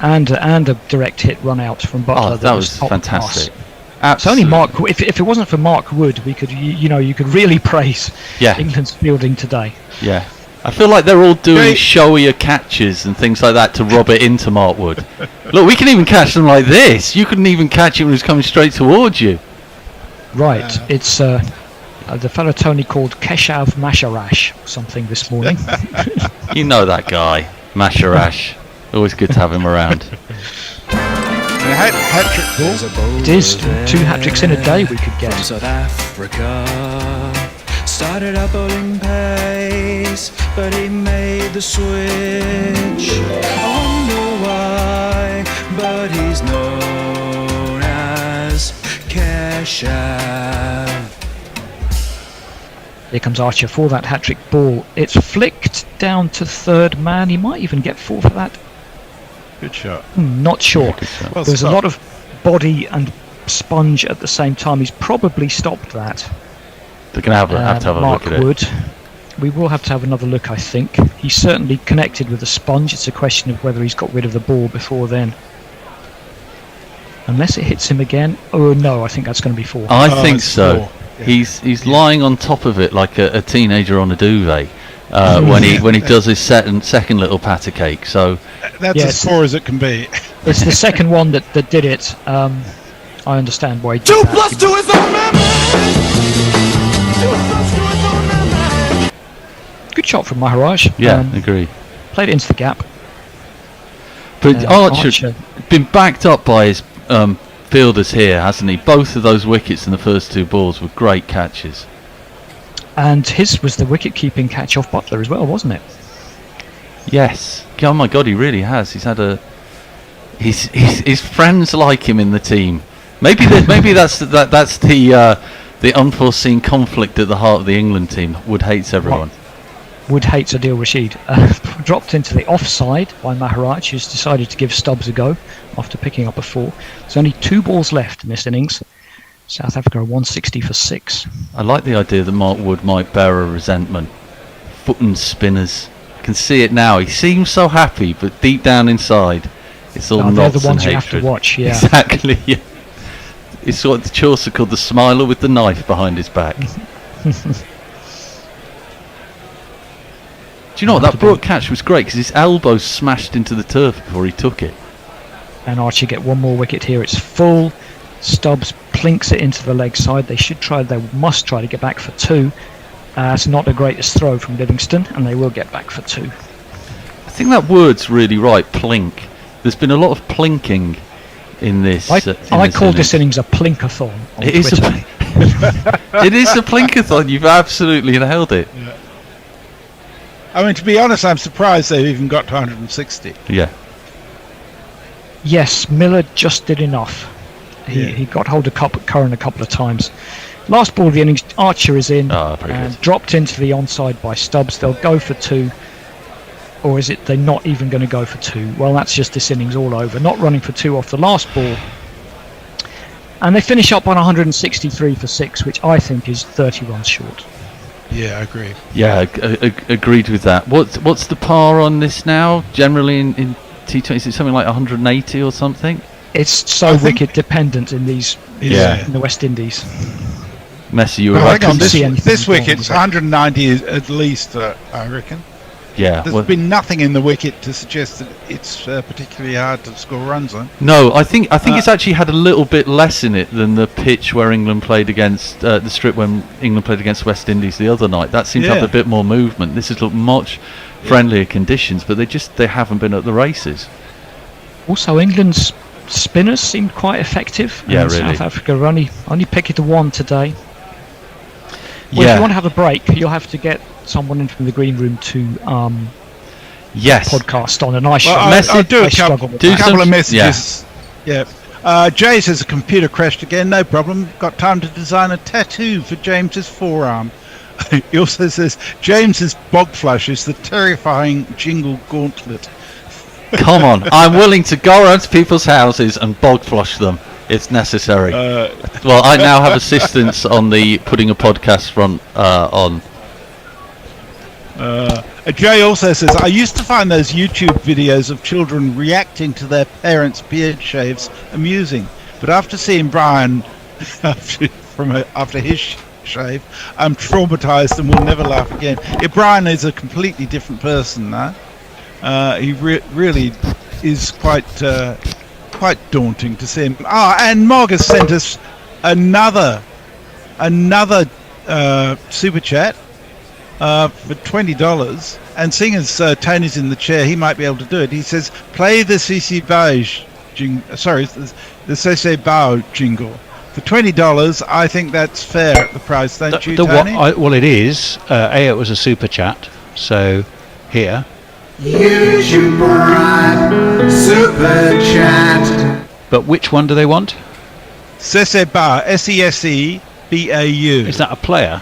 And a direct hit run out from Butler. That was fantastic. It's only Mark. If it wasn't for Mark Wood, we could, you could really praise England's fielding today. Yeah, I feel like they're all doing showier catches and things like that to rob it into Mark Wood. Look, we can even catch them like this. You couldn't even catch it when it was coming straight towards you. Right. It's the fellow Tony called Keshav Masharash or something this morning. You know that guy, Masharash. Always good to have him around. Hat-trick ball. It is 2 hat-tricks in a day we could get. South Africa started up bowling pace, but he made the switch. I wonder why, but he's known as Keshav. Here comes Archer for that hat-trick ball. It's flicked down to 3rd man. He might even get 4 for that. Good shot. Not sure. Well There's stopped. a lot of body and sponge at the same time. He's probably stopped that. They're going to have to have a Mark look at Wood. it. We will have to have another look, I think. He's certainly connected with the sponge. It's a question of whether he's got rid of the ball before then. Unless it hits him again. Oh no, I think that's going to be 4. I think so. 4. Yeah. He's lying on top of it like a teenager on a duvet when he does his second little patter cake. So that's as 4 as it can be. It's the second one that did it. I understand why he did 2 that. plus 2 is a Good shot from Maharaj. yeah, agree. Played it into the gap. But Archer Archer. been backed up by his fielders here, hasn't he? Both of those wickets in the first 2 balls were great catches. And his was the wicket-keeping catch off Butler as well, wasn't it? Yes. Oh my God, he really has. He's had his friends like him in the team. Maybe that's the unforeseen conflict at the heart of the England team. Wood hates everyone. Wood hates Adil Rashid. Dropped into the offside by Maharaj, who's decided to give Stubbs a go after picking up a 4. There's only 2 balls left in this innings. South Africa are 160 for 6. I like the idea that Mark Wood might bear a resentment. Foot and spinners. I can see it now. He seems so happy, but deep down inside, it's all They're knots the ones and you hatred. have to watch, yeah. Exactly. Yeah. It's what the Chaucer called the smiler with the knife behind his back. Do you know what? That broad catch was great because his elbow smashed into the turf before he took it. And Archie get 1 more wicket here. It's full. Stubbs plinks it into the leg side. They must try to get back for 2. It's not the greatest throw from Livingston, and they will get back for 2. I think that word's really right, plink. There's been a lot of plinking in this. I call this innings a plinkathon on It is Twitter. it is a plinkathon. You've absolutely nailed it. Yeah. I mean, to be honest, I'm surprised they've even got to 160. Yeah. Yes, Miller just did enough. He got hold of Curran a couple of times. Last ball of the innings, Archer is in and dropped into the onside by Stubbs. They'll go for 2. Or is it they're not even going to go for 2? Well, that's just this innings all over. Not running for 2 off the last ball. And they finish up on 163 for 6, which I think is 30 runs short. Yeah, I agree. Yeah, agreed with that. What's the par on this now? Generally in T20, is it something like 180 or something? It's so wicket dependent in these in the West Indies. Messi, you were Hang right. on, this week it's 190 at least, I reckon. Yeah, There's been nothing in the wicket to suggest that it's particularly hard to score runs on. No, I think it's actually had a little bit less in it than the pitch where England played against the strip when England played against West Indies the other night. That seemed to have a bit more movement. This has looked much friendlier conditions, but they haven't been at the races. Also, England's spinners seemed quite effective. Yeah, and really. South Africa only picked the one today. Well, if you want to have a break, you'll have to get someone in from the green room to podcast on, and I I'll do a struggle with couple that. of messages. Jay says a computer crashed again. No problem. Got time to design a tattoo for James's forearm. He also says James's bog flush is the terrifying jingle gauntlet. Come on, I'm willing to go around to people's houses and bog flush them if necessary. Well, I now have assistance on the putting a podcast front on. Jay also says, I used to find those YouTube videos of children reacting to their parents' beard shaves amusing, but after seeing Brian after his shave, I'm traumatized and will never laugh again. Brian is a completely different person now. He really is quite daunting to see him. And Mog has sent us another super chat for $20, and seeing as Tony's in the chair, he might be able to do it. He says, play the CC Beige the CC Bao jingle for $20. I think that's fair at the price, don't you, Tony? Well, it is. It was a super chat, so here. YouTube Prime Super Chat. But which one do they want? Sesebau, SESEBAU. Is that a player?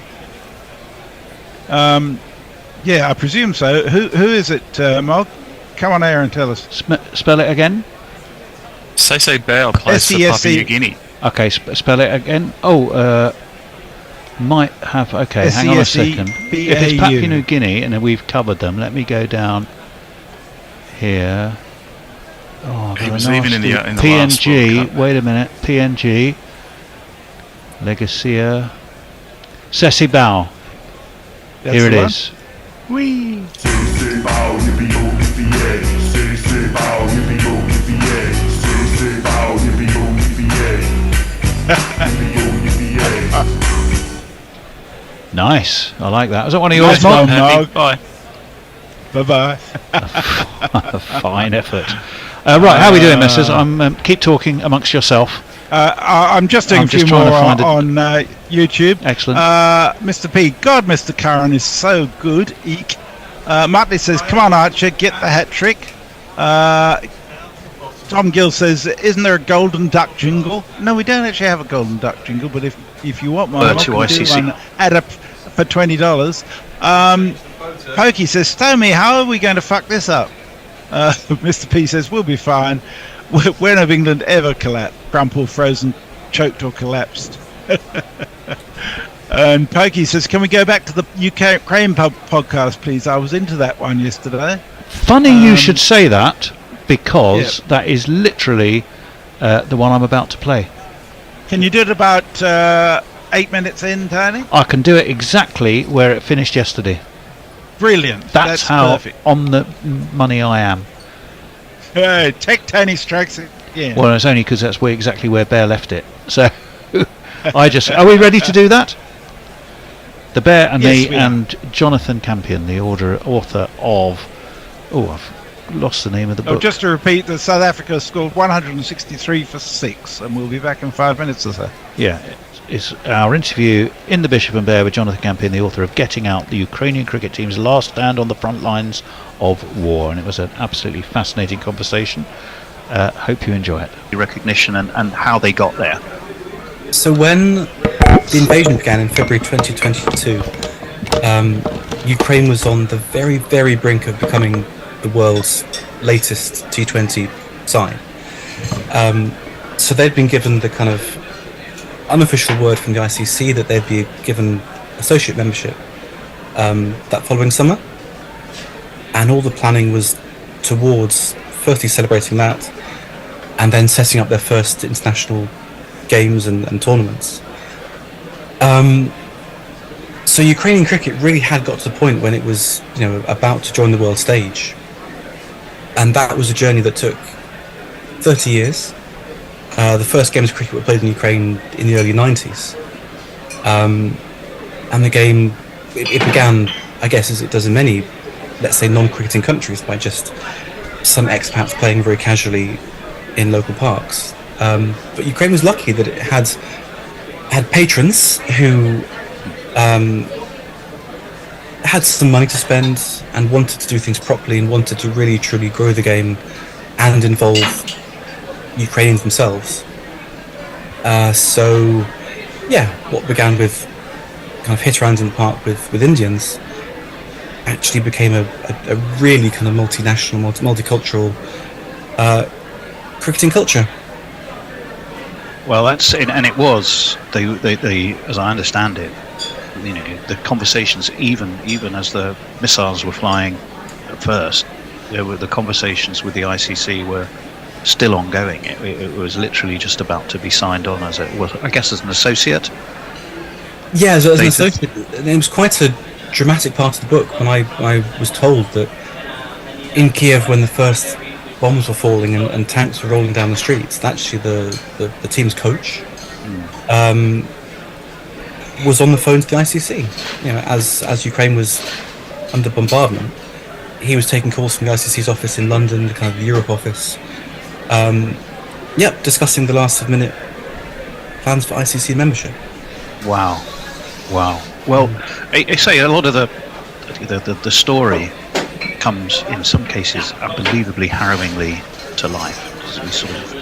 Yeah, I presume so. Who is it, Mog? Come on air and tell us. Spell it again. Sese Bao plays for Papua New Guinea. Okay, spell it again. Might have. Okay, hang on a second. If it's Papua New Guinea, and then we've covered them, let me go down here. He was even in the PNG. last World Cup. Wait a minute. PNG. Legacia. Sesebau. Here it is. Wee. Nice. I like that. Is that one of yours, Mog? Mog? Bye. Bye-bye. A fine effort. Right, how are we doing, Messrs? Keep talking amongst yourself. I'm just doing a few more on YouTube. Excellent. Mr. P. God, Mr. Curran is so good. Eek. Muttley says, come on, Archer, get the hat trick. Tom Gill says, isn't there a golden duck jingle? No, we don't actually have a golden duck jingle, but if you want one, I can do one at for $20. Pokey says, Stomey, how are we going to fuck this up? Mr. P says, we'll be fine. When have England ever collapsed, crumpled, frozen, choked or collapsed? And Pokey says, can we go back to the Ukraine podcast, please? I was into that one yesterday. Funny you should say that, because that is literally the one I'm about to play. Can you do it about 8 minutes in, Tony? I can do it exactly where it finished yesterday. Brilliant. That's how perfect. on the money I am. Take Tony strikes again. Well, it's only because that's exactly where Bear left it. So, are we ready to do that? The Bear and me and Jonathan Campion, the author of... I've lost the name of the book. Just to repeat, that South Africa scored 163 for 6, and we'll be back in 5 minutes or so. Yeah, it's our interview in the Bishop and Bear with Jonathan Campion, the author of Getting Out, the Ukrainian cricket team's last stand on the front lines of war, and it was an absolutely fascinating conversation. Hope you enjoy it. Recognition and how they got there. So when the invasion began in February 2022, Ukraine was on the very, very brink of becoming the world's latest T20 side. So they'd been given the kind of unofficial word from the ICC that they'd be given associate membership that following summer. And all the planning was towards firstly celebrating that and then setting up their first international games and tournaments. So So Ukrainian cricket really had got to the point when it was, about to join the world stage, and that was a journey that took 30 years. The first games of cricket were played in Ukraine in the early 90s, and the game it began, I guess, as it does in many, let's say, non-cricketing countries, by just some expats playing very casually in local parks. But Ukraine was lucky that it had patrons who had some money to spend and wanted to do things properly and wanted to really truly grow the game and involve Ukrainians themselves. What began with kind of hit-arounds in the park with Indians actually became a really kind of multinational, multicultural cricketing culture. Well, that's it, and it was they as I understand it, the conversations, even as the missiles were flying at first, the conversations with the ICC were still ongoing. It was literally just about to be signed on as an associate. Yeah, as an associate. It was quite a dramatic part of the book when I was told that in Kiev, when the first bombs were falling and tanks were rolling down the streets, actually the team's coach was on the phone to the ICC. As Ukraine was under bombardment, he was taking calls from the ICC's office in London, the kind of the Europe office, discussing the last-minute plans for ICC membership. Wow. Well, I say a lot of the story comes in some cases unbelievably harrowingly to life. We sort of,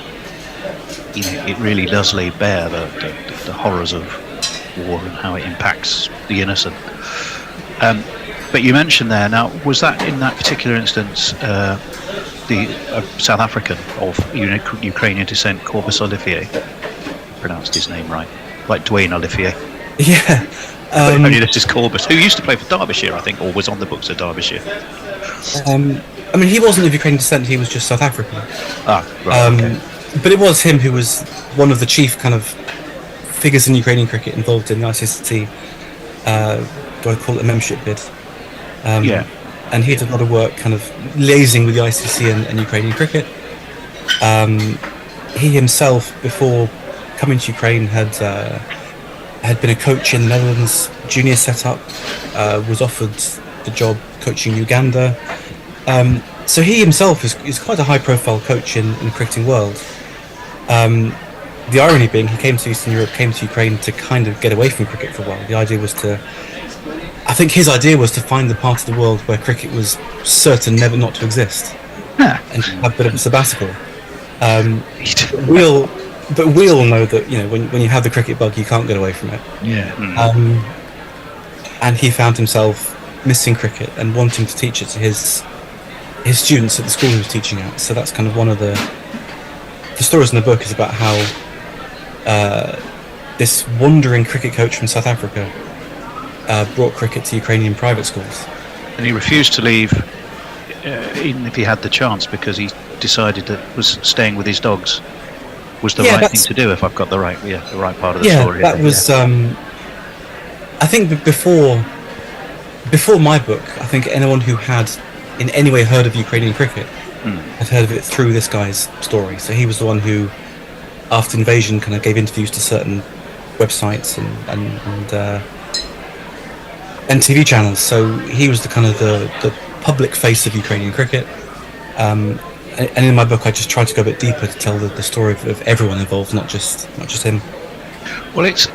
it really does lay bare the horrors of war and how it impacts the innocent. But you mentioned there, now, was that in that particular instance the South African of Ukrainian descent, Corbus Olivier? Pronounced his name right, like Dwayne Olivier. Yeah. Only this is Corbus, who used to play for Derbyshire, I think, or was on the books of Derbyshire. He wasn't of Ukrainian descent, he was just South African. Okay. But it was him who was one of the chief kind of figures in Ukrainian cricket involved in the ICC. Do I call it a membership bid? And he did a lot of work kind of liaising with the ICC and Ukrainian cricket. He himself, before coming to Ukraine, had been a coach in the Netherlands junior setup, was offered the job coaching Uganda. So he himself is quite a high-profile coach in the cricketing world. The irony being, he came to Eastern Europe, came to Ukraine to kind of get away from cricket for a while. The idea was his idea was to find the part of the world where cricket was certain never not to exist, and have a bit of a sabbatical. But we all know that when you have the cricket bug, you can't get away from it. Yeah. And he found himself missing cricket and wanting to teach it to his students at the school he was teaching at. So that's kind of one of the stories in the book, is about how this wandering cricket coach from South Africa brought cricket to Ukrainian private schools. And he refused to leave, even if he had the chance, because he decided that was staying with his dogs was the right thing to do. If I've got the right part of the story. That was. I think before my book, I think anyone who had in any way heard of Ukrainian cricket had heard of it through this guy's story. So he was the one who, after invasion, kind of gave interviews to certain websites and TV channels. So he was the kind of the public face of Ukrainian cricket. And in my book, I just tried to go a bit deeper to tell the story of everyone involved, not just him. Well, it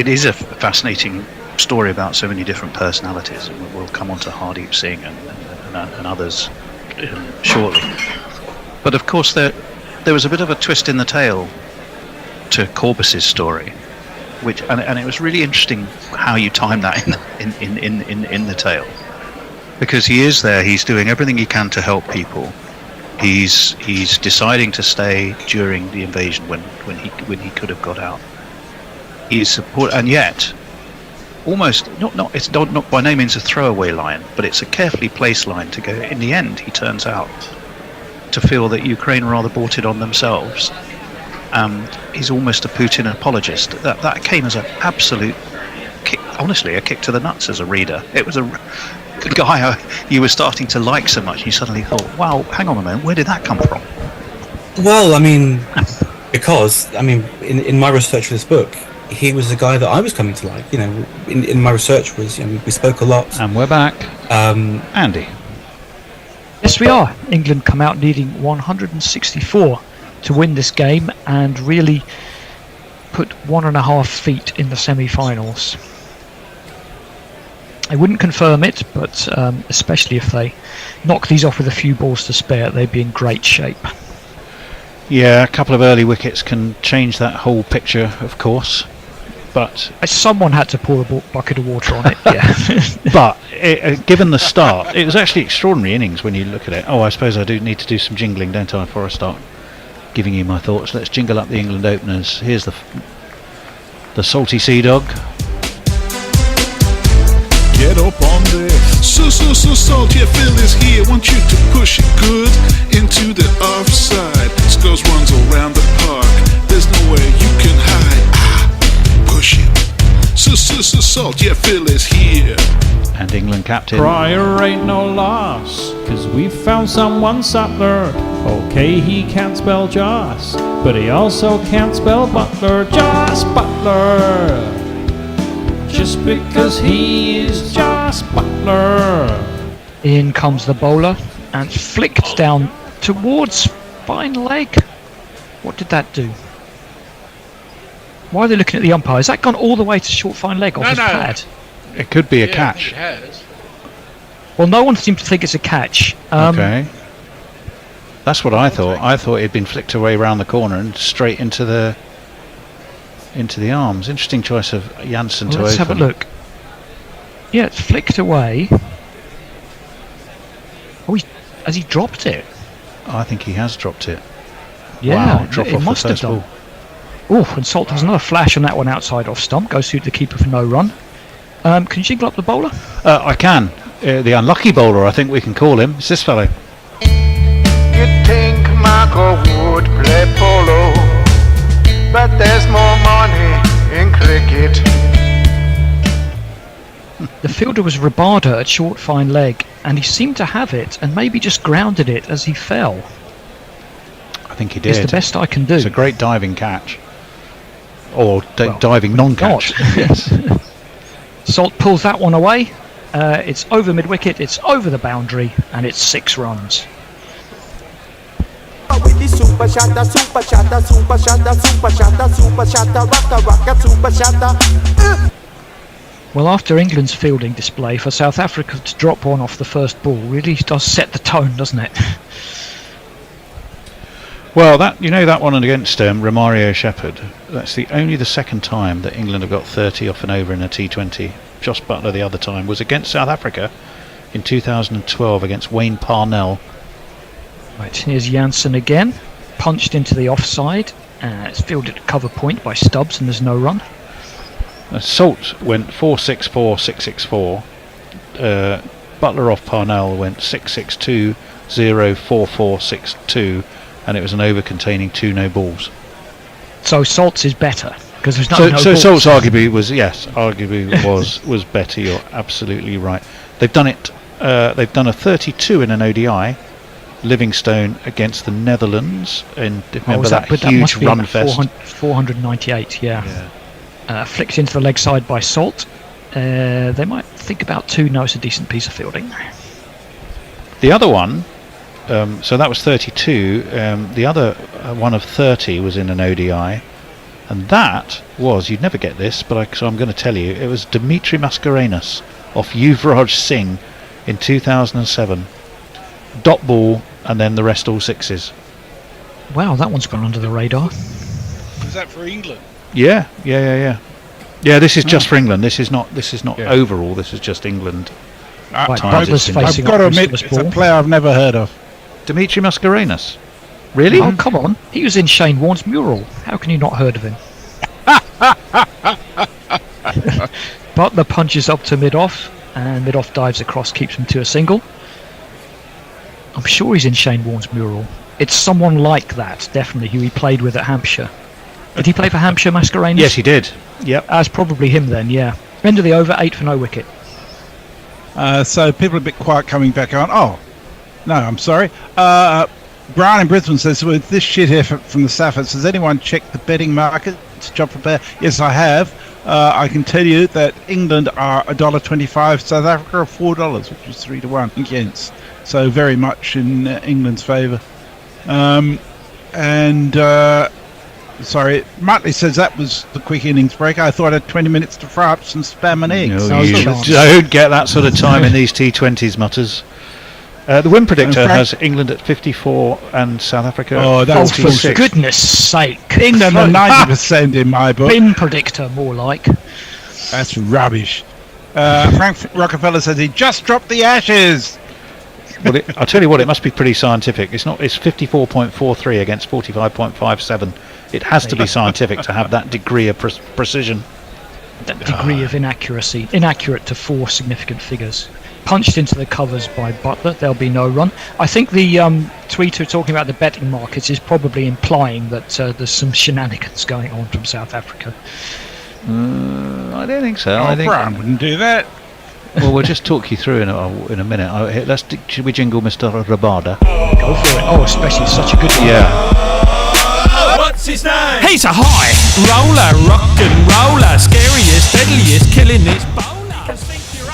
is a fascinating story about so many different personalities, and we'll come on to Hardeep Singh and others shortly. But of course, there was a bit of a twist in the tale to Corbus's story, and it was really interesting how you timed that in the tale. Because he is there, he's doing everything he can to help people. He's deciding to stay during the invasion when he could have got out. He's support, and yet almost it's not by no means a throwaway line, but it's a carefully placed line to go. In the end, he turns out to feel that Ukraine rather brought it on themselves. He's almost a Putin apologist. That came as an absolute kick honestly a kick to the nuts as a reader. It was a guy you were starting to like so much, you suddenly thought, wow, hang on a moment, where did that come from? Well, I mean, because in my research for this book, he was the guy that I was coming to like. In my research was, we spoke a lot. And we're back. Andy. Yes, we are. England come out needing 164 to win this game and really put 1.5 feet in the semi-finals. I wouldn't confirm it, but especially if they knock these off with a few balls to spare, they'd be in great shape. Yeah, a couple of early wickets can change that whole picture, of course. But someone had to pour a bucket of water on it, yeah. But given the start, it was actually extraordinary innings when you look at it. Oh, I suppose I do need to do some jingling, don't I, before I start giving you my thoughts. Let's jingle up the England openers. Here's the Salty Sea Dog. Get up on there. So salt, yeah, Phil is here. Want you to push it good into the offside. Skulls runs around the park. There's no way you can hide. Push it. So salt, yeah, Phil is here. And England captain. Pryor ain't no loss, 'cause we found someone Sattler. Okay, he can't spell Joss, but he also can't spell Butler. Joss Butler. Just because he is Joss Butler. In comes the bowler and flicked down towards fine leg. What did that do? Why are they looking at the umpire? Has that gone all the way to short fine leg off his pad? It could be a catch. It has. Well, no one seems to think it's a catch. Okay. That's what I thought. I thought it'd been flicked away round the corner and straight into the arms. Interesting choice of Janssen to open. Let's have a look. Yeah, it's flicked away. Oh, has he dropped it? I think he has dropped it. Yeah, wow, drop it off must the have first done. ball. Oh, and Salt has another flash on that one outside off stump. Goes through the keeper for no run. Can you jingle up the bowler? I can. The unlucky bowler, I think we can call him. It's this fellow. You think Marco would play polo, but there's more money in cricket. The fielder was Rabada at short fine leg, and he seemed to have it and maybe just grounded it as he fell. I think he did. It's the best I can do. It's a great diving catch. Or diving non-catch. Yes. Salt pulls that one away. It's over mid-wicket, it's over the boundary, and it's 6 runs. With the super shatter, super shatter, super shatter, super shatter, super shatter, rocka, super shatter. Well, after England's fielding display, for South Africa to drop one off the first ball really does set the tone, doesn't it? Well, that one against Romario Shepherd, that's only the second time that England have got 30 off and over in a T20. Joss Butler the other time was against South Africa in 2012 against Wayne Parnell. Right, here's Janssen again, punched into the offside. It's fielded at cover point by Stubbs and there's no run. Salt went 4-6-4, 6-6-4. Butler off Parnell went 6-6-2, 0-4-4, 6-2, and it was an over containing 2 no balls. So Salt's is better because there's no balls. So Salt's arguably was better. You're absolutely right. They've done it. They've done a 32 in an ODI. Livingstone against the Netherlands, and remember that huge run fest. 498, yeah. Flicked into the leg side by Salt. They might think about 2. No, it's a decent piece of fielding. The other one, so that was 32. The other one of 30 was in an ODI, and that was, you'd never get this, but so I'm going to tell you, it was Dimitri Mascarenhas off Yuvraj Singh in 2007. Dot ball, and then the rest all 6s. Wow, that one's gone under the radar. Is that for England? Yeah. Yeah, this is just for England. This is not overall. This is just England. I've got to admit, it's a player I've never heard of. Dimitri Mascarenhas. Really? Oh, come on. He was in Shane Warne's mural. How can you not heard of him? Butler punches up to mid-off, and mid-off dives across, keeps him to a single. I'm sure he's in Shane Warne's mural. It's someone like that, definitely, who he played with at Hampshire. Did he play for Hampshire, Mascarenhas? Yes, he did. Yep. That's probably him then, yeah. End of the over, 8 for no wicket. So people are a bit quiet coming back on. Oh, no, I'm sorry. Brian in Brisbane says, with this shit here from the Saffers, has anyone checked the betting market? Job for bear. Yes, I have. I can tell you that England are $1.25, South Africa are $4, which is 3-1 against. So very much in England's favour. Sorry, Muttley says that was the quick innings break. I thought I had 20 minutes to fry up some spam and eggs. No, you don't get that sort of time in these T20s, Mutters. The win predictor has England at 54 and South Africa at 46. For goodness sake. England are 90% in my book. Win predictor, more like. That's rubbish. Frank Rockefeller says he just dropped the Ashes. Well, I'll tell you what, it must be pretty scientific. It's 54.43 against 45.57. It has to be scientific to have that degree of precision. That degree of inaccuracy. Inaccurate to 4 significant figures. Punched into the covers by Butler, there'll be no run. I think the tweeter talking about the betting markets is probably implying that there's some shenanigans going on from South Africa. I don't think so. I think Brian wouldn't do that. Well, we'll just talk you through in a minute. Should we jingle Mr. Rabada? Go for it. Oh, especially such a good one. Yeah. What's his name? He's a high roller, rock and roller, scariest, deadliest, killing his bowler.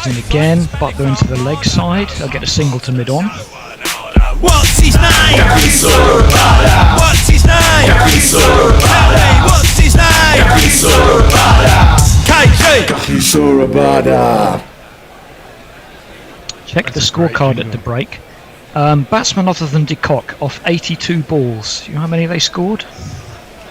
And again, Butler into the leg side. They'll get a single to mid-on. What's his name? What's his name? What's his name? KG. Check the scorecard at the break. Batsman other than de Kock off 82 balls. You know how many they scored?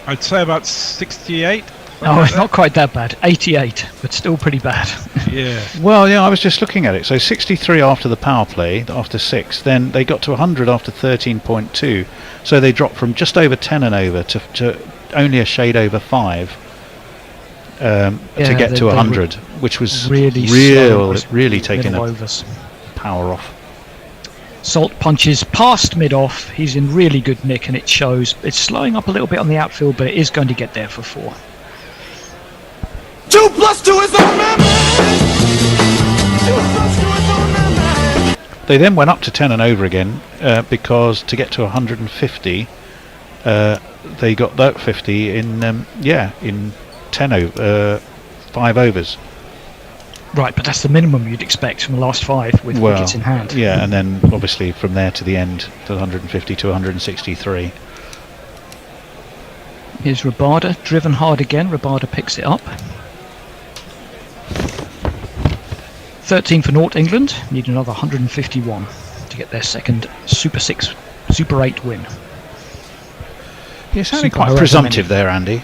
I'd say about 68. Oh, it's not quite that bad. 88, but still pretty bad. Yeah. Well, yeah, I was just looking at it. So 63 after the power play, after 6. Then they got to 100 after 13.2. So they dropped from just over 10 and over to only a shade over 5 to get to 100, which was really taking the power off. Salt punches past mid-off. He's in really good nick, and it shows. It's slowing up a little bit on the outfield, but it is going to get there for 4. 2 + 2 is our number. 2 + 2 is our number. They then went up to 10 and over again because to get to 150, they got that 50 in 5 overs. Right, but that's the minimum you'd expect from the last 5 with wickets in hand. Yeah, and then obviously from there to the end, to 150 to 163. Here's Rabada, driven hard again. Rabada picks it up. 13 for North England. Need another 151 to get their second Super 6, Super 8 win. You're sounding quite presumptive there, Andy.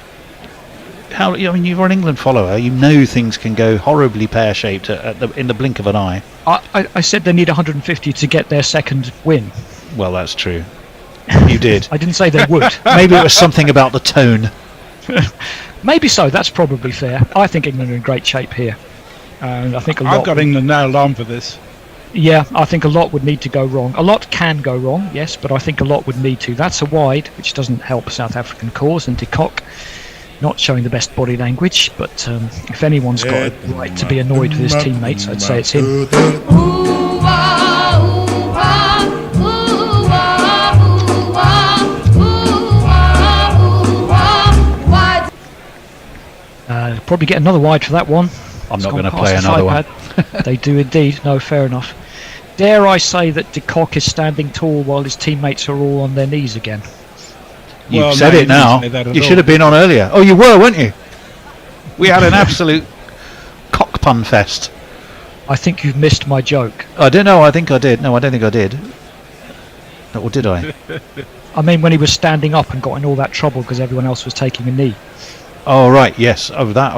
You're an England follower. You know things can go horribly pear-shaped in the blink of an eye. I said they need 150 to get their second win. Well, that's true. You did. I didn't say they would. Maybe it was something about the tone. Maybe so. That's probably fair. I think England are in great shape here. And I think I've got England nailed on for this. Yeah, I think a lot would need to go wrong. A lot can go wrong, yes, but I think a lot would need to. That's a wide, which doesn't help South African cause, and de Kock not showing the best body language, but if anyone's got a right to be annoyed with his teammates, I'd say it's him. Probably get another wide for that one. I'm not going to play another one. They do indeed. No, fair enough. Dare I say that de Kock is standing tall while his teammates are all on their knees again? You've said it now. You should have been on earlier. Oh, you were, weren't you? We had an absolute cock pun fest. I think you've missed my joke. I don't know. I think I did. No, I don't think I did. Or did I? I mean, when he was standing up and got in all that trouble because everyone else was taking a knee. Oh, right. Yes. Oh, that.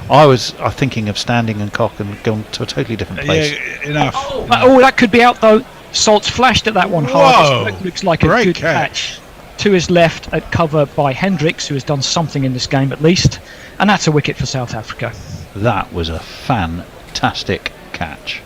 I was thinking of standing and cock and going to a totally different place. Yeah, enough. Oh, that could be out though. Salt's flashed at that one hard. It looks like a good catch. To his left at cover by Hendricks, who has done something in this game at least, and that's a wicket for South Africa. That was a fantastic catch.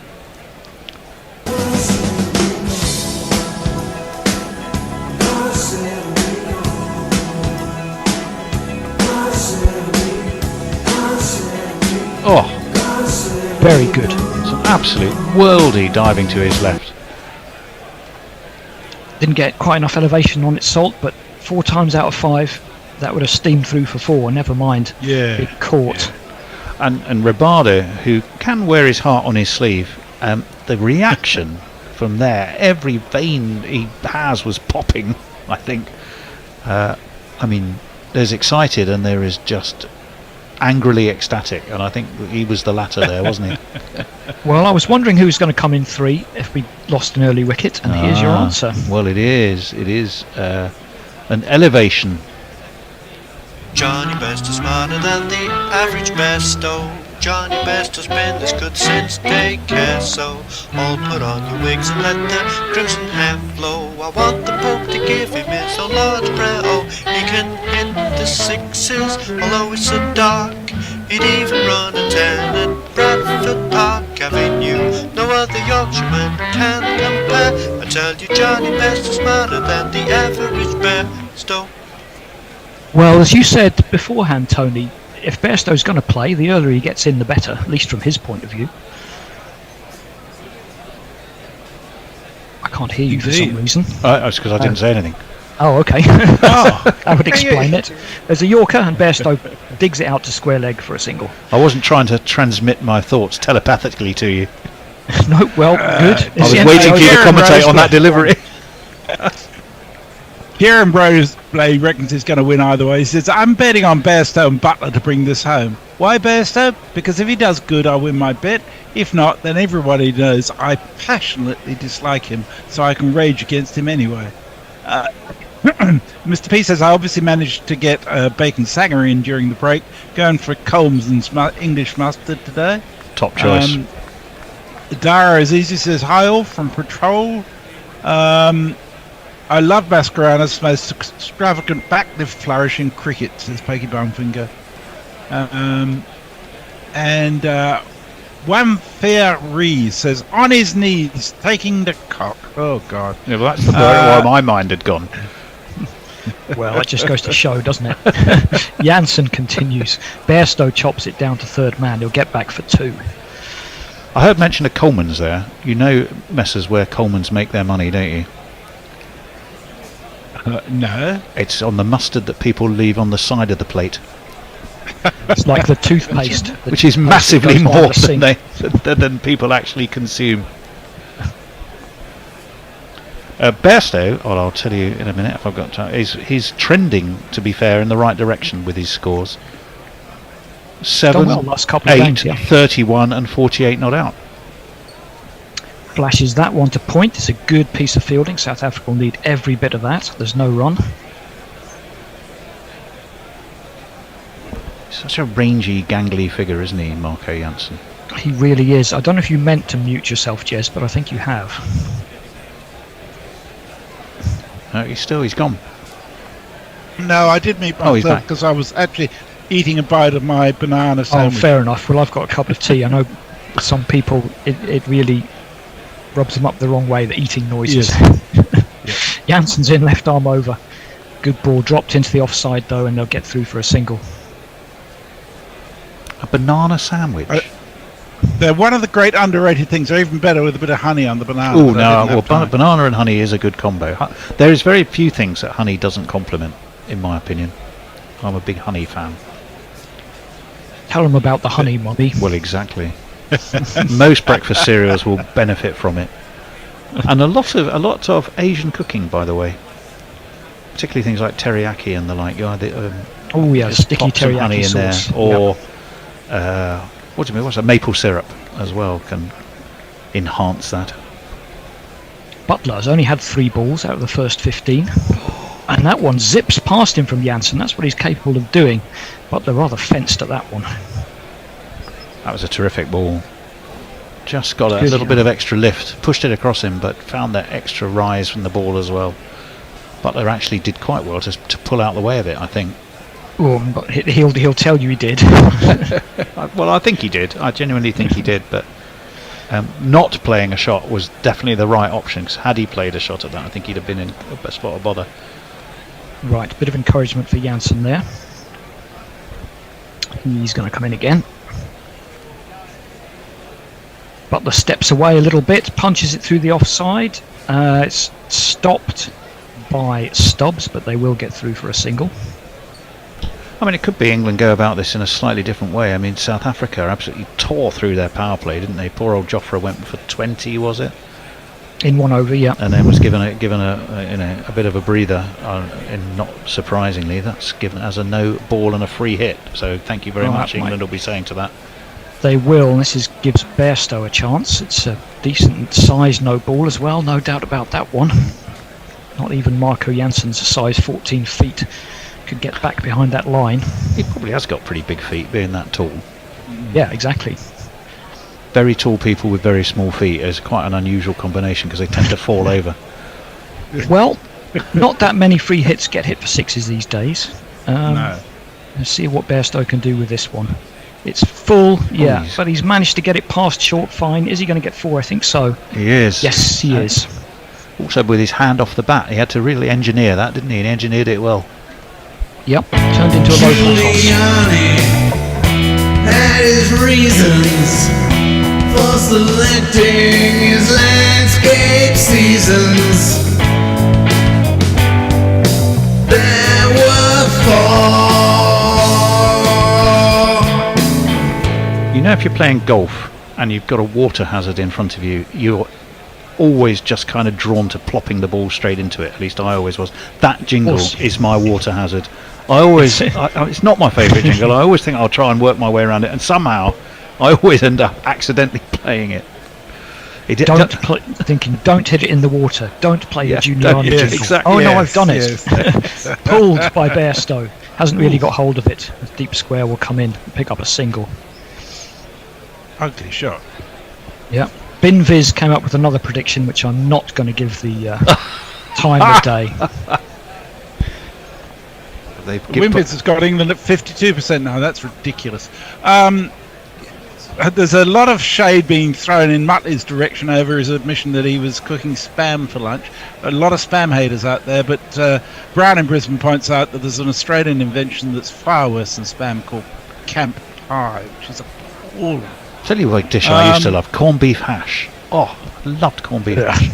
Very good. Some absolute worldy diving to his left. Didn't get quite enough elevation on its salt, but 4 times out of 5, that would have steamed through for 4. Never mind. Yeah. Being caught. Yeah. And Ribardo, who can wear his heart on his sleeve, the reaction from there, every vein he has was popping, I think. I mean, there's excited and there is just angrily ecstatic, and I think he was the latter there, wasn't he? Well, I was wondering who was going to come in 3 if we lost an early wicket, and here's your answer. Well, it is an elevation. Johnny Best is smarter than the average besto. Johnny Best has been this good since daycare, so all put on your wigs and let the crimson hair flow. I want the Pope to give him his own Lord's Prayer. Oh, he can hit the 6s, although it's so dark. He'd even run a 10 at Bradford Park Avenue. No other Yorkshireman can compare. I tell you, Johnny Best is smarter than the average besto. Well, as you said beforehand, Tony, if Bairstow's going to play, the earlier he gets in, the better, at least from his point of view. I can't hear you for some reason. That's because I didn't say anything. Oh, okay. That would explain it. There's a Yorker, and Bairstow digs it out to square leg for a single. I wasn't trying to transmit my thoughts telepathically to you. No, well, good. I was waiting for you to commentate on that delivery. Kieran Blay reckons he's going to win either way. He says, I'm betting on Bairstow and Butler to bring this home. Why Bairstow? Because if he does good, I'll win my bet. If not, then everybody knows I passionately dislike him, so I can rage against him anyway. Mr. P says, I obviously managed to get bacon sanger in during the break, going for Colmes and English mustard today. Top choice. Dara Azizi says, hi all from Patrol. I love Mascherano's most extravagant backlift flourish in cricket, says Peggy Bumfinger. And One Fair Rees says, on his knees, taking the cock. Oh, God. Yeah, well, that's where my mind had gone. Well, that just goes to show, doesn't it? Janssen continues. Bairstow chops it down to third man. He'll get back for 2. I heard mention of Coleman's there. You know, Messrs, where Coleman's make their money, don't you? No. It's on the mustard that people leave on the side of the plate. It's like the toothpaste. Which is massively more than people actually consume. Bairstow, well, I'll tell you in a minute if I've got time, he's trending, to be fair, in the right direction with his scores. 7, well last couple 8, of games, yeah. 31 and 48 not out. Flashes that one to point. It's a good piece of fielding. South Africa will need every bit of that. There's no run. Such a rangy, gangly figure, isn't he, Marco Janssen? He really is. I don't know if you meant to mute yourself, Jez, but I think you have. No, he's gone. No, I did mute myself because I was actually eating a bite of my banana sandwich. Oh, fair enough. Well, I've got a cup of tea. I know some people, it really rubs them up the wrong way, the eating noises. Yes. Janssen's in, left arm over. Good ball dropped into the offside though, and they'll get through for a single. A banana sandwich. They're one of the great underrated things. They're even better with a bit of honey on the banana. Oh no! Well, banana and honey is a good combo. There is very few things that honey doesn't complement, in my opinion. I'm a big honey fan. Tell them about the honey, Mummy. Well, exactly. Most breakfast cereals will benefit from it, and a lot of Asian cooking, by the way. Particularly things like teriyaki and the like. Oh yeah, sticky teriyaki honey sauce in there, or what do you mean? What's that? Maple syrup as well can enhance that. Butler's only had 3 balls out of the first 15, and that one zips past him from Janssen. That's what he's capable of doing. Butler rather fenced at that one. That was a terrific ball. Just got a little bit of extra lift, pushed it across him, but found that extra rise from the ball as well. Butler actually did quite well to pull out the way of it, I think. Oh, but he'll tell you he did. Well, I think he did. I genuinely think he did, but not playing a shot was definitely the right option, because had he played a shot at that, I think he'd have been in a spot of bother. Right, bit of encouragement for Janssen there. He's going to come in again. Butler steps away a little bit, punches it through the offside. It's stopped by Stubbs, but they will get through for a single. I mean, it could be England go about this in a slightly different way. I mean, South Africa absolutely tore through their power play, didn't they? Poor old Jofra went for 20, was it? In 1 over, yeah. And then was given a bit of a breather. And not surprisingly, that's given as a no ball and a free hit. So thank you very much. England will be saying to that. They will, and this gives Bairstow a chance. It's a decent size no ball as well, no doubt about that one. Not even Marco Janssen's a size 14 feet could get back behind that line. He probably has got pretty big feet, being that tall. Yeah, exactly. Very tall people with very small feet is quite an unusual combination because they tend to fall over. Well, not that many free hits get hit for sixes these days. No. Let's see what Bairstow can do with this one. It's full, yeah, but he's managed to get it past short fine. Is he going to get 4? I think so. He is. Yes, he is. Also with his hand off the bat, he had to really engineer that, didn't he? And he engineered it well. Yep, turned into a local toss. Had his reasons for selecting his landscape seasons. There were 4. You know, if you're playing golf and you've got a water hazard in front of you, you're always just kind of drawn to plopping the ball straight into it. At least I always was. That jingle is my water hazard. I always, it's not my favourite jingle. I always think I'll try and work my way around it, and somehow I always end up accidentally playing it. Thinking, don't hit it in the water. Don't play the Giuliani jingle. Exactly. Oh no, I've done it. Pulled by Bairstow. Hasn't really got hold of it. The deep square will come in and pick up a single. Ugly shot. Yeah. Binviz came up with another prediction, which I'm not going to give the time of day. Winbits has got England at 52% now. That's ridiculous. There's a lot of shade being thrown in Muttley's direction over his admission that he was cooking spam for lunch. A lot of spam haters out there, but Brown in Brisbane points out that there's an Australian invention that's far worse than spam called camp pie, which is appalling. Tell you what dish I used to love, corned beef hash. Oh, I loved corned beef hash.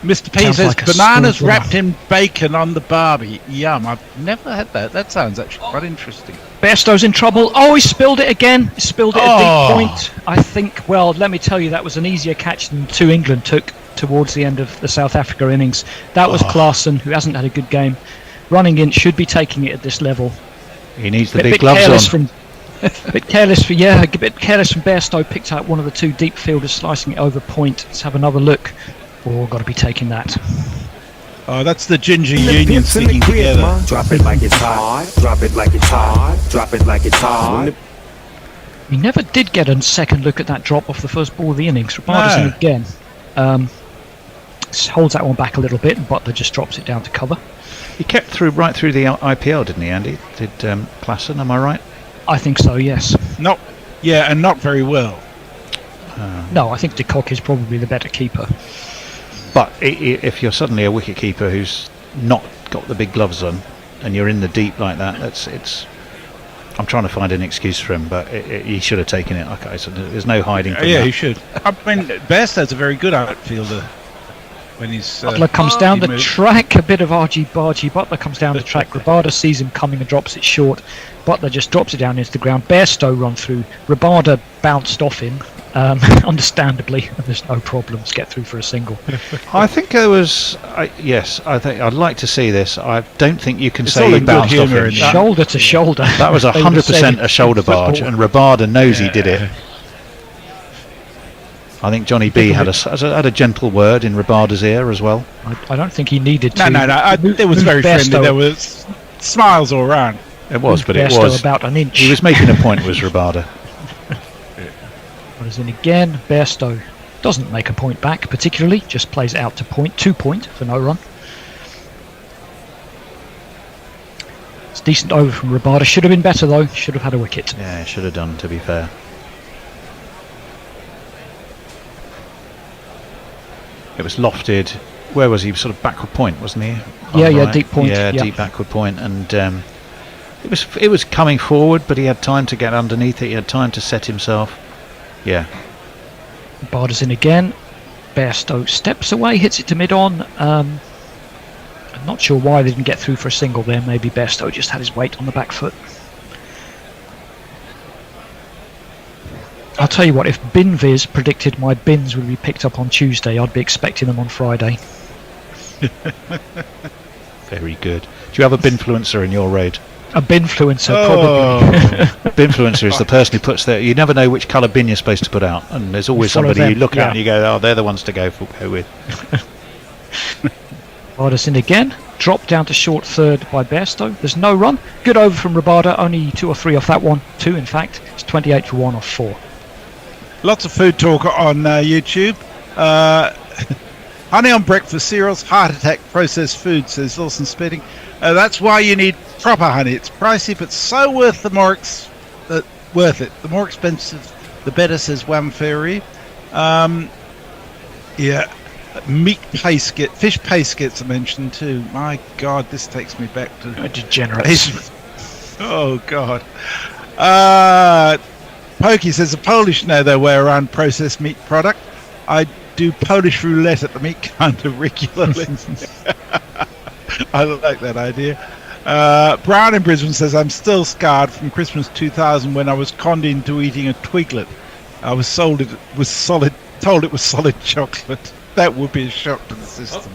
Mr. P Sounds says like a bananas school wrapped in bacon on the barbie. Yum, I've never had that. That sounds actually quite interesting. Bairstow's in trouble. Oh, he spilled it again. He spilled it at deep point. I think, well, let me tell you, that was an easier catch than 2 England took towards the end of the South Africa innings. That was Klaassen, who hasn't had a good game. Running in, should be taking it at this level. He needs the big gloves on. A bit careless from Bairstow. Picked out one of the 2 deep fielders, slicing it over point. Let's have another look. Oh, got to be taking that. Oh, that's the ginger union sticking together. Drop it like it's hot. Drop it like it's hot. Drop it like it's hot. He never did get a second look at that drop off the first ball of the innings. Rabada's in again. Holds that one back a little bit, and Butler just drops it down to cover. He kept right through the IPL, didn't he, Andy? Did Klaassen, am I right? I think so, yes. And not very well. No, I think de Kock is probably the better keeper. But if you're suddenly a wicket keeper who's not got the big gloves on, and you're in the deep like that, it's. I'm trying to find an excuse for him, but he should have taken it. Okay, so there's no hiding from that. Yeah, he should. I mean, Bairstow's a very good outfielder. When he's Butler comes down the track, a bit of argy-bargy. Butler comes down the track. Rabada sees him coming and drops it short. Butler just drops it down into the ground. Bairstow run through. Rabada bounced off him, understandably, and there's no problems. Get through for a single. I think there was. Yes, I think I'd like to see this. I don't think you can say all he in bounced good off humour him. Shoulder to shoulder. That was 100% a shoulder barge, and Rabada knows he did it. I think Johnny B had a gentle word in Rabada's ear as well. I don't think he needed to. No. It was very friendly. There was smiles all around. It was, but it Bairstow was about an inch. He was making a point. Was Rabada? What is in again? Bairstow doesn't make a point back particularly. Just plays it out to 2 point for no run. It's a decent over from Rabada. Should have been better though. Should have had a wicket. Yeah, should have done. To be fair. It was lofted. Where was he? Sort of backward point, wasn't he? Yeah, deep point. Yeah, deep backward point, and it was coming forward, but he had time to get underneath it. He had time to set himself. Yeah. Barter's in again. Bairstow steps away, hits it to mid-on. I'm not sure why they didn't get through for a single there. Maybe Bairstow just had his weight on the back foot. I'll tell you what, if Binviz predicted my bins would be picked up on Tuesday, I'd be expecting them on Friday. Very good. Do you have a binfluencer in your raid? A binfluencer, probably. Binfluencer is the person who puts their... You never know which colour bin you're supposed to put out, and there's always Follow somebody you them, look yeah. at and you go, oh, they're the ones to go with. Barter's in again. Drop down to short third by Bairstow. There's no run. Good over from Rabada. Only 2 or 3 off that one. 2, in fact. It's 28 for 1 off 4. Lots of food talk on YouTube. Honey on breakfast, cereals, heart attack, processed food, says Lawson Speeding. That's why you need proper honey. It's pricey, but so worth it. The more expensive, the better, says Wham Fairy. Yeah, fish paste gets mentioned too. My God, this takes me back to degenerates. Oh God. Pokey says the Polish know their way around processed meat product. I do Polish roulette at the meat counter regularly. I like that idea. Brown in Brisbane says I'm still scarred from Christmas 2000 when I was conned into eating a twiglet. I was told it was solid chocolate. That would be a shock to the system.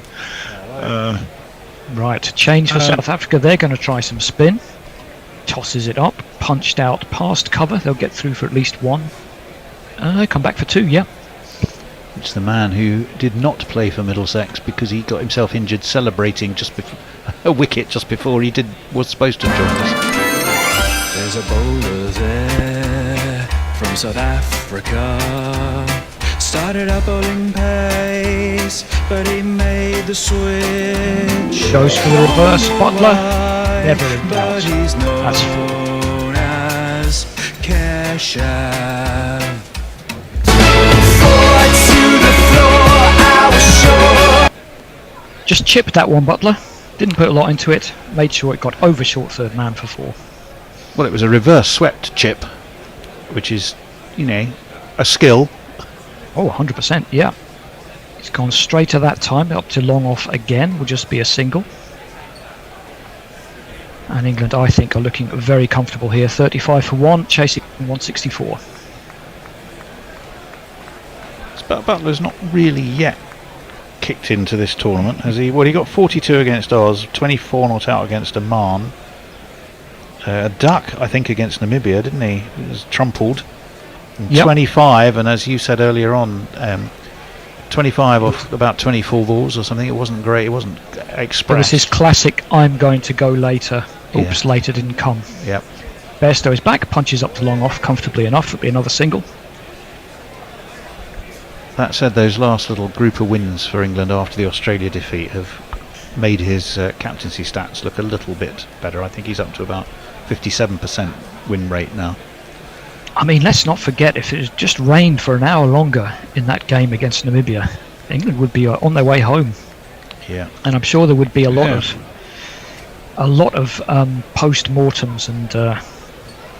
Right, change for South Africa. They're going to try some spin. Tosses it up, punched out past cover. They'll get through for at least 1. Come back for 2, yeah. It's the man who did not play for Middlesex because he got himself injured celebrating just before a wicket just before he was supposed to join us. There's a bowler there from South Africa. Started out bowling pace, but he made the switch. Goes for the reverse, Butler. Never in doubt. He's known That's 4. as Keshav. Just chipped that one, Butler. Didn't put a lot into it. Made sure it got over short third man for 4. Well, it was a reverse swept chip, which is, a skill. Oh, 100%, yeah. It's gone straight to that time, up to long off again. Will just be a single. And England, I think, are looking very comfortable here. 35 for 1, chasing 164. But Butler's not really yet kicked into this tournament, has he? Well, he got 42 against Oz, 24 not out against Oman. A duck, I think, against Namibia, didn't he? He was trumpled. And Yep. 25, and as you said earlier on, 25 off about 24 balls or something. It wasn't great. It wasn't expressed. That was his classic, I'm going to go later. Oops, later didn't come. Yep. Bairstow is back, punches up to long off comfortably enough. It'll be another single. That said, those last little group of wins for England after the Australia defeat have made his captaincy stats look a little bit better. I think he's up to about 57% win rate now. I mean, let's not forget, if it had just rained for an hour longer in that game against Namibia, England would be on their way home. Yeah. And I'm sure there would be a lot of post-mortems and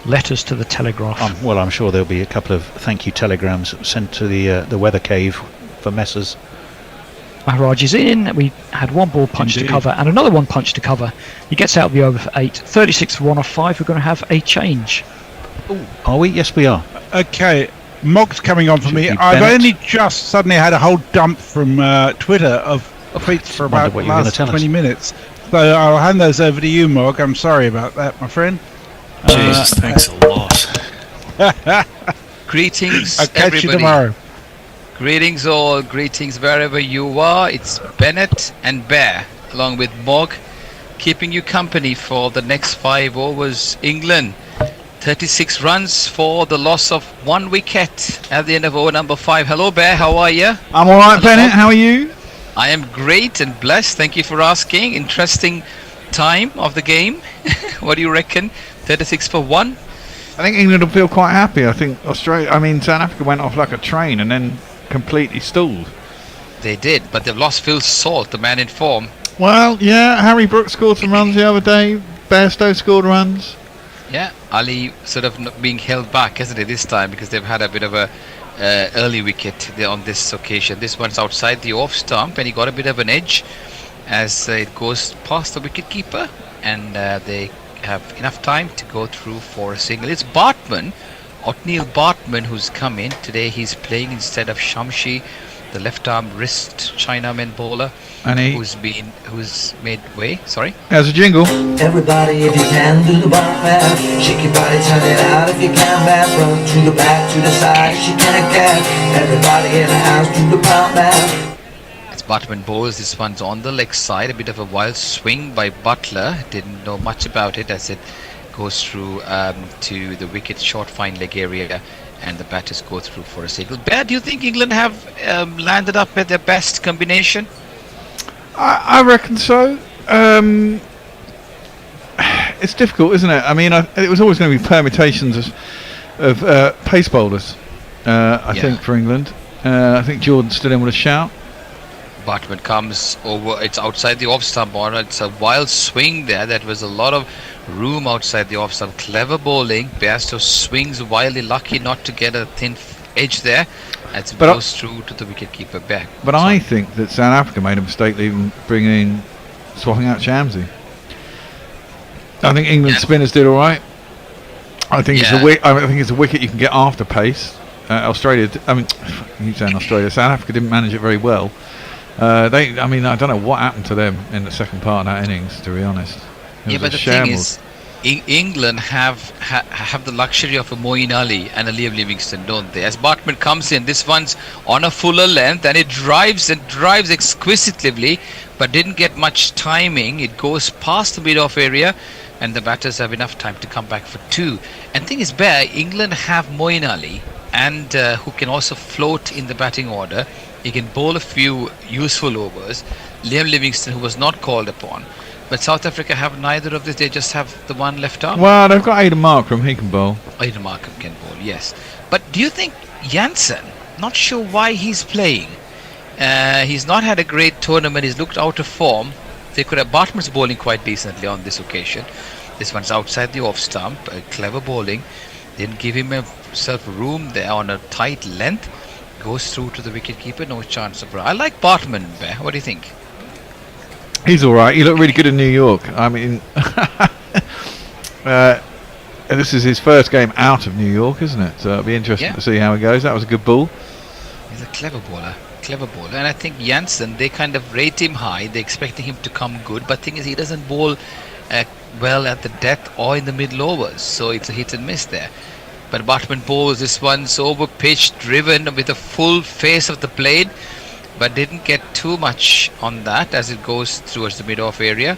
letters to the Telegraph. Well, I'm sure there'll be a couple of thank you telegrams sent to the weather cave for Messrs. Maharaj is in. We had 1 ball punch Indeed. to cover and another 1 punch to cover. He gets out of the over for 8. 36 for 1 off 5. We're going to have a change. Are we? Yes, we are. Okay, Mog's coming on for me. be I've Bennett. only just suddenly had a whole dump from Twitter of tweets for about the what you were gonna last tell us. 20 minutes. So I'll hand those over to you, Mog. I'm sorry about that, my friend. Jesus, thanks a lot. Greetings, I'll catch everybody. you tomorrow. Greetings all, greetings wherever you are. It's Bennett and Bear, along with Mog, keeping you company for the next 5 overs. England, 36 runs for the loss of 1 wicket at the end of over number 5. Hello Bear, how are you? I'm alright, Bennett, how are you? I am great and blessed, thank you for asking. Interesting time of the game. What do you reckon? 36 for 1? I think England will feel quite happy. I think South Africa went off like a train and then completely stalled. They did, but they've lost Phil Salt, the man in form. Well, yeah, Harry Brooks scored some runs the other day. Bairstow scored runs. Yeah, Ali sort of being held back, hasn't he, this time, because they've had a bit of a early wicket there on this occasion. This one's outside the off stump, and he got a bit of an edge as it goes past the wicket keeper, and they have enough time to go through for a single. It's Bartman, Otniel Bartman, who's come in today. He's playing instead of Shamshi, the left arm wrist Chinaman bowler, and who's made way. Sorry. There's a jingle. Everybody, if you can, do the bump back. Shake your body, turn it out if you can, back. Front to the back, to the side, she can get. Everybody in the house, do the bump back. It's Bartman bowls. This one's on the leg side. A bit of a wild swing by Butler. Didn't know much about it as it goes through to the wicket, short fine leg area, and the batters go through for a single. Bear, do you think England have landed up at their best combination? I reckon so. It's difficult, isn't it? I mean, it was always going to be permutations of pace bowlers, I think, for England. I think Jordan's still in with a shout. Bartman comes over. It's outside the off stump corner. It's a wild swing there. That was a lot of room outside the off stump. Clever bowling. Bairstow swings wildly, lucky not to get a thin edge there as it goes through to the wicket keeper back. But I think that South Africa made a mistake even swapping out Shamsi. I think England spinners did all right. I think it's a wicket you can get after pace. Australia, you saying Australia? South Africa didn't manage it very well. I don't know what happened to them in the second part of that innings, to be honest. But the thing is, England have the luxury of a Moeen Ali and a Liam Livingstone, don't they? As Bartman comes in, this one's on a fuller length, and it drives exquisitely, but didn't get much timing. It goes past the mid-off area, and the batters have enough time to come back for two. And thing is, England have Moeen Ali, and who can also float in the batting order. He can bowl a few useful overs. Liam Livingstone, who was not called upon. But South Africa have neither of this. They just have the one left arm. Well, they've got Aidan Markram. He can bowl. Aidan Markram can bowl, yes. But do you think Jansen, not sure why he's playing. He's not had a great tournament. He's looked out of form. They could have Bartman's bowling quite decently on this occasion. This one's outside the off stump. Clever bowling. Didn't give himself room there on a tight length. Goes through to the wicket keeper, no chance of run. I like Bartman, Bear. What do you think? He's all right. He looked really good in New York. I mean, this is his first game out of New York, isn't it? So it'll be interesting to see how he goes. That was a good ball. He's a clever bowler. And I think Jansen, they kind of rate him high. They're expecting him to come good. But thing is, he doesn't bowl well at the death or in the middle overs. So it's a hit and miss there. But Bartman bowls. This one's over pitch, driven with a full face of the blade, but didn't get too much on that as it goes towards the mid-off area,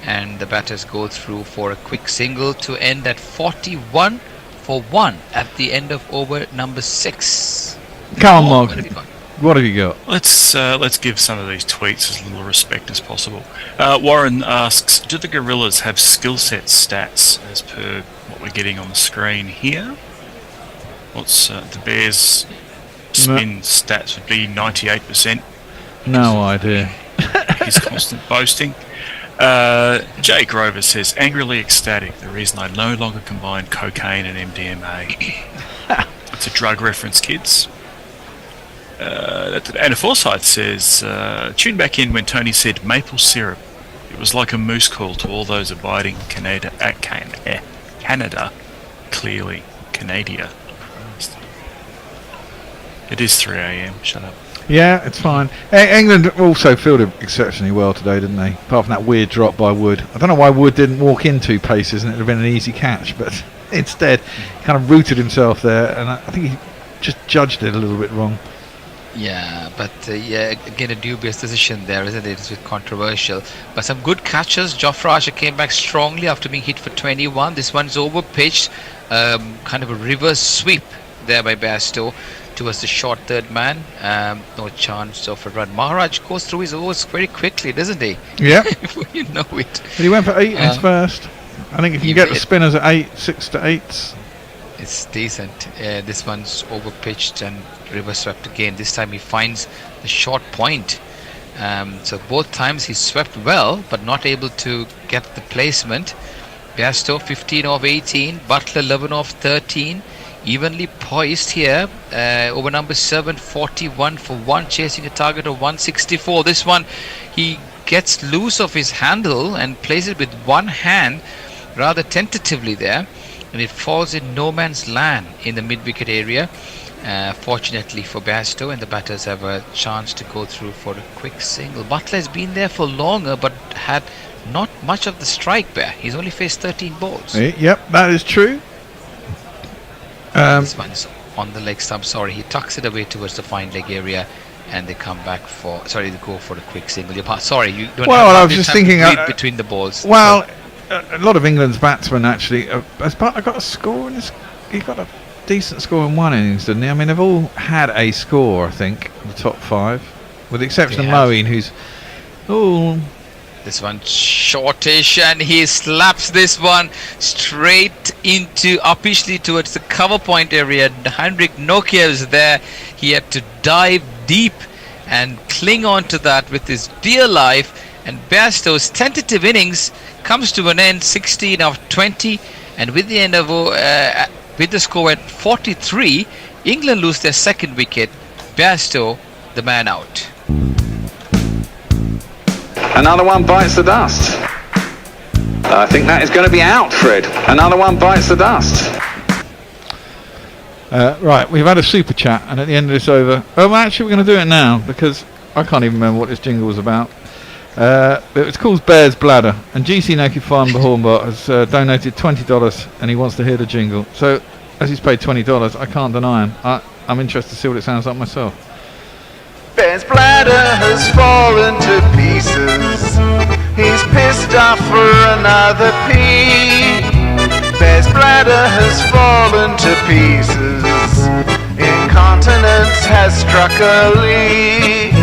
and the batters go through for a quick single to end at 41 for 1 at the end of over number 6. Come on, Mog. What have you got? Let's give some of these tweets as little respect as possible. Warren asks, do the Gorillas have skill set stats as per what we're getting on the screen here? What's the Bears spin stats would be 98%. No idea. His constant boasting. Jay Grover says, angrily ecstatic, the reason I no longer combine cocaine and MDMA. It's a drug reference, kids. Anna Forsyth says, tune back in when Tony said maple syrup. It was like a moose call to all those abiding Canada. Clearly, Canada. It is 3 a.m. Shut up. Yeah, it's fine. England also fielded exceptionally well today, didn't they? Apart from that weird drop by Wood. I don't know why Wood didn't walk in 2 paces and it would have been an easy catch, but instead he kind of rooted himself there, and I think he just judged it a little bit wrong. Yeah, but again a dubious decision there, isn't it? It's a bit controversial. But some good catches. Jofra Archer came back strongly after being hit for 21. This one's over pitched, kind of a reverse sweep there by Bairstow towards the short third man. No chance of a run. Maharaj goes through his overs very quickly, doesn't he? Yeah. Before you know it. But he went for 8 in his first. I think if you get the spinners at 8, 6 to 8s. It's decent. This one's over pitched and reverse swept again. This time he finds the short point. So both times he swept well, but not able to get the placement. Bairstow 15 of 18, Butler 11 of 13. evenly poised here. Over number 7, 41 for 1, chasing a target of 164. This one, he gets loose of his handle and plays it with one hand rather tentatively there, and it falls in no man's land in the mid-wicket area. Fortunately for Bairstow, and the batters have a chance to go through for a quick single. Butler has been there for longer but had not much of the strike there. He's only faced 13 balls. Yep, that is true. This one's on the leg stump. Sorry, he tucks it away towards the fine leg area, and they come back for. Sorry, they go for a quick single. Sorry, you don't. Well, have I was just thinking between the balls. Well, a lot of England's batsmen actually. Has Butler got a score in this? He got a decent score in one innings, didn't he? I mean, they've all had a score, I think, in the top 5, with the exception of Moeen, who's. Oh. This one shortish, and he slaps this one straight into uppishly towards the cover point area. Heinrich Nokia is there. He had to dive deep and cling on to that with his dear life. And Bairstow's tentative innings comes to an end, 16 of 20, and with the end of with the score at 43, England lose their second wicket. Bairstow, the man out. Another one bites the dust. I think that is going to be out, Fred. Another one bites the dust. Right, we've had a super chat, and at the end of this over... Oh, actually, we're going to do it now, because I can't even remember what this jingle was about. It's called Bear's Bladder, and GC Naked Farm Bahornbot has donated $20, and he wants to hear the jingle. So, as he's paid $20, I can't deny him. I'm interested to see what it sounds like myself. Bear's bladder has fallen to pieces. He's pissed off for another pee. Bear's bladder has fallen to pieces. Incontinence has struck a leak.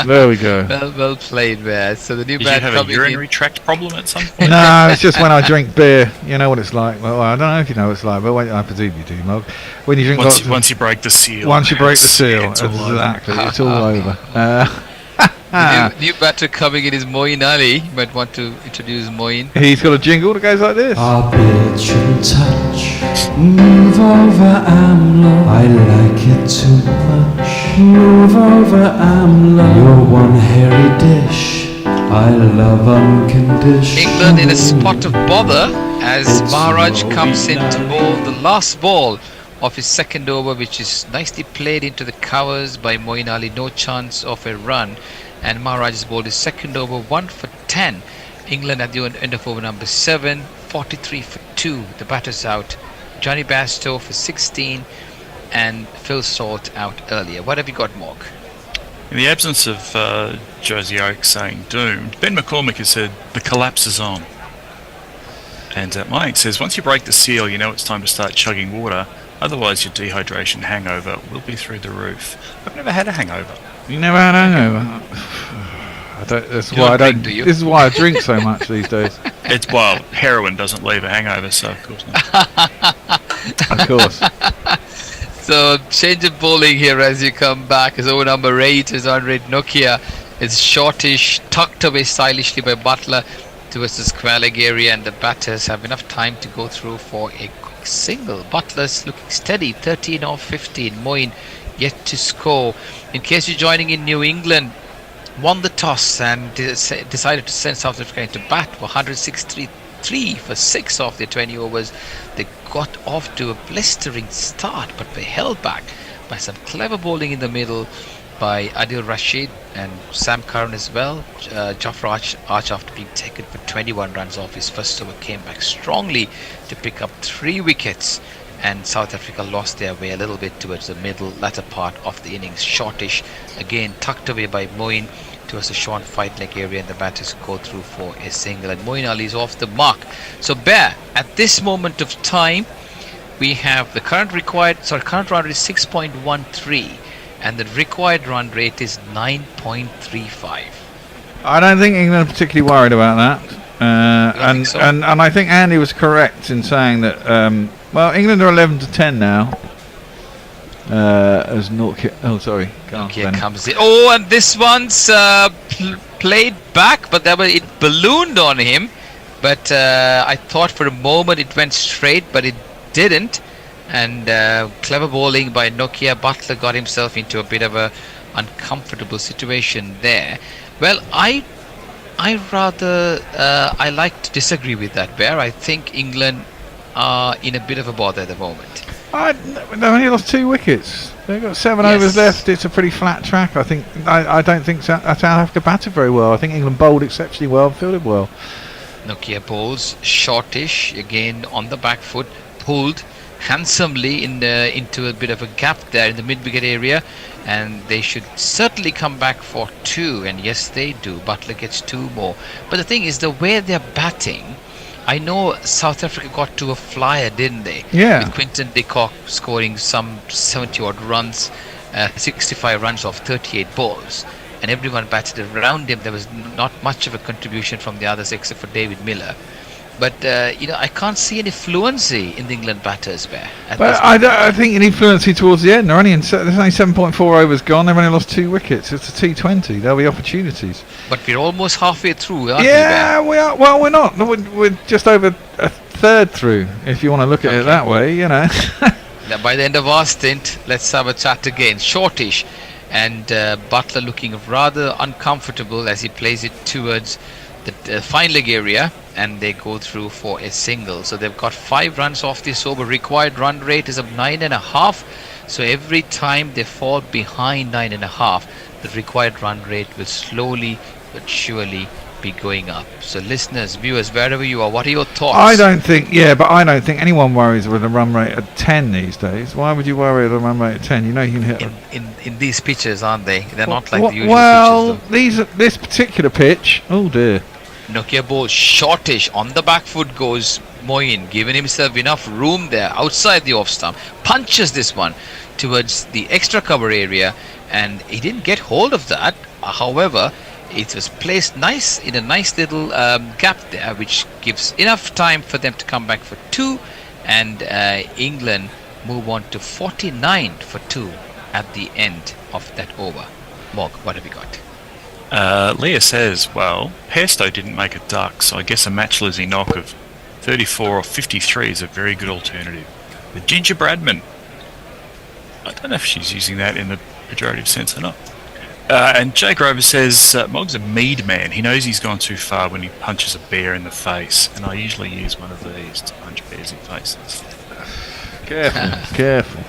There we go. Well played, Bear. So the new Did bat you have a urinary tract problem at some point? No, it's just when I drink beer. You know what it's like. Well, I don't know if you know what it's like, but I presume you do, Mog. When you drink once you break the seal. Once you break the seal, it's all exactly, over. it's all over. The new batter coming in is Moeen Ali. You might want to introduce Moeen. He's got a jingle that goes like this. Our bed shouldn't touch. Move over, Amlo. I like it too much. Move over, Amlo. You're one hairy dish. I love unconditional. England in a spot of bother as Maharaj comes in to bowl the last ball of his second over, which is nicely played into the covers by Moeen Ali. No chance of a run, and Maharaj has bowled his second over, 1 for 10. England at the end of over number 7, 43 for 2. The batter's out. Johnny Bairstow for 16, and Phil Salt out earlier. What have you got, Morg? In the absence of Josie Oak saying doomed, Ben McCormick has said the collapse is on. And Mike says, once you break the seal, you know it's time to start chugging water. Otherwise, your dehydration hangover will be through the roof. I've never had a hangover. You never had a hangover? This is why I drink so much these days. Heroin doesn't leave a hangover, so of course not. Of course. So change of bowling here as you come back. As over number 8 is Heinrich Nokia. It's shortish, tucked away stylishly by Butler towards the square leg area, and the batters have enough time to go through for a quick single. Butler's looking steady, 13 off 15. Moeen yet to score. In case you're joining in, New England won the toss and decided to send South Africa into bat for 163 for 6 off their 20 overs. They got off to a blistering start, but were held back by some clever bowling in the middle by Adil Rashid and Sam Curran as well. Jafar Arch, after being taken for 21 runs off his first over, came back strongly to pick up 3 wickets, and South Africa lost their way a little bit towards the latter part of the innings. Shortish, again tucked away by Moeen towards the short fight leg area, and the batters go through for a single, and Moeen Ali is off the mark. So Bear, at this moment of time, we have the current run rate is 6.13, and the required run rate is 9.35. I don't think England are particularly worried about that. And I think Andy was correct in saying that. England are 11 to 10 now. As Nokia. Oh, sorry. Nokia comes in. Oh, and this one's played back, but it ballooned on him. But I thought for a moment it went straight, but it didn't. And clever bowling by Nokia. Butler got himself into a bit of a uncomfortable situation there. Well, I like to disagree with that, Bear. I think England are in a bit of a bother at the moment. They only lost 2 wickets. They've got 7 overs left. It's a pretty flat track. I don't think South Africa batted very well. I think England bowled exceptionally well and fielded well. Nokia bowls shortish again on the back foot, pulled handsomely into a bit of a gap there in the mid-wicket area, and they should certainly come back for 2, and yes they do. Butler gets 2 more. But the thing is, the way they're batting, I know South Africa got to a flyer, didn't they? Yeah. With Quinton de Kock scoring some 70 odd runs, 65 runs off 38 balls, and everyone batted around him. There was not much of a contribution from the others except for David Miller. But I can't see any fluency in the England batters, Bear. But I think you need fluency towards the end. There's only 7.4 overs gone. They've only lost 2 wickets. It's a T20. There'll be opportunities. But we're almost halfway through, aren't we, we are. Well, we're not. We're just over a third through, if you want to look at it that way, Now, by the end of our stint, let's have a chat again. Shortish, and Butler looking rather uncomfortable as he plays it towards the fine leg area, and they go through for a single. So they've got 5 runs off this over. Required run rate is of 9.5. So every time they fall behind 9.5, the required run rate will slowly but surely be going up. So listeners, viewers, wherever you are, what are your thoughts? I don't think anyone worries with a run rate at 10 these days. Why would you worry with a run rate at 10? You can hit in these pitches, aren't they? They're not like the usual pitches. This particular pitch, oh dear. Nokia ball shortish on the back foot goes Moin, giving himself enough room there outside the off stump, punches this one towards the extra cover area, and he didn't get hold of that. However, it was placed in a nice little gap there, which gives enough time for them to come back for 2, and England move on to 49 for 2 at the end of that over. Mog, what have you got? Leah says, well, Pesto didn't make a duck, so I guess a match losing knock of 34 or 53 is a very good alternative. The Ginger Bradman. I don't know if she's using that in the pejorative sense or not. And Jay Grover says, Mog's a mead man. He knows he's gone too far when he punches a bear in the face, and I usually use one of these to punch bears in faces. Careful.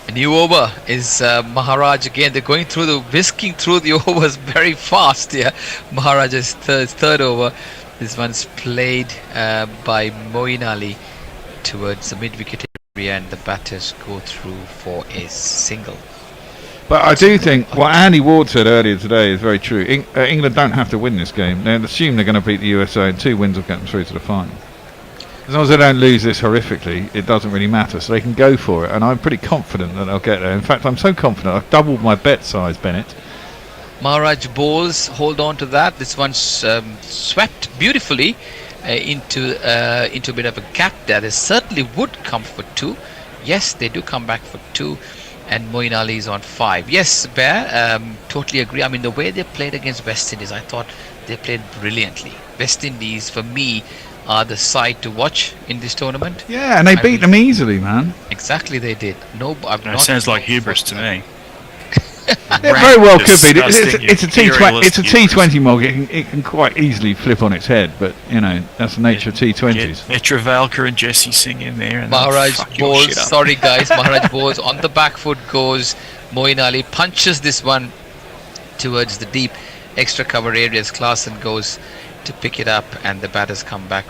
A new over is Maharaj again. They're going through whisking through the overs very fast here. Maharaj's third over. This one's played by Moeen Ali towards the mid-wicket area, and the batters go through for a single. But I do think what Andy Ward said earlier today is very true. England don't have to win this game. They assume they're going to beat the USA, and 2 wins will get them through to the final. As long as they don't lose this horrifically, it doesn't really matter. So they can go for it, and I'm pretty confident that they'll get there. In fact, I'm so confident I've doubled my bet size, Bennett. Maharaj bowls, hold on to that. This one's swept beautifully into a bit of a gap there. They certainly would come for 2. Yes, they do come back for 2. And Moeen Ali is on 5. Yes, Bear, totally agree. I mean, the way they played against West Indies, I thought they played brilliantly. West Indies, for me, are the side to watch in this tournament. Yeah, and they beat them easily, man. Exactly, they did. It sounds like hubris to me. It very well could be. It's a T20 Mog. It can quite easily flip on its head, but that's the nature of T20s. Petra Valka and Jesse Singh in there. And Maharaj balls. Sorry, guys. Maharaj balls on the back foot goes. Moeen Ali punches this one towards the deep extra cover areas. Klaasen goes to pick it up, and the batters come back.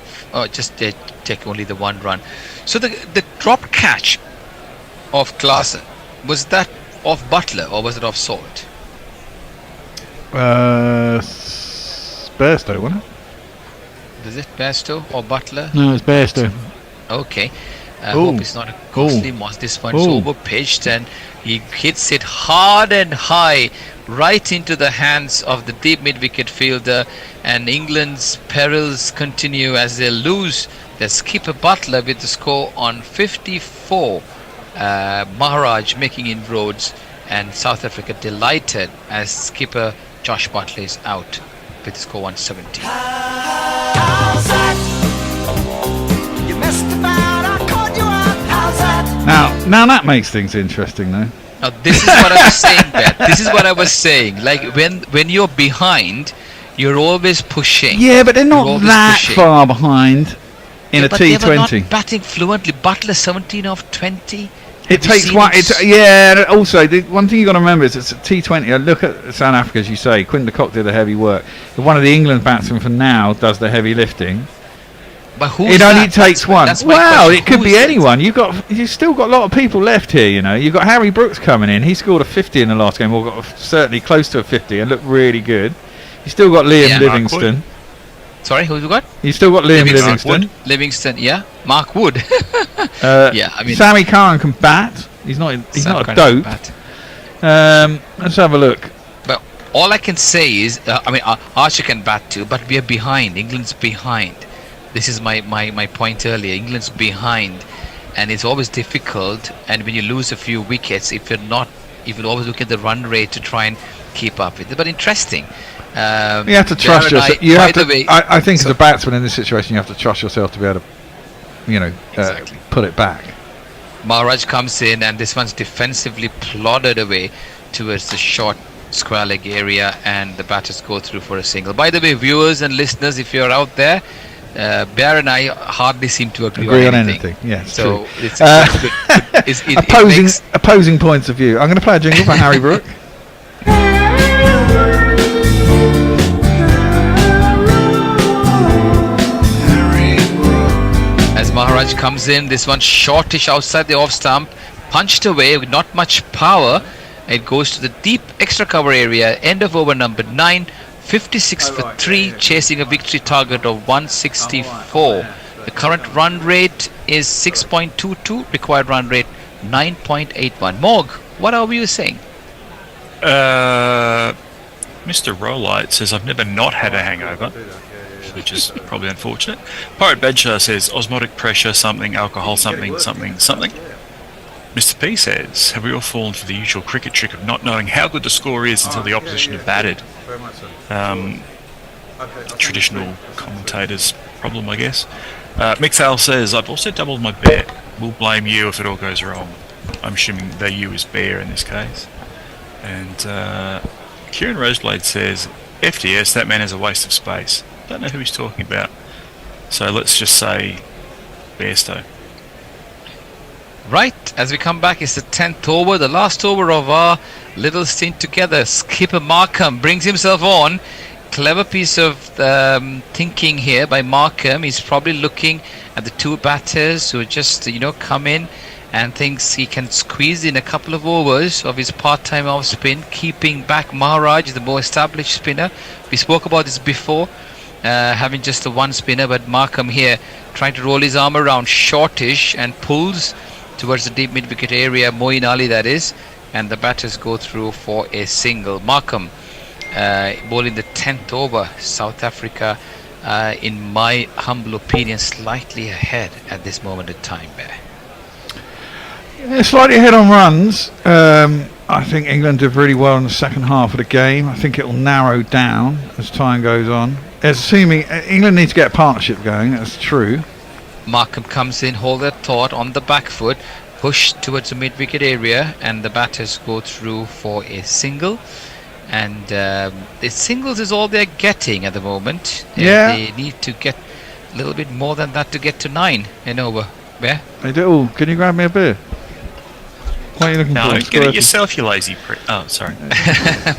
Just take only the 1 run. So the drop catch of Klaasen, was that off Butler or was it off Salt? Bairstow, wasn't it? Is it Bairstow or Butler? No, it's Bairstow. Okay. I hope it's not a costly moss. This one's over pitched, and he hits it hard and high right into the hands of the deep mid-wicket fielder, and England's perils continue as they lose their skipper Butler with the score on 54. Maharaj making inroads, and South Africa delighted as skipper Josh Butler is out with the score 170. How's that? You messed about, I caught you out. How's that? Now that makes things interesting, though. Now this is what I was saying, Beth. This is what I was saying. Like when you're behind, you're always pushing. Yeah, but they're You're not always that pushing. far behind in a But they were not T20. batting fluently. Butler 17 of 20. It takes one. Yeah. Also, the one thing you got to remember is it's a T20. I look at South Africa, as you say. Quinton de Kock did the heavy work. One of the England batsmen for now does the heavy lifting. But who? It only takes one. That's my Well, question. it could Who be is it? anyone. You've still got a lot of people left here. You know, you've got Harry Brooks coming in. He scored a 50 in the last game, or got certainly close to a 50, and looked really good. You still got Liam Yeah. Livingstone. Sorry, who's got? You still got Liam Livingstone. Livingston, yeah. Mark Wood. Yeah, I mean. Sammy Curran can bat. He's not a dope. Let's have a look. But all I can say is, Archer can bat too, but we are behind. England's behind. This is my point earlier. England's behind, and it's always difficult. And when you lose a few wickets, if you always look at the run rate to try and keep up with it. But interesting. You have to trust yourself. I think as a batsman in this situation, you have to trust yourself to be able to, put it back. Maharaj comes in, and this one's defensively plodded away towards the short square leg area, and the batters go through for a single. By the way, viewers and listeners, if you're out there, Bear and I hardly seem to agree on anything. Yeah, so true. It's opposing points of view. I'm going to play a jingle for Harry Brook. As Maharaj comes in, this one shortish outside the off stump, punched away with not much power. It goes to the deep extra cover area. End of over number 9. 56 for 3, chasing a victory target of 164. The current run rate is 6.22, required run rate 9.81. Morg, what are you saying? Mr. Rollite says, I've never not had a hangover, which is probably unfortunate. Pirate Bedshire says, osmotic pressure, something, alcohol, something, something, something. Mr. P says, have we all fallen for the usual cricket trick of not knowing how good the score is until the opposition have batted? Traditional commentator's problem, I guess. Mixal says, I've also doubled my bet. We'll blame you if it all goes wrong. I'm assuming the you is Bear in this case. And Kieran Roseblade says, FDS, that man is a waste of space. Don't know who he's talking about. So let's just say Bairstow. Right, as we come back, it's the 10th over, the last over of our little stint together. Skipper Markham brings himself on. Clever piece of thinking here by Markham. He's probably looking at the two batters who just, come in and thinks he can squeeze in a couple of overs of his part-time off spin, keeping back Maharaj, the more established spinner. We spoke about this before, having just the one spinner, but Markham here trying to roll his arm around shortish and pulls towards the deep mid-wicket area, Moeen Ali that is, and the batters go through for a single. Markham bowling the 10th over. South Africa, in my humble opinion, slightly ahead at this moment in time, Bear. Yeah, slightly ahead on runs. I think England did really well in the second half of the game. I think it will narrow down as time goes on. Assuming England need to get a partnership going, that's true. Markham comes in, hold their thought on the back foot, push towards the mid-wicket area, and the batters go through for a single. And the singles is all they're getting at the moment. Yeah. They need to get a little bit more than that to get to 9 and over. Bear? They do. Oh, can you grab me a beer? What are you looking No, for? get it yourself, you lazy prick. Oh, sorry.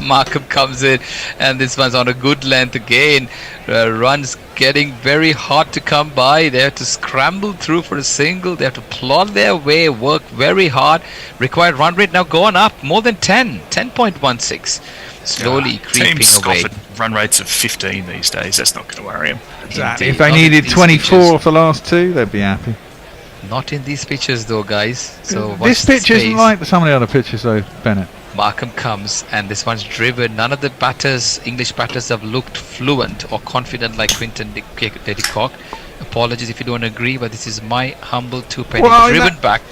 Markham comes in, and this one's on a good length again. Runs getting very hard to come by. They have to scramble through for a single. They have to plod their way, work very hard. Required run rate now going up more than 10.16. Slowly creeping Teams away. scoff at run rates of 15 these days. That's not going to worry them. Exactly. If they needed 24 off the last two, they'd be happy. Not in these pitches though, guys. So This pitch isn't like some of the other pitches though, Bennett. Markham comes, and this one's driven. None of the batters, English batters, have looked fluent or confident like Quinton de Kock. Apologies if you don't agree, but this is my humble two-penny. Well, driven back.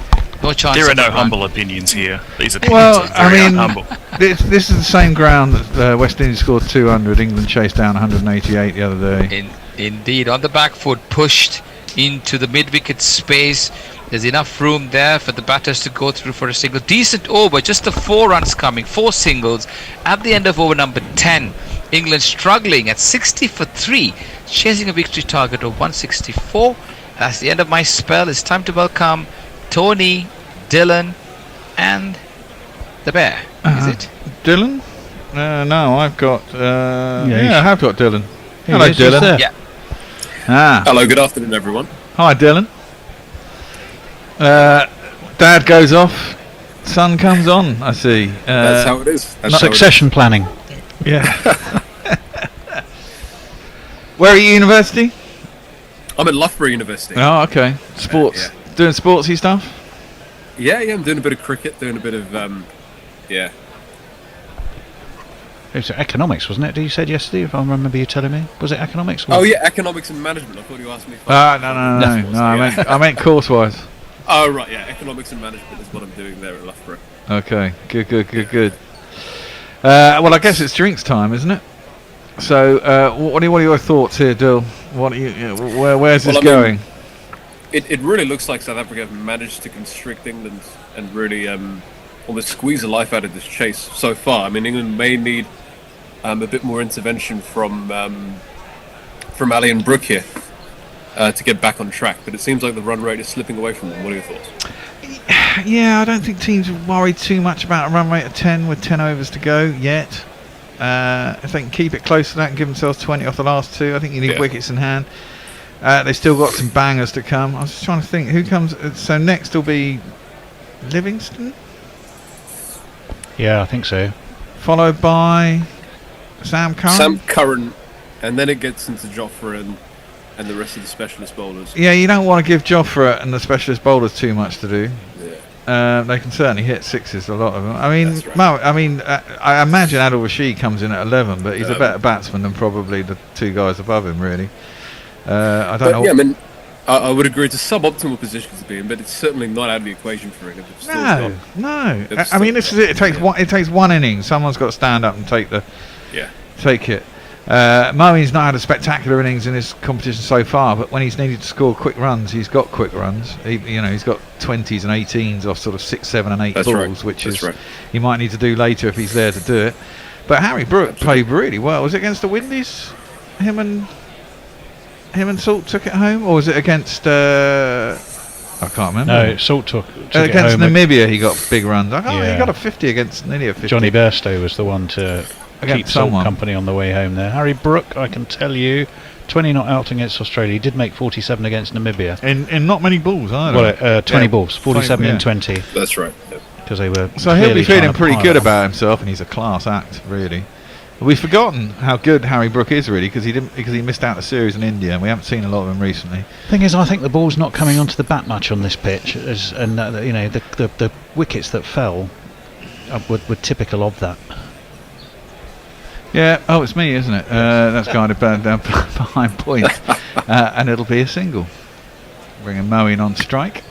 No chance. There are of no a run. humble opinions here. These opinions Well, are very I mean, humble. this is the same ground that West Indies scored 200. England chased down 188 the other day. Indeed, on the back foot, pushed into the mid-wicket space. There's enough room there for the batters to go through for a single. Decent over, just the 4 runs coming, 4 singles at the end of over number 10. England struggling at 60 for 3, chasing a victory target of 164. That's the end of my spell. It's time to welcome Tony, Dylan, and the Bear. Is it? Dylan? No, I've got. Yeah, I have got Dylan. Yeah, Hello, he's just Dylan. there. Yeah. Hello, good afternoon, everyone. Hi, Dylan. Dad goes off, son comes on. I see. That's how it is. Succession planning. Yeah. Where are you, university? I'm at Loughborough University. Oh, okay. Sports. Doing sportsy stuff. Yeah, I'm doing a bit of cricket, doing a bit of It was economics, wasn't it? You said yesterday, if I remember you telling me. Was it economics? Oh yeah, economics and management. I thought you asked me. No. I meant course-wise. Oh right, yeah, economics and management is what I'm doing there at Loughborough. Okay, good. Well, I guess it's drinks time, isn't it? So, what are your thoughts here, Dill? Where's this going? It really looks like South Africa have managed to constrict England and really almost squeeze the life out of this chase so far. I mean, England may need a bit more intervention from Ali and Brooke here to get back on track, but it seems like the run rate is slipping away from them. What are your thoughts? Yeah, I don't think teams are worried too much about a run rate of 10 with 10 overs to go yet. If they can keep it close to that and give themselves 20 off the last 2, I think you need wickets in hand. They've still got some bangers to come. I was just trying to think who comes. So next will be Livingston. Yeah, I think so. Followed by Sam Curran. And then it gets into Jofra and the rest of the specialist bowlers. Yeah, you don't want to give Jofra and the specialist bowlers too much to do. They can certainly hit sixes, a lot of them. I mean, I imagine Adil Rashid comes in at 11, but he's a better batsman than probably the 2 guys above him, really. I don't know. Yeah, I mean, I would agree it's a suboptimal position to be in, but it's certainly not out of the equation for England. No. I mean, this is it. It takes one inning. Someone's got to stand up and take it. Moeen's not had a spectacular innings in this competition so far, but when he's needed to score quick runs, he's got quick runs. He's got 20s and 18s off sort of 6, 7 and 8 balls, which he might need to do later if he's there to do it. But Harry Brook played really well. Was it against the Windies? Him and Salt took it home, or was it against? I can't remember. No, Salt took it against home. Namibia. He got big runs. He got a 50 against Namibia. 50. Johnny Bairstow was the one to keep Salt company on the way home there. Harry Brook, I can tell you, 20 not out against Australia. He did make 47 against Namibia. In not many balls either. Well, 20 balls, 47 in 20. That's right. Because they were. So he'll be feeling pretty good about himself, and he's a class act, really. We've forgotten how good Harry Brook is, really, because he missed out the series in India, and we haven't seen a lot of him recently. Thing is, I think the ball's not coming onto the bat much on this pitch, and the wickets that fell were typical of that. Yeah. Oh, it's me, isn't it? That's kind of down behind point, and it'll be a single. Bringing Moeen on strike.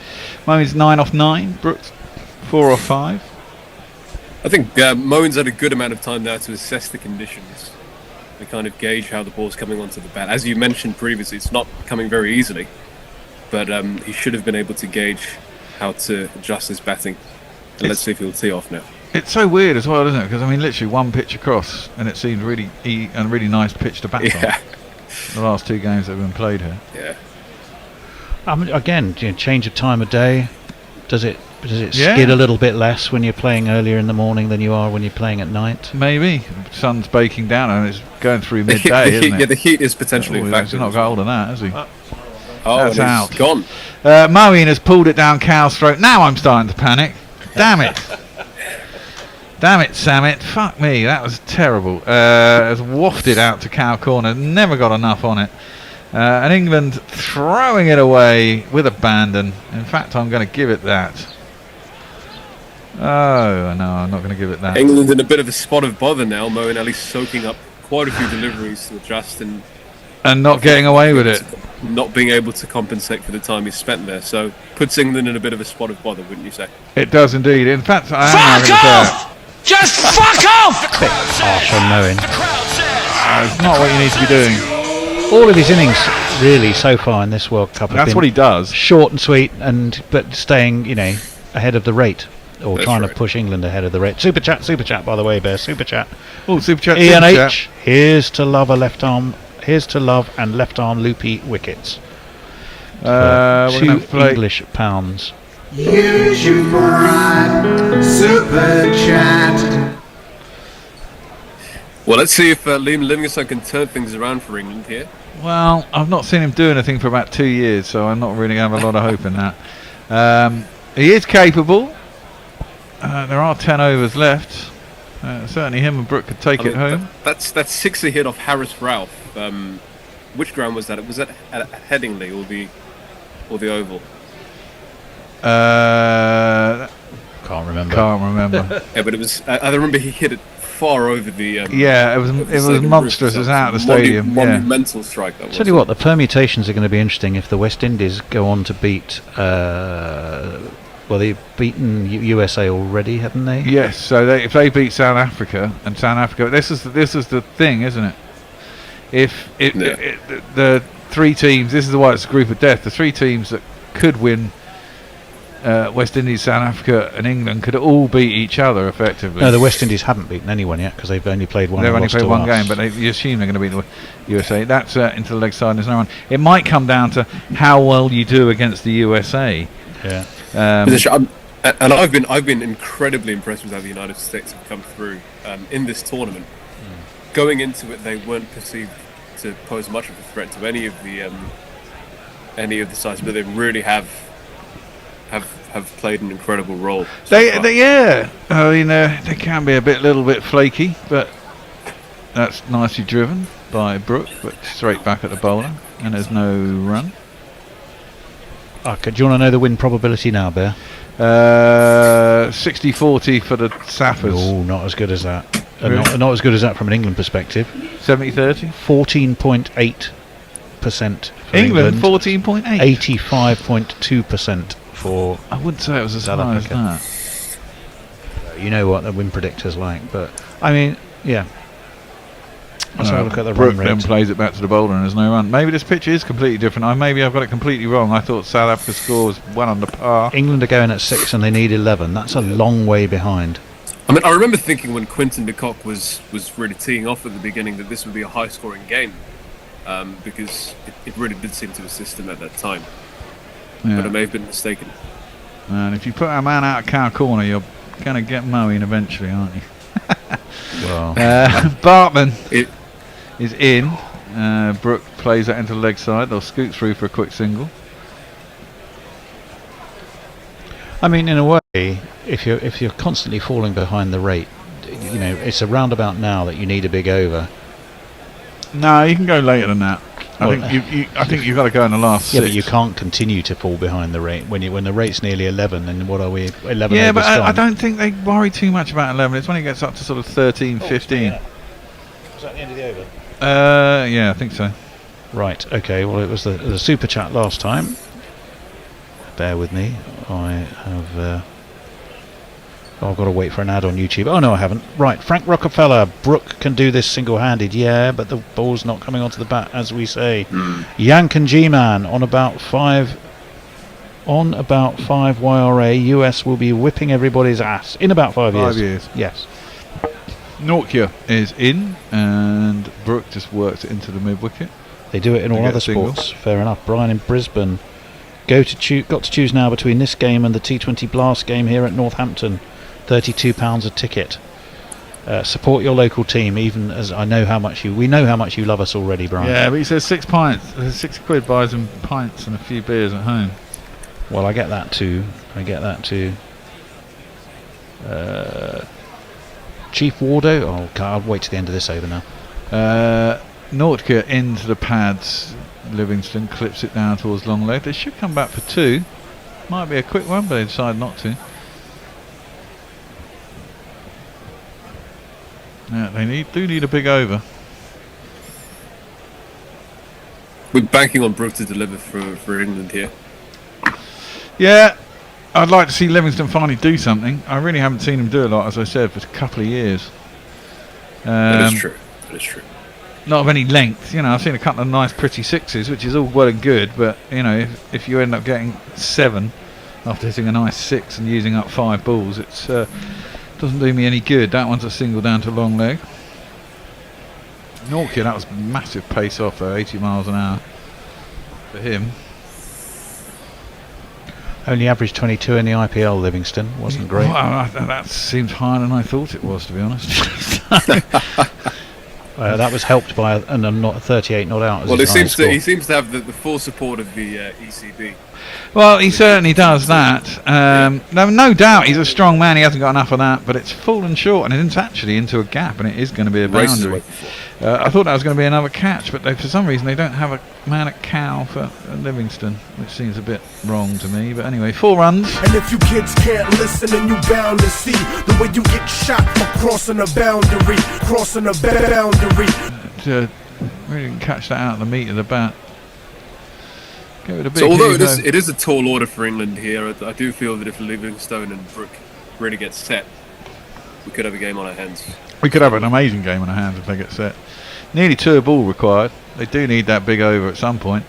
Moeen's 9 off 9. Brooks 4 off 5. I think Moeen's had a good amount of time now to assess the conditions and kind of gauge how the ball's coming onto the bat. As you mentioned previously, it's not coming very easily, but he should have been able to gauge how to adjust his batting. And let's see if he'll tee off now. It's so weird as well, isn't it? Because I mean, literally one pitch across, and it seemed really a really nice pitch to bat on. The last 2 games that have been played here. Yeah. Again, change of time of day. Does it skid a little bit less when you're playing earlier in the morning than you are when you're playing at night? Maybe. The sun's baking down and it's going through midday, isn't it? Yeah, the heat is potentially a factor. He's not got hold of that, has he? That's out. Gone. Moeen has pulled it down Cow's throat. Now I'm starting to panic. Damn it. Damn it, Samit. Fuck me, that was terrible. Has wafted out to Cow corner. Never got enough on it. And England throwing it away with abandon. In fact, I'm going to give it that. Oh, no, I'm not going to give it that. England in a bit of a spot of bother now. Moeen Ali soaking up quite a few deliveries to adjust and not getting away with it. Not being able to compensate for the time he's spent there. So puts England in a bit of a spot of bother, wouldn't you say? It does indeed. In fact, I am fuck off! Just fuck off! Bit harsh on Moeen. It's not what you need to be doing. All of his innings, really, so far in this World Cup. That's have what been he does. Short and sweet, but staying, ahead of the rate, or That's trying right. to push England ahead of the rate. Super chat, by the way, Bear. Super chat. Oh, super chat. ENH. Here's to love a left arm. Here's to love and left arm loopy wickets. We're gonna £2 play- English pounds. YouTube Super Chat. Well, let's see if Liam Livingstone can turn things around for England here. Well, I've not seen him do anything for about 2 years, so I'm not really have a lot of hope in that. He is capable. There are 10 overs left. Certainly him and Brooke could take it home. That's 6 ahead of Harris Ralph. Which ground was that? Was that at Headingley or the Oval? Can't remember. Yeah, but it was. I remember he hit it far over the. Yeah, it was monstrous. It was out of the stadium. Monumental strike that was. Tell you what, the permutations are going to be interesting if the West Indies go on to beat. Well, they've beaten USA already, haven't they? Yes. So if they beat South Africa, and South Africa, this is the thing, isn't it? If the three teams, this is why it's a group of death. The three teams that could win. West Indies, South Africa, and England could all beat each other effectively. No, the West Indies haven't beaten anyone yet because they've only played one. They've only played one game, us. but you assume they're going to beat the USA. That's into the leg side. And there's no one. It might come down to how well you do against the USA. Yeah. And I've been incredibly impressed with how the United States have come through in this tournament. Going into it, they weren't perceived to pose much of a threat to any of the sides, but they really have played an incredible role. Yeah. I mean, they can be a little bit flaky, but that's nicely driven by Brooke, but straight back at the bowler, and there's no run. Okay, do you want to know the win probability now, Bear? 60-40 for the Sappers. Oh, not as good as that. Really? Not as good as that from an England perspective. 70-30? 14.8% for England, England. 14.8? 85.2% for I wouldn't say it was as South high as Africa. that. You know what the win predictor's like, but I mean, yeah. Let's have a look at the Brooke run then rate. plays it back to the bowler and there's no run. Maybe this pitch is completely different. Maybe I've got it completely wrong. I thought South Africa's score was 1 under par. England are going at 6 and they need 11. That's a long way behind. I mean, I remember thinking when Quinton de Kock was really teeing off at the beginning that this would be a high-scoring game because it really did seem to assist him at that time. Yeah. But I may have been mistaken. And if you put a man out of cow corner, you're going to get mowing eventually, aren't you? Well, Bartman is in. Brooke plays that into the leg side. They'll scoot through for a quick single. I mean, in a way, if you're constantly falling behind the rate, it's a roundabout now that you need a big over. No, you can go later than that. I Well, think you've got to go in the last. Yeah, 6. but you can't continue to fall behind the rate when the rate's nearly 11. And what are we? 11. Yeah, but overs I gone. don't think they worry too much about 11. It's when it gets up to sort of 13, 15. Was that the end of the over? Yeah, I think so. Right. Okay. Well, it was the super chat last time. Bear with me. I have. I've got to wait for an ad on YouTube. Oh no, I haven't. Right, Frank Rockefeller. Brooke can do this single-handed. Yeah, but the ball's not coming onto the bat, as we say. Yank and G-Man on about 5 YRA. US will be whipping everybody's ass in about 5 years. 5 years. Yes. Nortje is in, and Brooke just works it into the mid-wicket. They do it in They all get other a single. sports. Fair enough. Brian in Brisbane. Got to choose now between this game and the T20 Blast game here at Northampton. £32 a ticket. Support your local team, even as we know how much you love us already, Brian. Yeah, but he says 6 pints. £6 buys him pints and a few beers at home. Well, I get that too. Chief Wardo. Oh, God, I'll wait to the end of this over now. Nortje into the pads. Livingston clips it down towards long leg. They should come back for 2. Might be a quick one, but they decide not to. Yeah, they do need a big over. We're banking on Brooke to deliver for England here. Yeah, I'd like to see Livingston finally do something. I really haven't seen him do a lot, as I said, for a couple of years. That is true. That is true. not of any length. You know, I've seen a couple of nice, pretty sixes, which is all well and good. But you know, if you end up getting 7 after hitting a nice 6 and using up 5 balls, it's doesn't do me any good. That one's a single down to long leg. Norkia, that was massive pace off though, 80 miles an hour for him. Only averaged 22 in the IPL, Livingston. Wasn't great. Well, that seems higher than I thought it was, to be honest. That was helped by a 38 not out. Well, he seems to have the full support of the ECB. Well, he certainly does that. No doubt he's a strong man. He hasn't got enough of that, but it's fallen short, and it's actually into a gap, and it is going to be a boundary. I thought that was going to be another catch, but for some reason they don't have a man at cow for Livingston, which seems a bit wrong to me. But anyway, 4 runs. And if you kids can't listen, then you bound to see the way you get shot for crossing a boundary, crossing a boundary. Really didn't catch that out of the meat of the bat. Go with a big So although it is a tall order for England here, I do feel that if Livingstone and Brook really get set, we could have a game on our hands. We could have an amazing game on our hands if they get set. Nearly 2 a ball required. They do need that big over at some point.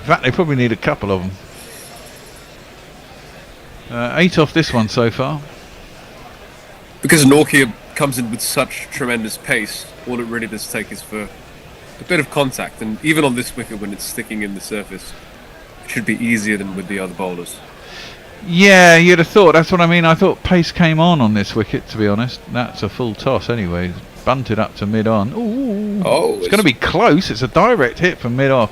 In fact, they probably need a couple of them. 8 off this one so far. Because Norkia comes in with such tremendous pace, all it really does take is for a bit of contact, and even on this wicket when it's sticking in the surface, it should be easier than with the other bowlers. Yeah, you'd have thought. That's what I mean. I thought pace came on this wicket, to be honest. That's a full toss anyway. It's bunted up to mid-on. Ooh, it's going to be close. It's a direct hit from mid-off.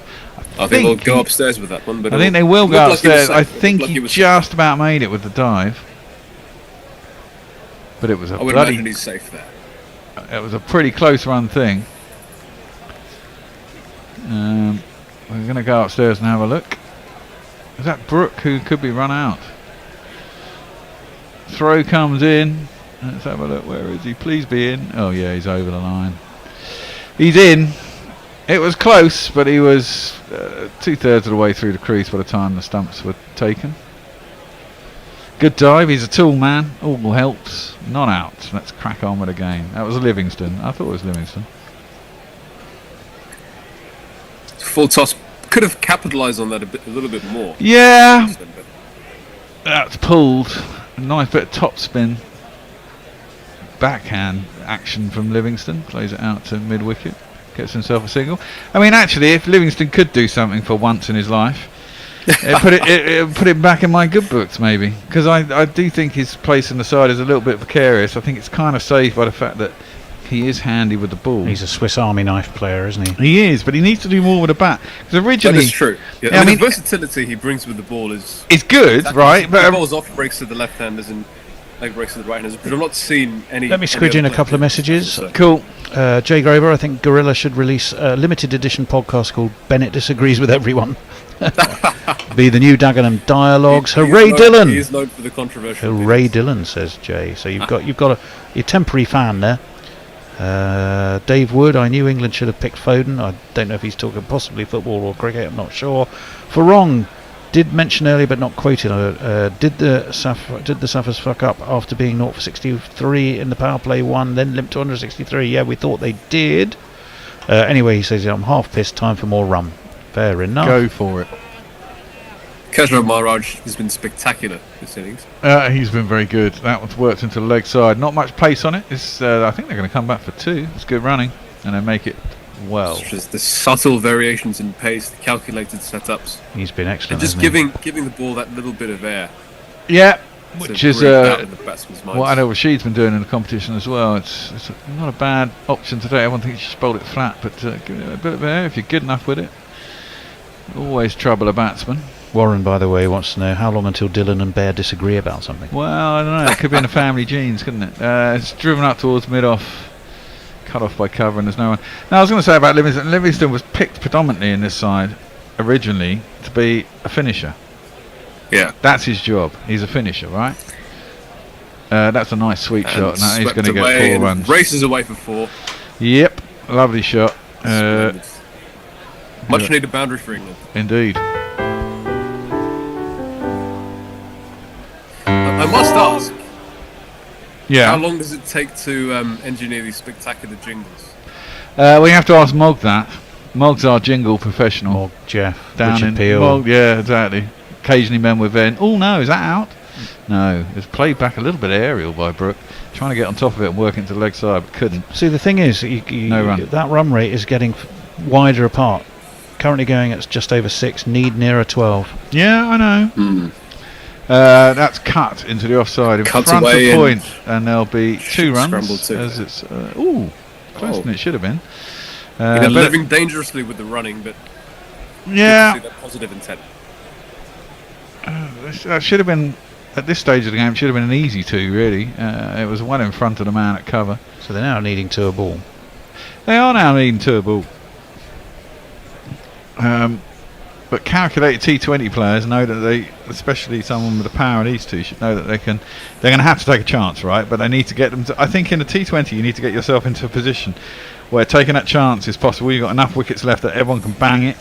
I think we'll go upstairs with that one. But I think they will go upstairs. I think he just about made it with the dive. But it was a I would imagine he's safe there. It was a pretty close run thing. We're going to go upstairs and have a look. Is that Brook who could be run out? Throw comes in. Let's have a look. Where is he? Please be in. Oh yeah, he's over the line. He's in. It was close, but he was 2/3 of the way through the crease by the time the stumps were taken. Good dive. He's a tall man. All helps. Not out. Let's crack on with the game. That was Livingston. I thought it was Livingston. Full toss. Could have capitalised on that a little bit more. Yeah. That's pulled. A nice bit of top spin. Backhand action from Livingston. Plays it out to mid wicket. Gets himself a single. I mean, actually, if Livingston could do something for once in his life, it put him back in my good books, maybe. Because I do think his place in the side is a little bit precarious. I think it's kind of safe by the fact that he is handy with the ball. He's a Swiss Army knife player, isn't he? He is, but he needs to do more with the bat. Because originally, that is true. Yeah, I mean, the versatility he brings with the ball is good, right? But he bowls off breaks to the left-handers and leg breaks to the right-handers. But I've not seen any. Let me squidge in a couple of messages. Cool. Jay Grover, I think Gorilla should release a limited edition podcast called Bennett Disagrees with Everyone. Be the new Dagenham Dialogues. Hooray, Dylan! He is known for the controversial. Hooray, Dylan, says Jay. So you've got your temporary fan there. Dave Wood, I knew England should have picked Foden. I don't know if he's talking possibly football or cricket, I'm not sure. For wrong, did mention earlier but not quoted. Did the Saffers fuck up after being 0 for 63 in the power play 1, then limped to 163? Yeah, we thought they did. Anyway, he says, I'm half pissed, time for more rum. Fair enough. Go for it. Kajra Maharaj has been spectacular this innings. He's been very good. That one's worked into the leg side. Not much pace on it. I think they're going to come back for 2. It's good running, and they make it well. It's just the subtle variations in pace, the calculated setups. He's been excellent. And just giving the ball that little bit of air. Yeah, which is the batsman's minds. what Adil Rashid's been doing in the competition as well. It's not a bad option today. Everyone thinks you should bowl it flat, but give it a bit of air if you're good enough with it. Always trouble a batsman. Warren, by the way, wants to know how long until Dylan and Bear disagree about something. Well, I don't know. It could be in the family genes, couldn't it? It's driven up towards mid-off, cut off by cover, and there's no one. Now, I was going to say about Livingston. Livingston was picked predominantly in this side originally to be a finisher. Yeah. That's his job. He's a finisher, right? That's a nice sweep shot. Now he's going to get 4 runs. Races away for 4. Yep. Lovely shot. Much needed boundary for England. Indeed. I must ask. Yeah. How long does it take to engineer these spectacular jingles? We have to ask Mog that. Mog's our jingle professional. Mog, Jeff, down Richard in Peel. Mog, yeah, exactly. Occasionally men with N. Oh no, is that out? No, it's played back a little bit aerial by Brooke, trying to get on top of it and work into the leg side, but couldn't. See, the thing is, No run. that run rate is getting wider apart. Currently going at just over 6, need nearer 12. Yeah, I know. That's cut into the offside in Cut front of away point, and there'll be 2 runs. Scrambled too. As it's closer than it should have been. They're but- living dangerously with the running, but Yeah. good to see that positive intent. That should have been, at this stage of the game, should have been an easy 2, really. It was one in front of the man at cover. So they're now needing to a ball. They are now needing to a ball. But calculated T20 players know that they, especially someone with the power of these two, should know that they're going to have to take a chance, right? But they need to get them to, I think in a T20 you need to get yourself into a position where taking that chance is possible. You've got enough wickets left that everyone can bang it,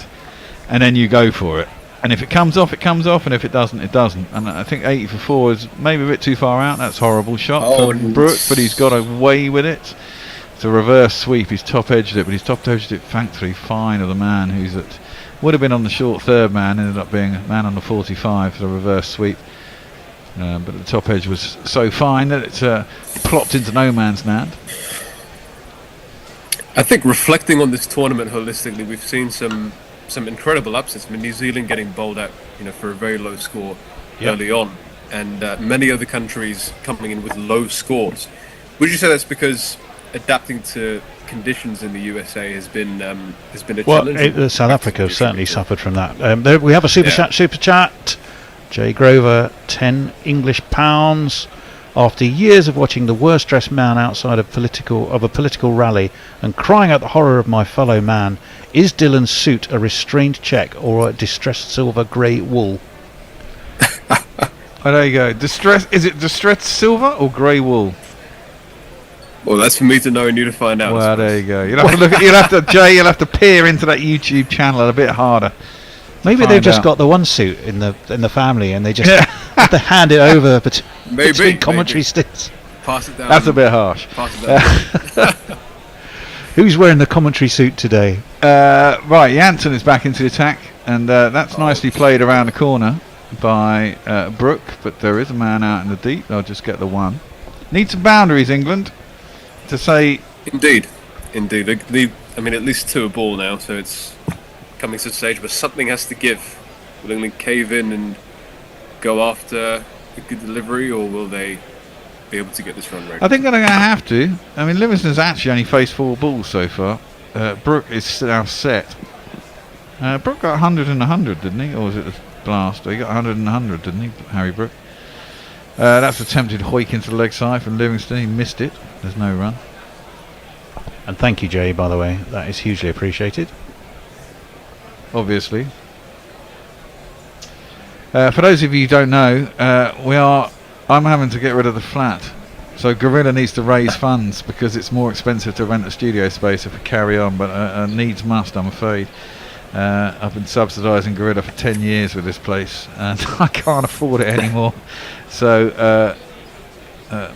and then you go for it. And if it comes off, it comes off, and if it doesn't, it doesn't. And I think 80 for 4 is maybe a bit too far out. That's a horrible shot from Brooke, but he's got away with it. It's a reverse sweep. He's top edged it, but he's top edged it thankfully fine of the man who's at, would have been on the short third man, ended up being a man on the 45 for the reverse sweep. But the top edge was so fine that it plopped into no man's land. I think reflecting on this tournament holistically, we've seen some incredible upsets. I mean, New Zealand getting bowled out, for a very low score early on, and many other countries coming in with low scores. Would you say that's because adapting to conditions in the USA has been a challenge? South Africa have certainly suffered from that. We have a super chat. Jay Grover, 10 English pounds. After years of watching the worst dressed man outside of a political rally and crying out the horror of my fellow man, is Dylan's suit a restrained check or a distressed silver grey wool? Oh, there you go. Is it distressed silver or grey wool? Well, that's for me to know and you to find out. Well, there you go. You'll have to Jay. You'll have to peer into that YouTube channel a bit harder. Maybe they've just got the one suit in the family, and they just have to hand it over between commentary stints. Pass it down. That's a bit harsh. Pass it down. Who's wearing the commentary suit today? Right, Janssen is back into the attack, and that's nicely played around the corner by Brooke, but there is a man out in the deep. They'll just get the one. Need some boundaries, England, to say. Indeed. I mean, at least 2 a ball now, so it's coming to a stage where something has to give. Will England cave in and go after a good delivery, or will they be able to get this run rate? I think they're going to have to. I mean, Livingston's actually only faced 4 balls so far. Brooke is now set. Brooke got 100 and 100, didn't he? Or was it a blast? He got 100 and 100, didn't he, Harry Brooke? That's attempted hoik into the leg side from Livingston. He missed it. There's no run. And thank you, Jay, by the way. That is hugely appreciated. Obviously. For those of you who don't know, I'm having to get rid of the flat. So Gorilla needs to raise funds because it's more expensive to rent a studio space if we carry on, but needs must, I'm afraid. I've been subsidising Gorilla for 10 years with this place, and I can't afford it anymore. So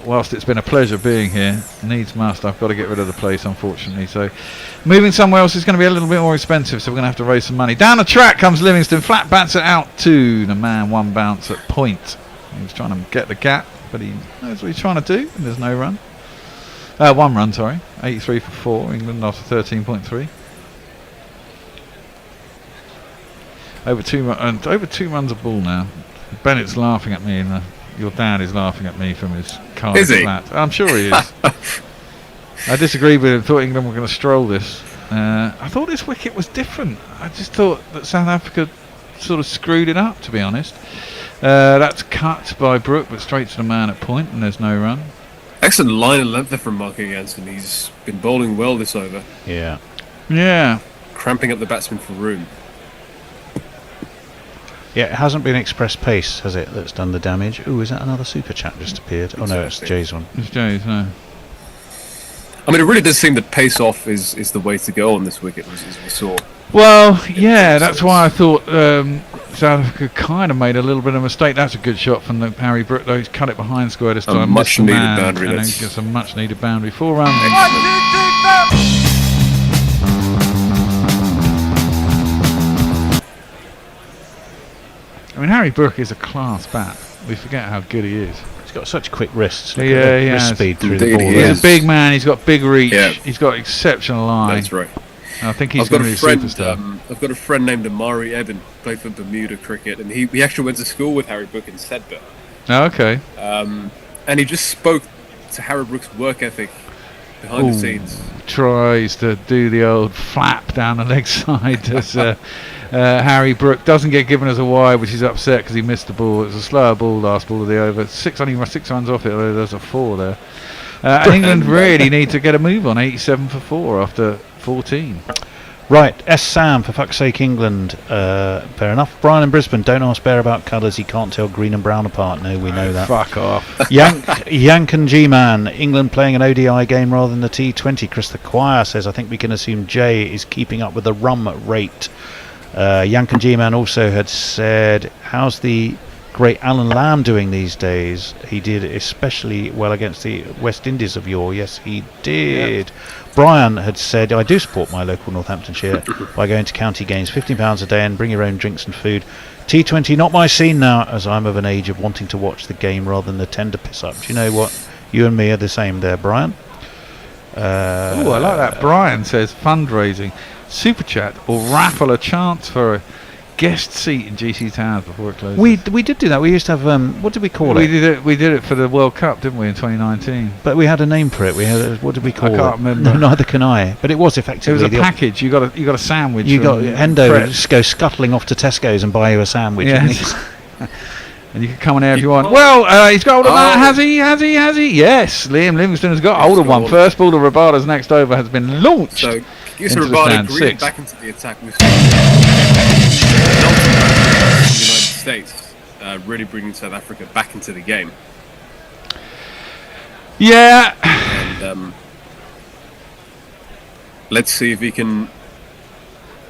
whilst it's been a pleasure being here, needs must, I've got to get rid of the place, unfortunately. So moving somewhere else is going to be a little bit more expensive, so we're going to have to raise some money. Down the track comes Livingston, flat bats it out to the man, 1 bounce at point. He's trying to get the gap, but he knows what he's trying to do, and there's no run. 1 run, sorry. 83 for 4, England after 13.3. Over 2 runs a ball now. Bennett's laughing at me, and your dad is laughing at me from his car. Is he? Flat. I'm sure he is. I disagreed with him. Thought England were going to stroll this. I thought this wicket was different. I just thought that South Africa sort of screwed it up, to be honest. That's cut by Brooke, but straight to the man at point, and there's no run. Excellent line of length there from Mark Janssen. He's been bowling well this over. Yeah. Cramping up the batsman for room. Yeah, it hasn't been express pace, has it, that's done the damage? Ooh, is that another super chat just appeared? Oh no, it's Jay's one. It's Jay's, no. I mean, it really does seem that pace off is the way to go on this wicket, as we saw. Well, yeah, that's why I thought South Africa kind of made a little bit of a mistake. That's a good shot from the Harry Brooke, though. He's cut it behind square this time. A much needed boundary. And he gets a much needed boundary. 4 runs. Harry Brook is a class bat. We forget how good he is. He's got such quick wrists. Look Yeah, at the he wrist has. speed through Indeed the ball. he there. He's a big man. He's got big reach. Yeah. He's got exceptional line. That's right. I think he's I've got going a to be a friend. superstar. I've got a friend named Amari Eben, played for Bermuda cricket, and he actually went to school with Harry Brook in Sedbergh. Oh, okay. And he just spoke to Harry Brook's work ethic behind the scenes. Tries to do the old flap down the leg side as Harry Brook doesn't get given as a wide, which is upset because he missed the ball. It was a slower ball, last ball of the over. 6 runs off it. There's a 4 there. And England really need to get a move on. 87 for 4 after 14. Right, S. Sam, for fuck's sake, England. Fair enough. Brian in Brisbane, don't ask Bear about colours. He can't tell green and brown apart. No, we know that. Fuck off. Yank and G-Man, England playing an ODI game rather than the T20. Chris the Choir says, I think we can assume Jay is keeping up with the rum rate. Yank and G-Man also had said, how's the great Alan Lamb doing these days? He did especially well against the West Indies of yore. Yes, he did. Yep. Brian had said, I do support my local Northamptonshire by going to county games, £15 a day, and bring your own drinks and food. T20, not my scene now, as I'm of an age of wanting to watch the game rather than the tender piss up. Do you know what? You and me are the same there, Brian. Oh, I like that. Brian says fundraising, super chat, or raffle a chance for a guest seat in GC Towers before it closes. We did do that. We used to have what did we call it? We did it for the World Cup, didn't we, in 2019? But we had a name for it. We had what did we call it? I can't remember. No, neither can I. But it was effectively. It was a package. You got a sandwich. You got Hendo would just go scuttling off to Tesco's and buy you a sandwich. Yes. And you can come on there if you want. Well, he's got hold of that. Has he? Yes, Liam Livingston has got hold of one. First ball of Rabada's next over has been launched. So, gives into the Rabada stand. green 6. back into the attack. We've the United States really bringing South Africa back into the game. Yeah. And let's see if he can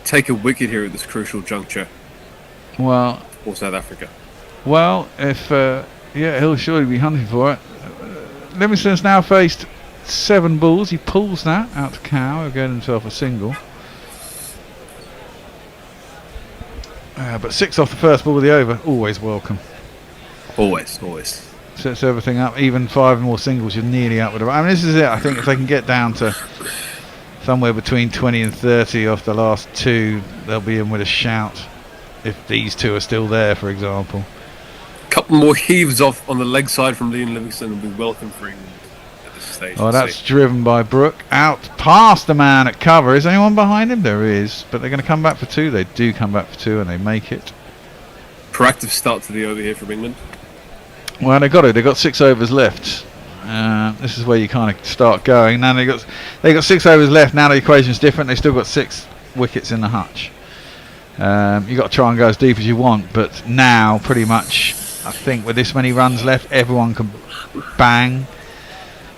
take a wicket here at this crucial juncture. Well, for South Africa. Well, if he'll surely be hunting for it. Livingston's now faced 7 balls. He pulls that out to Cow. He'll get himself a single. But 6 off the first ball of the over, always welcome. Always. Sets everything up. Even 5 more singles, you're nearly up with it. I mean, this is it. I think if they can get down to somewhere between 20 and 30 off the last 2, they'll be in with a shout. If these 2 are still there, for example. Couple more heaves off on the leg side from Liam Livingston will be welcome for England at this stage. Oh, that's driven by Brook. Out past the man at cover. Is anyone behind him? There is. But they're going to come back for 2. They do come back for 2 and they make it. Proactive start to the over here from England. Well, they got it. They got 6 overs left. This is where you kind of start going. Now they got 6 overs left. Now the equation's different. They still got 6 wickets in the hutch. You got to try and go as deep as you want. But now, pretty much, I think with this many runs left, everyone can bang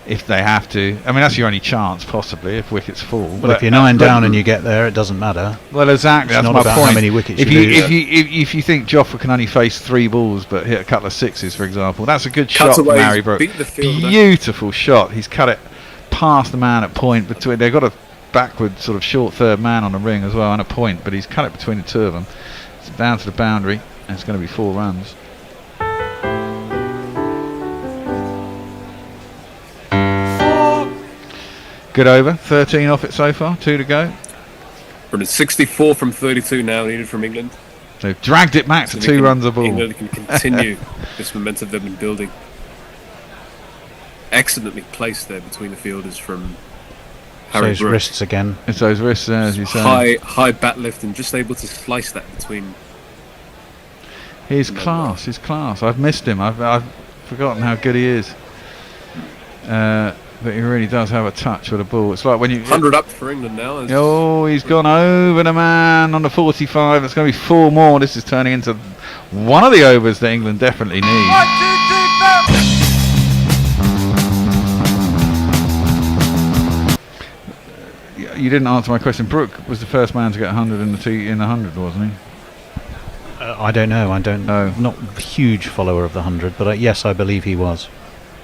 if they have to. I mean, that's your only chance, possibly, if wickets fall. Well, but if you're 9 down and you get there, it doesn't matter. Well, exactly. It's That's not my about point. how many wickets if you you lose. if you think Joffa can only face 3 balls but hit a couple of 6s, for example, that's a good Cuts shot from away, Harry Brook. beat the fielder. Beautiful shot. He's cut it past the man at point. Between they've got a backward sort of short third man on the ring as well and a point, but he's cut it between the 2 of them. It's down to the boundary, and it's going to be 4 runs. Good over, 13 off it so far, 2 to go. But it's 64 from 32 now needed from England. They've dragged it back to 2 runs a ball. England can continue this momentum they've been building. Excellently placed there between the fielders from Harry Those Brook. wrists again. It's those wrists there, as you say. High bat lift and just able to slice that between. His class. I've missed him. I've forgotten how good he is. But he really does have a touch with a ball. It's like when you 100 up for England now. Oh, he's gone over the man on the 45. It's going to be 4 more. This is turning into one of the overs that England definitely need. 1, 2, 3, 4. You didn't answer my question. Brook was the first man to get 100 in the 100, wasn't he? I don't know. Not a huge follower of the 100, but yes, I believe he was.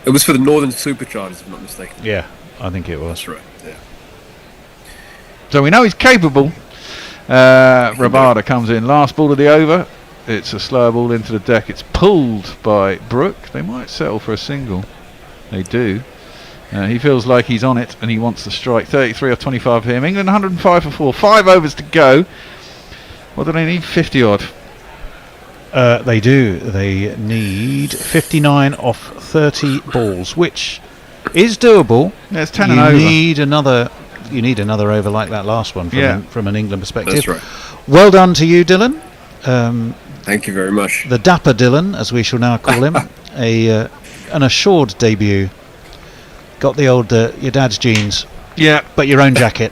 It was for the Northern Superchargers, if I'm not mistaken. Yeah, I think it was. That's right. Yeah. So we know he's capable. Rabada comes in. Last ball of the over. It's a slow ball into the deck. It's pulled by Brook. They might settle for a single. They do. He feels like he's on it and he wants to strike. 33 off 25 for him. England 105 for 4. 5 overs to go. What do they need? 50 odd. They do. They need 59 off 30 balls, which is doable. Yeah, it's 10 and over. You need another over like that last one from an England perspective. That's right. Well done to you, Dylan. Thank you very much. The Dapper Dylan, as we shall now call him. An assured debut. Got the old your dad's jeans. Yeah. But your own jacket.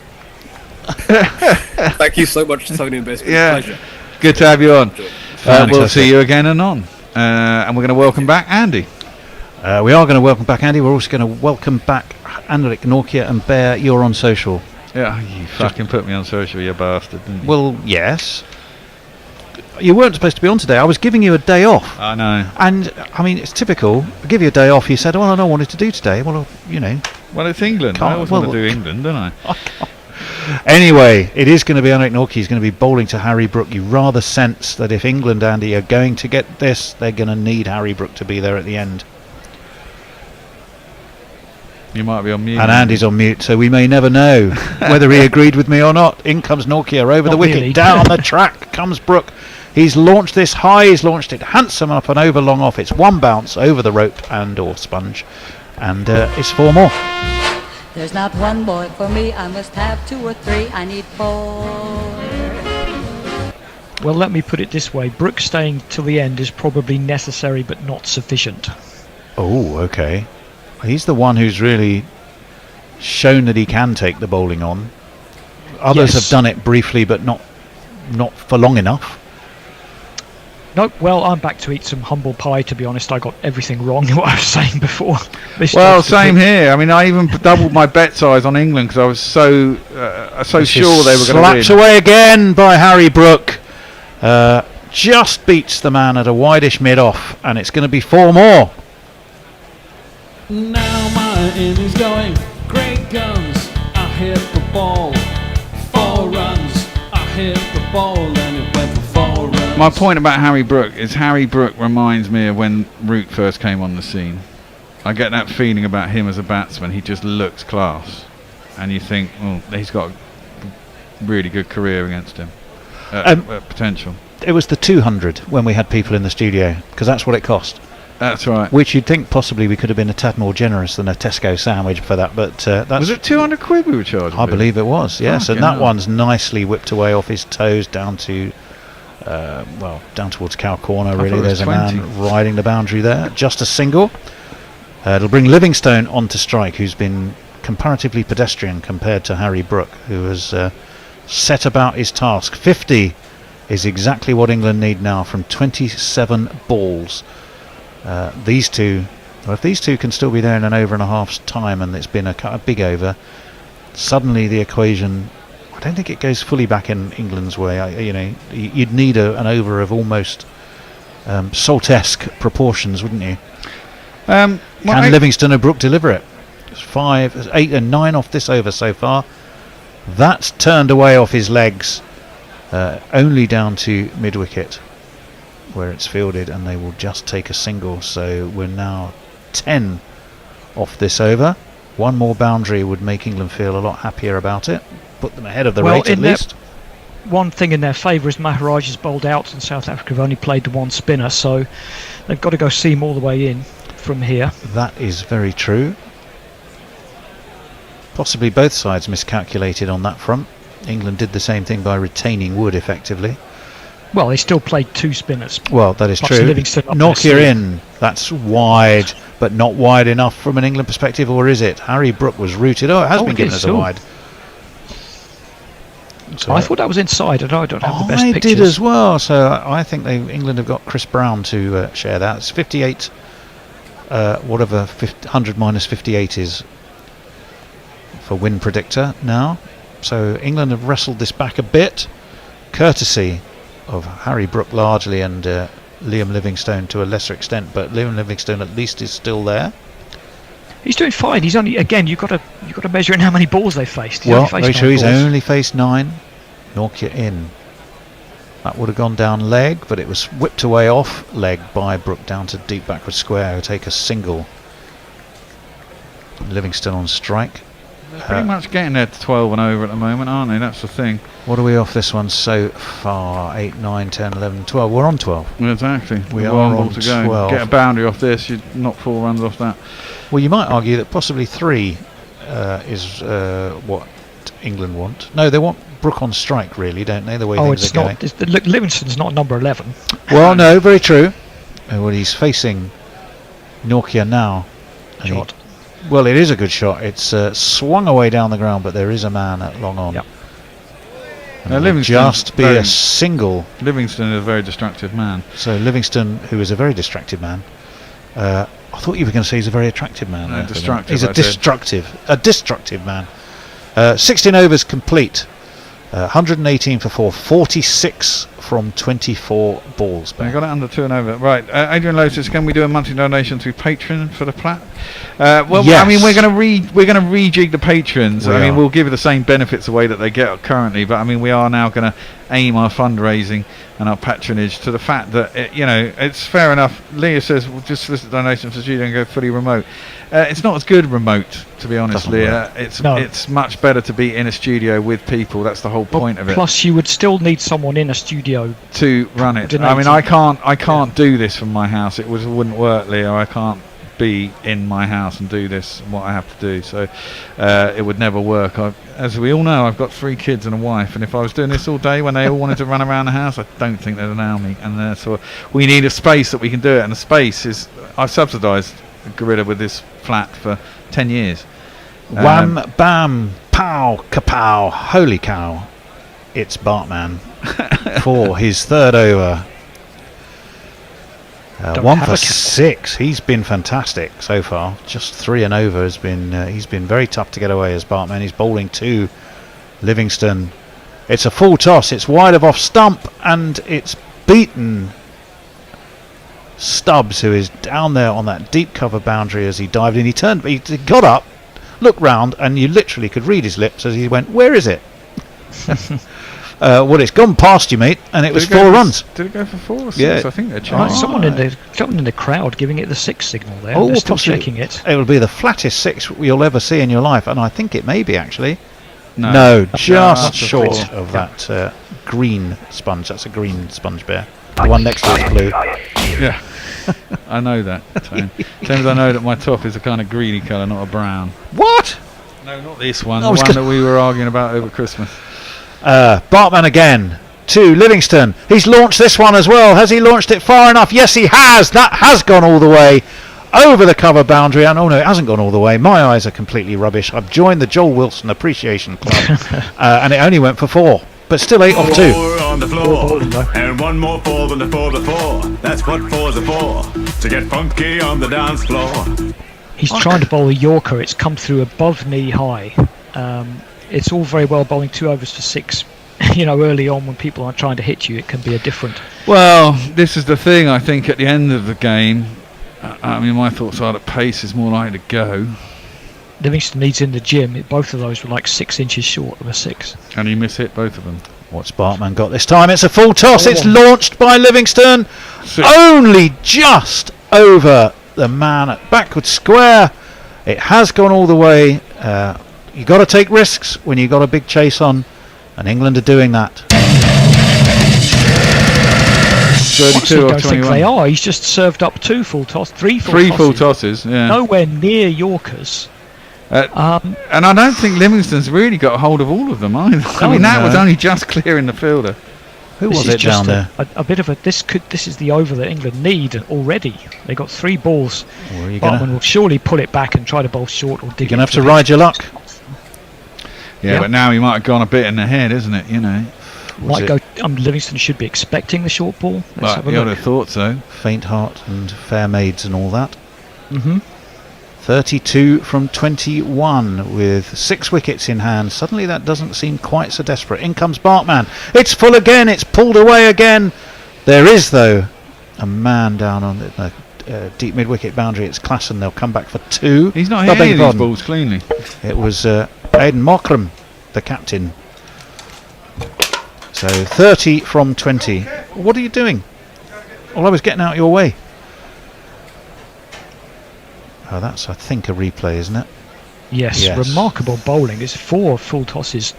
Thank you so much, Tony and Best. Pleasure. Good to have you on. We'll Fantastic. see you again and on. And we're going to welcome back Andy. We are going to welcome back Andy. We're also going to welcome back Anrik, Norkia and Bear. You're on social. Yeah, you fucking put me on social, you bastard, didn't you? Well, yes. You weren't supposed to be on today. I was giving you a day off. I know. And, I mean, it's typical. I give you a day off. You said, well, I don't want it to do today. Well, you know. Well, it's England. I always want to do England, don't I? Anyway, it is going to be Anrik Norkie. He's going to be bowling to Harry Brook. You rather sense that if England, Andy, are going to get this, they're going to need Harry Brook to be there at the end. You might be on mute. And Andy's on mute, so we may never know whether he agreed with me or not. In comes Norkia over the wicket. Really. Down the track comes Brook. He's launched this high. He's launched it handsome up and over long off. It's one bounce over the rope and or sponge. And it's 4 more. There's not one boy for me. I must have 2 or 3. I need 4. Well, let me put it this way. Brook staying till the end is probably necessary but not sufficient. Oh, okay. He's the one who's really shown that he can take the bowling on. Others have done it briefly, but not for long enough. No, well, I'm back to eat some humble pie, to be honest. I got everything wrong in what I was saying before. Well, same here. I mean, I even doubled my bet size on England because I was so sure they were going to win. Slaps away again by Harry Brook. Just beats the man at a wideish mid-off, and it's going to be 4 more. Now my innings going, great guns, I hit the ball, 4 runs, I hit the ball and it went for 4 runs. My point about Harry Brook is Harry Brook reminds me of when Root first came on the scene. I get that feeling about him as a batsman. He just looks class, and you think, oh, he's got a really good career against him, potential. It was the 200 when we had people in the studio, because that's what it cost. That's right. Which you'd think possibly we could have been a tad more generous than a Tesco sandwich for that, but that's... Was it 200 quid we were charging? I believe it was, yes. And that hell. one's nicely whipped away off his toes down to, down towards Cow Corner, really. There's a 20. man riding the boundary there. Just a single. It'll bring Livingstone on to strike, who's been comparatively pedestrian compared to Harry Brook, who has set about his task. 50 is exactly what England need now from 27 balls. These two, if these two can still be there in an over and a half's time, and it's been a big over, suddenly the equation, I don't think it goes fully back in England's way. You'd need an over of almost Saltesque proportions, wouldn't you? Can Livingstone or Brook deliver it? It's 5, 8 and 9 off this over so far. That's turned away off his legs, only down to mid-wicket, where it's fielded, and they will just take a single. So we're now 10 off this over. 1 more boundary would make England feel a lot happier about it, put them ahead of the rate at least. One thing in their favour is Maharaj is bowled out, and South Africa have only played the 1 spinner, so they've got to go seam all the way in from here. That is very true. Possibly both sides miscalculated on that front. England did the same thing by retaining Wood effectively. Well, they still played 2 spinners. Well, that is Plus true. Livingstone up Norkia there. in. That's wide, but not wide enough from an England perspective, or is it? Harry Brook was rooted. Oh, it has been given as a wide. So I thought that was inside, and I don't have the best I pictures. did as well. So I think England have got Chris Brown to share that. It's 58, whatever 100 minus 58 is for win predictor now. So England have wrestled this back a bit, courtesy of Harry Brook largely, and Liam Livingstone to a lesser extent, but Liam Livingstone at least is still there. He's doing fine. He's only, again, you've got to measure in how many balls they faced. Well, very true. He's only faced 9. Norkia in. That would have gone down leg, but it was whipped away off leg by Brook down to deep backward square. Who take a single. Livingston on strike. Pretty much getting there to 12 and over at the moment, aren't they? That's the thing. What are we off this one so far? 8, 9, 10, 11, 12. We're on 12. Exactly. We are One ball on to go. 12. Get a boundary off this, you knock 4 runs off that. Well, you might argue that possibly 3 is what England want. No, they want Brook on strike, really, don't they? The way things are going. Look, Livingston's not number 11. Well, no, very true. Well, he's facing Nokia now. And Shot. Well, it is a good shot. It's swung away down the ground, but there is a man at long on. Yep. Just be a single. Livingston is a very destructive man. So Livingston, who is a very destructive man, I thought you were going to say he's a very attractive man. No, destructive. He's a destructive man. 16 overs complete. 118 for 4, 46 from 24 balls. I got it under 2 and over. Right, Adrian Lotus, can we do a monthly donation through Patreon for the plat? Well, yes. I mean, we're going to rejig the patrons. I mean, we'll give the same benefits away that they get currently, but I mean, we are now going to aim our fundraising and our patronage to the fact that it's fair enough. Leah says we'll just solicit donations to the studio and go fully remote. It's not as good remote, to be honest, Leah. It's much better to be in a studio with people. That's the whole point of it. Plus, you would still need someone in a studio to run it. I mean, I can't do this from my house. It wouldn't work, Leah. I can't be in my house and do this what I have to do. So it would never work. As we all know, I've got 3 kids and a wife, and if I was doing this all day when they all wanted to run around the house, I don't think they'd allow me. And so we need a space that we can do it. And the space is I've subsidised Gorilla with this flat for 10 years. Wham, bam, pow, kapow, holy cow. It's Bartman for his 3rd over. 1 for 6. He's been fantastic so far. Just 3 and over has been. He's been very tough to get away as Bartman. He's bowling to Livingston. It's a full toss. It's wide of off stump, and it's beaten Stubbs, who is down there on that deep cover boundary as he dived in. He turned, he got up, looked round, and you literally could read his lips as he went, "Where is it?" Well, it's gone past you, mate, and it was 4 runs. Did it go for 4 or 6? Yeah. I think they're changing. Someone in the crowd giving it the 6 signal there. Oh, They're still possibly. checking it. It will be the flattest 6 you'll ever see in your life, and I think it may be actually. No, just short of that green sponge. That's a green sponge bear. The one next to it is blue. Yeah, I know that. Same as I know that my top is a kind of greeny colour, not a brown. What? No, not this one. The one that we were arguing about over Christmas. Bartman again to Livingston. He's launched this one as well. Has he launched it far enough? Yes, he has. That has gone all the way over the cover boundary. And oh no, it hasn't gone all the way. My eyes are completely rubbish. I've joined the Joel Wilson Appreciation Club, and it only went for 4, but still 8 off 2. 4 on the floor, and 1 more 4 than the 4 before. That's what 4's are for, to get funky on the dance floor. He's trying to bowl a Yorker. It's come through above knee high. It's all very well bowling 2 overs for 6. Early on when people are trying to hit you, it can be a different. Well, this is the thing. I think at the end of the game, I mean, my thoughts are that pace is more likely to go. Livingston needs in the gym. Both of those were like 6 inches short of a 6. And he mishit both of them. What's Bartman got this time? It's a full toss. It's launched by Livingston. 6. Only just over the man at backward square. It has gone all the way. You got to take risks when you got a big chase on, and England are doing that. 32 or 21. They are. He's just served up 2 full toss, 3 full tosses. Yeah. Nowhere near Yorkers. And I don't think Livingston's really got a hold of all of them either. I mean, that was only just clearing the fielder. Who was it down there? A bit of a. This is the over that England need already. They got 3 balls. Bartman will surely pull it back and try to bowl short or dig. You're gonna have to ride your luck. Yeah, but now he might have gone a bit in the head, isn't it? Might go. Livingston should be expecting the short ball. Let's have a look. I would have thought so. Faint heart and fair maids and all that. Mm-hmm. 32 from 21 with 6 wickets in hand. Suddenly that doesn't seem quite so desperate. In comes Bartman. It's full again. It's pulled away again. There is, though, a man down on the deep mid-wicket boundary. It's Klassen. They'll come back for 2. He's not hitting these balls cleanly. It was Aidan Mockram, the captain. So 30 from 20. What are you doing? Well, I was getting out your way. Oh, that's, I think, a replay, isn't it? Yes, remarkable bowling. It's 4 full tosses,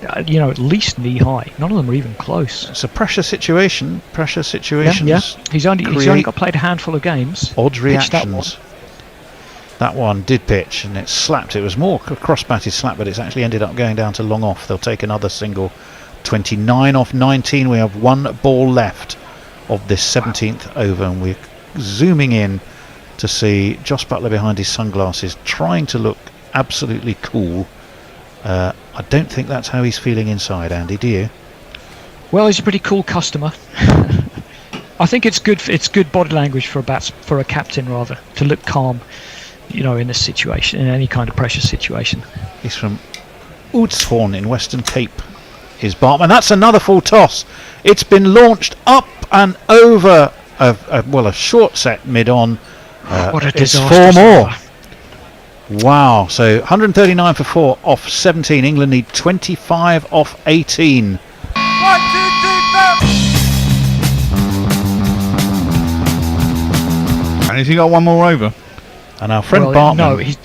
at least knee high. None of them are even close. It's a pressure situation. Pressure situations. Yeah. He's only got played a handful of games. Odd reactions. That one did pitch and it slapped. It was more cross-batted slap, but it's actually ended up going down to long off. They'll take another single. 29 off 19. We have 1 ball left of this 17th over, and we're zooming in to see Joss Butler behind his sunglasses trying to look absolutely cool. I don't think that's how he's feeling inside, Andy, do you? Well, he's a pretty cool customer. I think it's good body language for a captain, rather, to look calm, in this situation, in any kind of pressure situation. He's from Oudtshoorn in Western Cape. Is Bartman. That's another full toss. It's been launched up and over a short set mid-on. What a it's disaster. 4 more. Wow. So 139 for 4 off 17. England need 25 off 18. 1, 2, 3, 4. And has he got one more over? And our friend Bartman. No, he's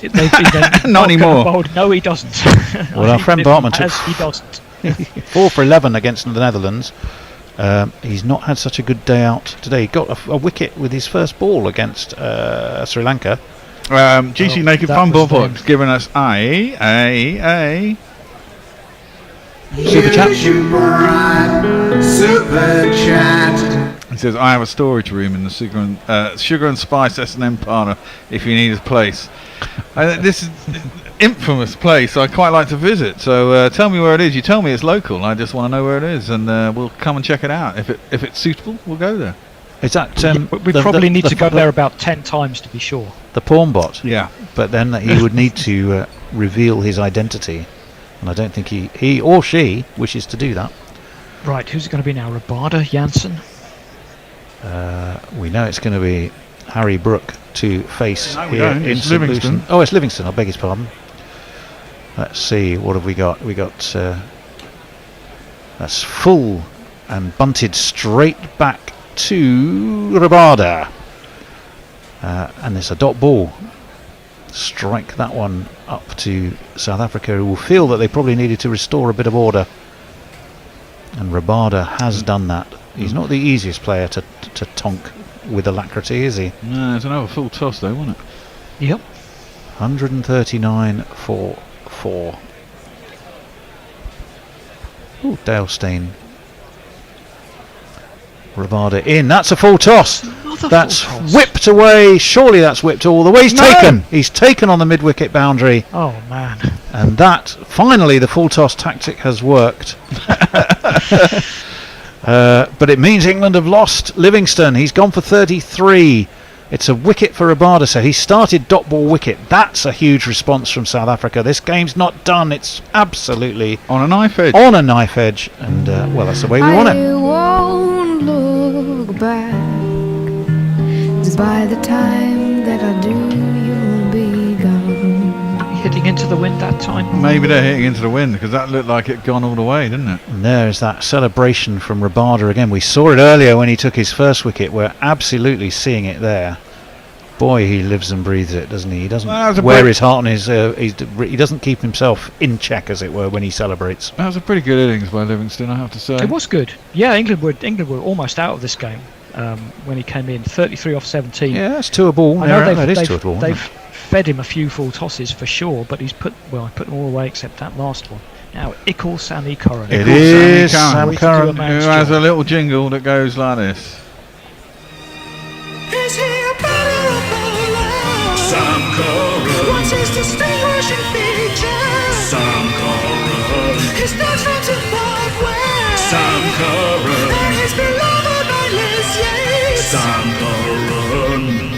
not anymore. Bowled. No, he doesn't. Well, our friend Bartman took he doesn't. 4 for 11 against the Netherlands. He's not had such a good day out today. He got a wicket with his first ball against Sri Lanka. GC Naked Fun Ballbox giving us a super chat. Super chat. He says, I have a storage room in the Sugar and Spice S&M parlour if you need a place. This is infamous place I quite like to visit, so tell me where it is. You tell me it's local, I just want to know where it is, and we'll come and check it out. If it's suitable, we'll go there. Is that we probably need to go there about 10 times to be sure. The pawn bot? Yeah. But then he would need to reveal his identity, and I don't think he or she wishes to do that. Right, who's it going to be now? Rabada, Janssen? We know it's going to be Harry Brook to face here in it's St. Livingston. Lucian. Oh, it's Livingston, I beg his pardon. Let's see, what have we got? We got that's full and bunted straight back to Rabada. And it's a dot ball. Strike that one up to South Africa, who will feel that they probably needed to restore a bit of order. And Rabada has done that. He's not the easiest player to tonk with alacrity, is he? No, it's another full toss though, wasn't it? Yep. 139 for 4. Oh, Dale Steyn. Rabada in. That's a full toss. That's whipped away. Surely that's whipped all the way. He's taken. He's taken on the mid-wicket boundary. Oh, man. And that, finally, the full toss tactic has worked. But it means England have lost Livingston. He's gone for 33. It's a wicket for Rabada, so he started dot ball wicket. That's a huge response from South Africa. This game's not done. It's absolutely on a knife edge. On a knife edge, and well, that's the way we want it. I won't look back. 'Cause by the time that I do, you'll be gone. Hitting into the wind that time. Maybe they're hitting into the wind, because that looked like it gone all the way, didn't it? And there's that celebration from Rabada again. We saw it earlier when he took his first wicket. We're absolutely seeing it there. Boy, he lives and breathes it, doesn't he? He doesn't wear his heart on his. He doesn't keep himself in check, as it were, when he celebrates. That was a pretty good innings by Livingston, I have to say. It was good. Yeah, England were almost out of this game when he came in. 33 off 17. Yeah, that's 2 a ball. I know they've fed him a few full tosses for sure, but he's put them all away except that last one. Now, Ickle Sammy Curran. It is Sam Curran, who has a little jingle that goes like this. Is he a batter or bowler? Sam Curran. What's his distinguishing feature? Sam Curran. His natural to Broadway. Sam Curran. And his beloved by Liz Yates. Sam Curran.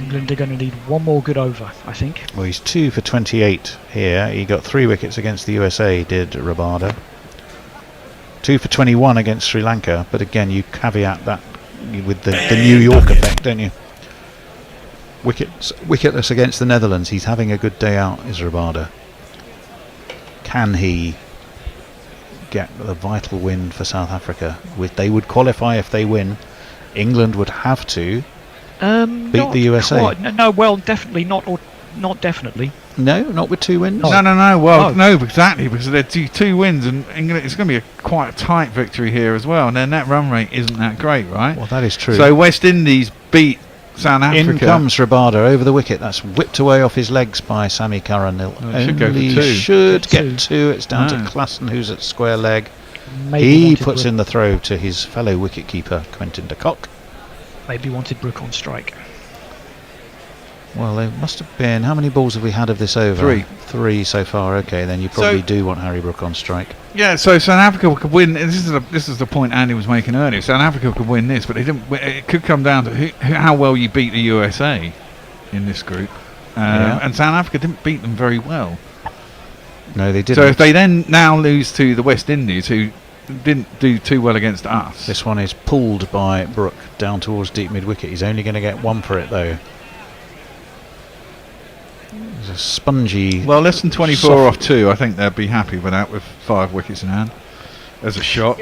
England are going to need one more good over, I think. Well, he's 2 for 28 here. He got 3 wickets against the USA, did Rabada. 2 for 21 against Sri Lanka, but again, you caveat that with the New York effect, don't you? Wicketless against the Netherlands. He's having a good day out, is Rabada. Can he get the vital win for South Africa. They would qualify if they win. England would have to beat the USA. Quite. No, well, definitely not, or not definitely. No, not with 2 wins. No. Well, no, exactly, because they're two wins, and England. It's going to be quite a tight victory here as well. And their net run rate isn't that great, right? Well, that is true. So West Indies beat South Africa. In comes Rabada over the wicket. That's whipped away off his legs by Sammy Curran. Should go for 2. Should get 2. It's down to Klassen, who's at square leg. Maybe he puts in the throw to his fellow wicketkeeper, Quentin de Kock. Maybe wanted Brook on strike. Well, there must have been. How many balls have we had of this over? 3 so far. Okay, then you probably do want Harry Brook on strike. Yeah, so South Africa could win. And this is the point Andy was making earlier. South Africa could win this, but it could come down to how well you beat the USA in this group. And South Africa didn't beat them very well. No, they didn't. So if they then now lose to the West Indies, who didn't do too well against us. This one is pulled by Brook down towards deep mid wicket. He's only going to get 1 for it though. It's a spongy. Well, less than 24 off 2. I think they'd be happy with that, with 5 wickets in hand as a shot.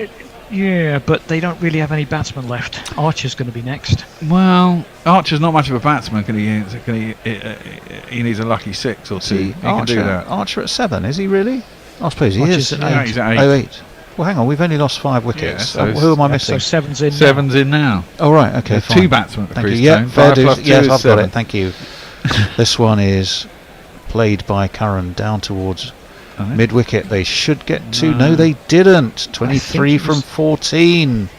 Yeah, but they don't really have any batsmen left. Archer's going to be next. Well, Archer's not much of a batsman. He needs a lucky 6 or 2. He can do that. Archer at 7, is he really? I suppose he Archer's is. at 8. He's at 8. Oh, 8. Well, hang on, we've only lost 5 wickets. Yeah, so who am I missing? So 7's in. 7's in now. Oh, right, okay. There's fine. 2 batsmen. Thank you. Yeah, fair dues. Yes, I've got it. Thank you. This one is played by Curran down towards mid wicket. They should get 2. No, they didn't. 23 from 14.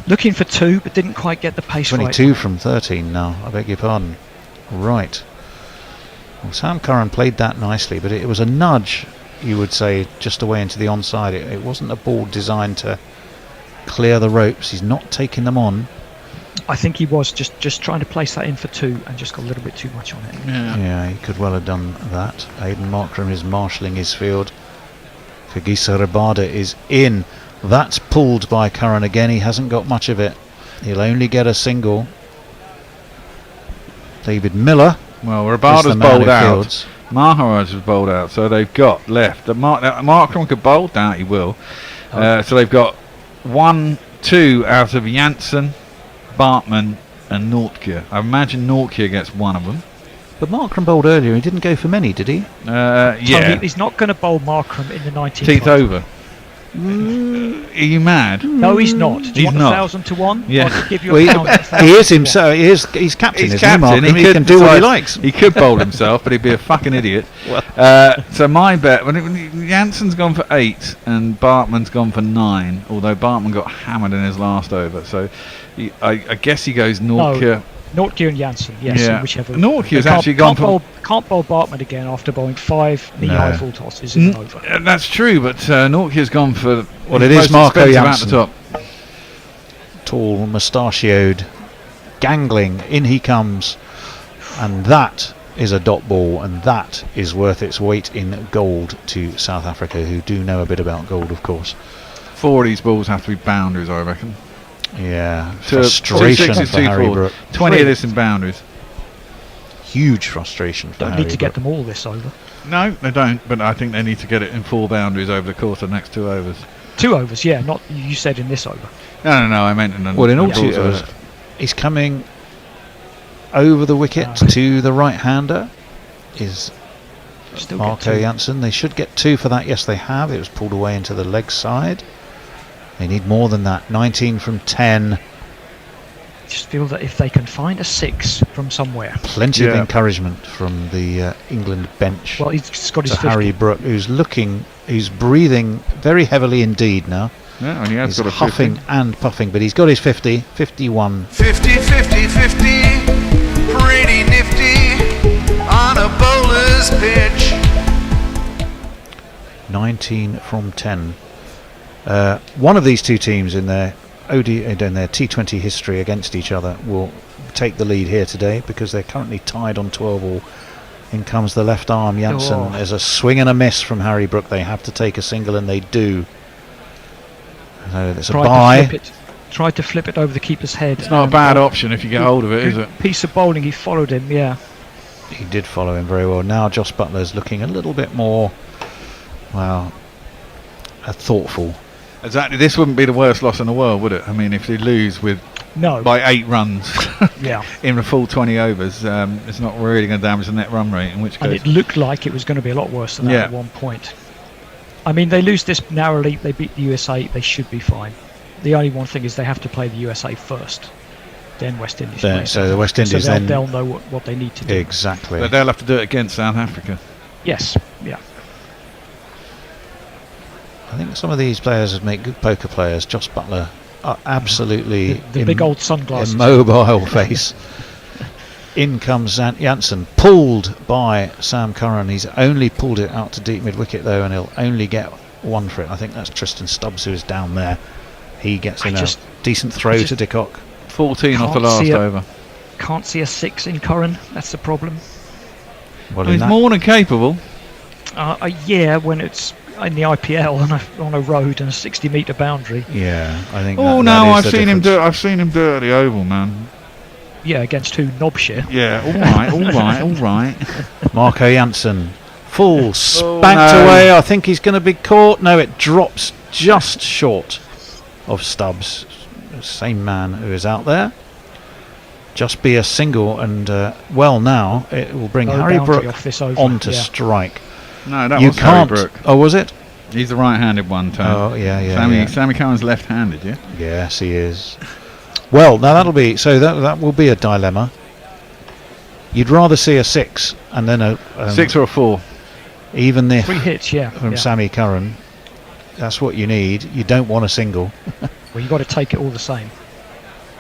Looking for 2, but didn't quite get the pace 22 right. from 13 now. I beg your pardon. Right. Well, Sam Curran played that nicely, but it was a nudge, you would say, just away into the onside. It wasn't a ball designed to clear the ropes. He's not taking them on. I think he was just trying to place that in for 2 and just got a little bit too much on it. Yeah, he could well have done that. Aidan Markram is marshalling his field. Kagisa Rabada is in. That's pulled by Curran again. He hasn't got much of it. He'll only get a single. David Miller. Well, Rabada's bowled out. Maharaj was bowled out, so they've got left. Markram could bowl, doubt he will. So they've got 1, 2 out of Janssen, Bartman and Nortje. I imagine Nortje gets 1 of them. But Markram bowled earlier. He didn't go for many, did he? Yeah. He's not going to bowl Markram in the 19th. 10th over. Are you mad? No, he's not. Do you want not. 1,000 to 1? Yeah. I could give you a pound. He is himself. He's captain. He's isn't captain. He, he can do what he likes. He could bowl himself, but he'd be a fucking idiot. So my bet, Jansen's gone for 8 and Bartman's gone for 9. Although Bartman got hammered in his last over, so I guess he goes Nortje. Nortje and Janssen, yes, Yeah. whichever. Nortje's actually gone for. Can't bowl Bartman again after bowling 5 knee-high full tosses in an over. That's true, but Nortje's gone for. Well, it is Marco Janssen at the top. Tall, mustachioed, gangling. In he comes, and that is a dot ball, and that is worth its weight in gold to South Africa, who do know a bit about gold, of course. 4 of these balls have to be boundaries, I reckon. Yeah, frustration for Harry Brook. 20 of this in boundaries. Huge frustration for Don't Harry need to Brook. get them all this over. No, they don't, but I think they need to get it in 4 boundaries over the course of the next 2 overs. 2 overs, yeah, not you said in this over. No, I meant in Well, in all 2 overs, he's coming over the wicket to the right-hander. Is Still Marco Janssen. They should get 2 for that. Yes, they have. It was pulled away into the leg side. They need more than that. 19 from 10. Just feel that if they can find a 6 from somewhere. Plenty of encouragement from the England bench. Well, he's got his to Harry Brook, who's breathing very heavily indeed now. Yeah, and he has he's got a huffing 50. and puffing, but he's got his 50, 51. 50, 50, 50, pretty nifty on a bowler's pitch. 19 from 10. One of these 2 teams in their T20 history against each other will take the lead here today because they're currently tied on 12 all. In comes the left arm, Janssen. There's a swing and a miss from Harry Brook. They have to take a single, and they do. So it's a bye. Tried to flip it over the keeper's head. It's not a bad option if you get hold of it, is it? Piece of bowling, he followed him, yeah. He did follow him very well. Now Joss Butler's looking a little bit more, thoughtful. Exactly. This wouldn't be the worst loss in the world, would it? I mean, if they lose by 8 runs in the full 20 overs, it's not really going to damage the net run rate, in which case... And it looked like it was going to be a lot worse than that at one point. I mean, they lose this narrowly, they beat the USA, they should be fine. The only one thing is they have to play the USA first, then West Indies play. So the West Indies so then... they'll know what they need to do. Exactly. But they'll have to do it against South Africa. Yes, yeah. I think some of these players make good poker players. Joss Butler are absolutely the big old sunglasses, immobile face. In comes Janssen, pulled by Sam Curran. He's only pulled it out to deep mid wicket though, and he'll only get one for it. I think that's Tristan Stubbs who is down there. He gets in a decent throw to De Kock. 14 off the last over. Can't see a 6 in Curran. That's the problem. Well, he's more than capable. Yeah, when it's in the IPL on a road and a 60-metre boundary. Yeah, I think. Oh no, I've seen him do it at the Oval, man. Yeah, against who? Nobshire. Yeah, all right. Marco Janssen, full spanked away. I think he's going to be caught. No, it drops just short of Stubbs. Same man who is out there. Just be a single, and now it will bring Harry Brook onto strike. No, that was Harry Brook. Oh, was it? He's the right-handed one, Tom. Oh, yeah. Sammy Curran's left-handed, yeah? Yes, he is. Well, now that'll be... So that will be a dilemma. You'd rather see a 6 and then a... 6 or a 4. Even if... 3 hits, yeah. From Sammy Curran. That's what you need. You don't want a single. Well, you've got to take it all the same.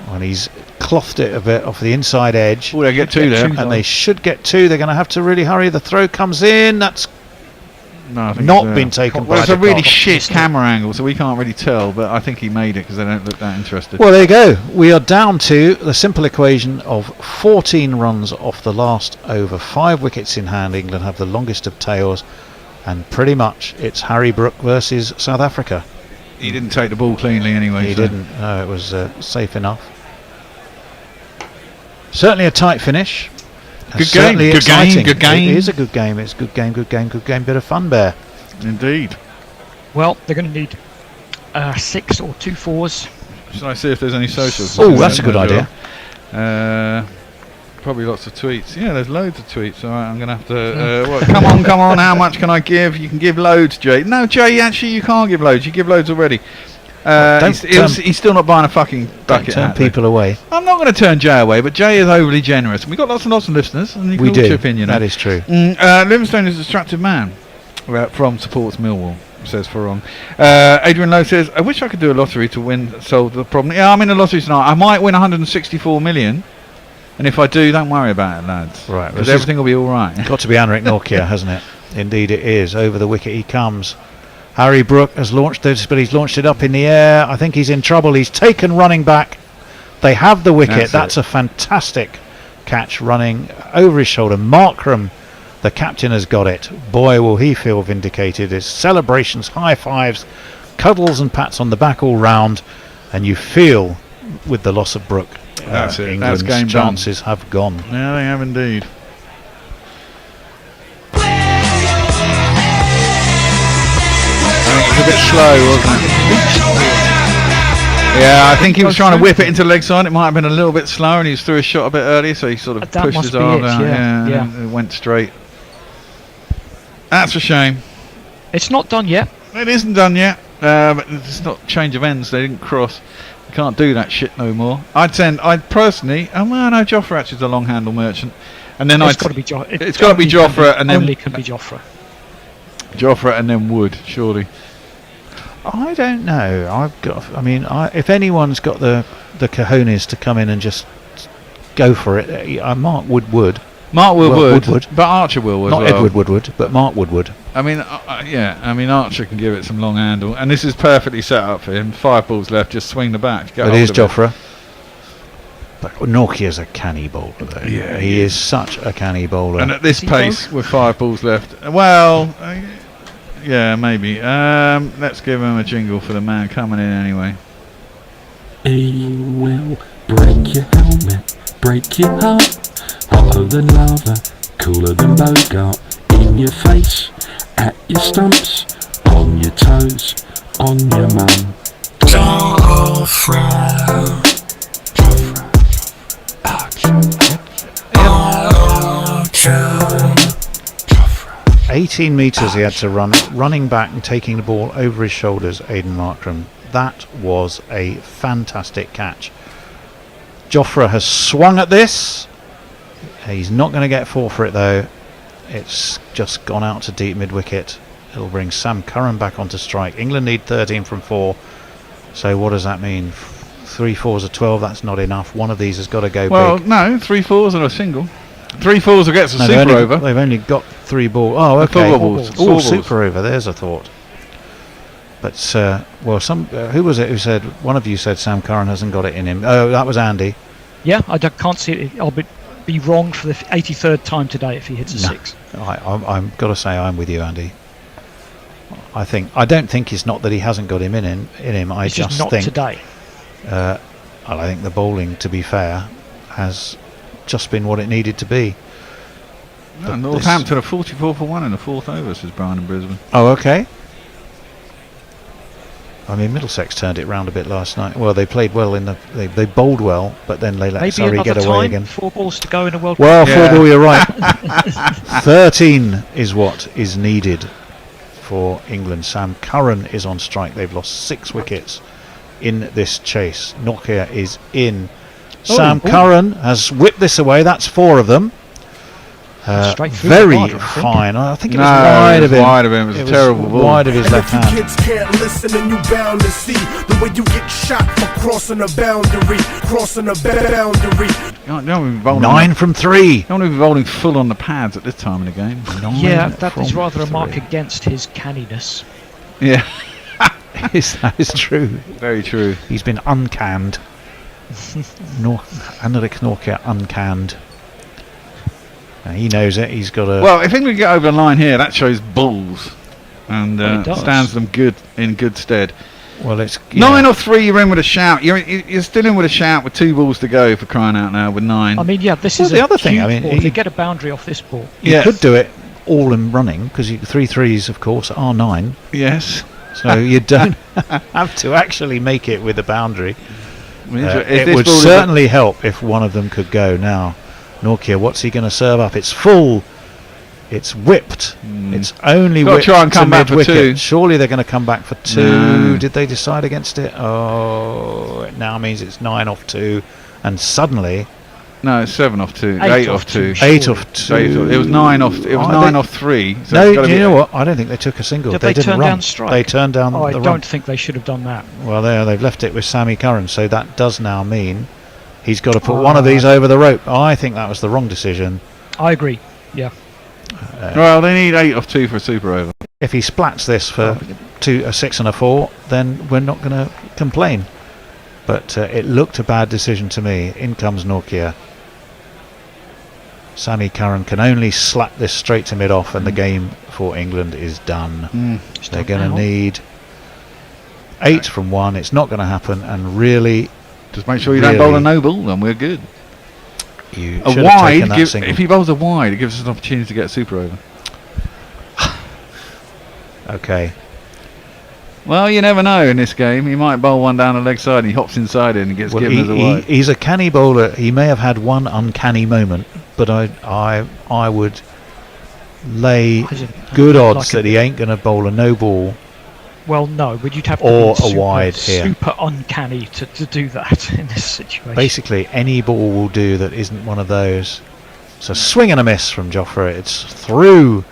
And he's clothed it a bit off the inside edge. Oh, they get 2 there. And they should get 2. They're going to have to really hurry. The throw comes in. That's not been taken by it's a really shit camera angle, so we can't really tell, but I think he made it because they don't look that interested. Well, there you go. We are down to the simple equation of 14 runs off the last over. 5 wickets in hand. England have the longest of tails, and pretty much it's Harry Brook versus South Africa. He didn't take the ball cleanly anyway. He didn't. No, it was safe enough. Certainly a tight finish. Good game. Good game. It is a good game. It's good game. Bit of fun, Bear. Indeed. Well, they're going to need 6 or 2 4s. Should I see if there's any socials? Oh, that's a good idea. Probably lots of tweets. Yeah, there's loads of tweets. All right, I'm going to have to... come on, how much can I give? You can give loads, Jay. No, Jay, actually, you can't give loads. You give loads already. He's still not buying a fucking bucket. Don't turn people away. I'm not going to turn Jay away, but Jay is overly generous. We've got lots and lots of listeners, and you can chip in, you know. That is true. Livingstone is a distracted man. From supports Millwall, says Farong. Adrian Lowe says, I wish I could do a lottery to solve the problem. Yeah, I'm in a lottery tonight. I might win 164 million. And if I do, don't worry about it, lads. Right. Because everything will be all right. Got to be Anric Norkia, hasn't it? Indeed it is. Over the wicket he comes. Harry Brook has launched this, but he's launched it up in the air. I think he's in trouble. He's taken running back. They have the wicket. That's a fantastic catch running over his shoulder. Markram, the captain, has got it. Boy, will he feel vindicated. It's celebrations, high fives, cuddles and pats on the back all round. And you feel, with the loss of Brook, that's it. England's chances have gone. Yeah, they have indeed. It was a bit slow, wasn't it? Yeah, I think he was trying to whip it into the leg side. It might have been a little bit slower, and he threw a shot a bit early, so he sort of pushed his arm out. Yeah, and it went straight. That's a shame. It's not done yet. It isn't done yet. But it's not change of ends. They didn't cross. You can't do that shit no more. I'd personally. Oh well, no, Jofra actually is a long handle merchant, and then it's got to be Jofra. It's got to be Jofra, and then only can be Jofra. Jofra and then Wood, surely. I don't know. If anyone's got the cojones to come in and just go for it, Mark Wood would. Mark would, but Archer will as not well. Edward Woodward, but Mark would. I mean, Archer can give it some long handle, and this is perfectly set up for him. 5 balls left, just swing the bat. But here's Jofra. But Norkia's a canny bowler, though. Yeah, he is such a canny bowler. And at this pace, with 5 balls left, well, yeah, maybe. Let's give him a jingle for the man coming in anyway. He will break your helmet, break your heart. Hotter than lava, cooler than Bogart. In your face, at your stumps, on your toes. on your man. Joffre. 18 metres he had to run, running back and taking the ball over his shoulders, Aidan Markram. That was a fantastic catch. Joffre has swung at this. He's not going to get 4 for it though. It's just gone out to deep mid-wicket. It'll bring Sam Curran back onto strike. England need 13 from 4. So what does that mean? 3 4s are 12, that's not enough. One of these has got to go Well, big. no, 3 4s and a single. 3 4s will get a No, super over. they've only got 3 balls. Oh, okay. Oh, super over. There's a thought. But well, who was it who said? One of you said Sam Curran hasn't got it in him. Oh, that was Andy. Yeah, can't see it. I'll be wrong for the 83rd time today if he hits a 6. I'm got to say I'm with you, Andy. I don't think it's not that he hasn't got him in him. I It's just not think today. I think the bowling, to be fair, has just been what it needed to be. No, Northampton are 44 for 1 in the 4th over, says Brian in Brisbane. Oh, okay. I mean, Middlesex turned it round a bit last night. Well, they played well they bowled well, but then they let Maybe Surrey get away again. 4 balls to go in a World Well, Cup. 4 ball, you're right. 13 is what is needed for England. Sam Curran is on strike. They've lost 6 wickets in this chase. Nokia is in. Sam Curran has whipped this away. That's 4 of them. Straight through Very the border, fine. I think it was No, wide it of was him. wide of him. It was a terrible ball. Wide of his left And if you hand. kids can't listen, and you bound to see the way you get shot for crossing a boundary, crossing a boundary. You don't be bowling 9 from 3. You don't be bowling full on the pads at this time of the game. Yeah, that is rather a mark against his canniness. Yeah. That is true. Very true. He's been uncanned. Henrik Norkia uncanned. He knows it. He's got a. Well, if England get over the line here, that shows balls and stands them in good stead. Well, it's 9 or 3. You're in with a shout. You're still in with a shout with 2 balls to go, for crying out loud, with 9. I mean, yeah, this is the other thing. huge I mean, ball. If they get a boundary off this ball. You could do it all in running because 3 3s, of course, are 9. Yes. So you don't have to actually make it with a boundary. It this would ball certainly help if one of them could go now. Nokia, what's he going to serve up? It's full. It's whipped. It's only Got to whipped try and come to back for mid-wicket. 2. Surely they're going to come back for 2. No. Did they decide against it? Oh, it now means it's 9 off 2, and suddenly. No, it's 7 off 2. 8 8 off off 2. 8 off 2. It was 9 off. It was 9 off 3. So No, it's gotta do you be know what? I don't think they took a single. Did they they didn't turn run. down strike? They turned down I the don't run. think they should have done that. Well, they've left it with Sammy Curran, so that does now mean he's got to put one of these over the rope. I think that was the wrong decision. I agree. Yeah. Well, they need 8 off 2 for a super over. If he splats this for a 6 and a 4, then we're not going to complain. But it looked a bad decision to me. In comes Nokia. Sammy Curran can only slap this straight to mid-off, and the game for England is done. They're going to need 8 from 1. It's not going to happen, and really... Just make sure you don't bowl a no ball, then we're good. You A should have taken wide, that single. if he bowls a wide, it gives us an opportunity to get a super over. Okay. Well, you never know in this game. He might bowl one down the leg side and he hops inside it and gets Well, given as a wide. he's a canny bowler. He may have had one uncanny moment, but I would lay good odds that he ain't going to bowl a no ball. Well, no, but you'd have to Or be a wide here. super uncanny to do that in this situation. Basically, any ball will do that isn't one of those. So swing and a miss from Joffre. It's through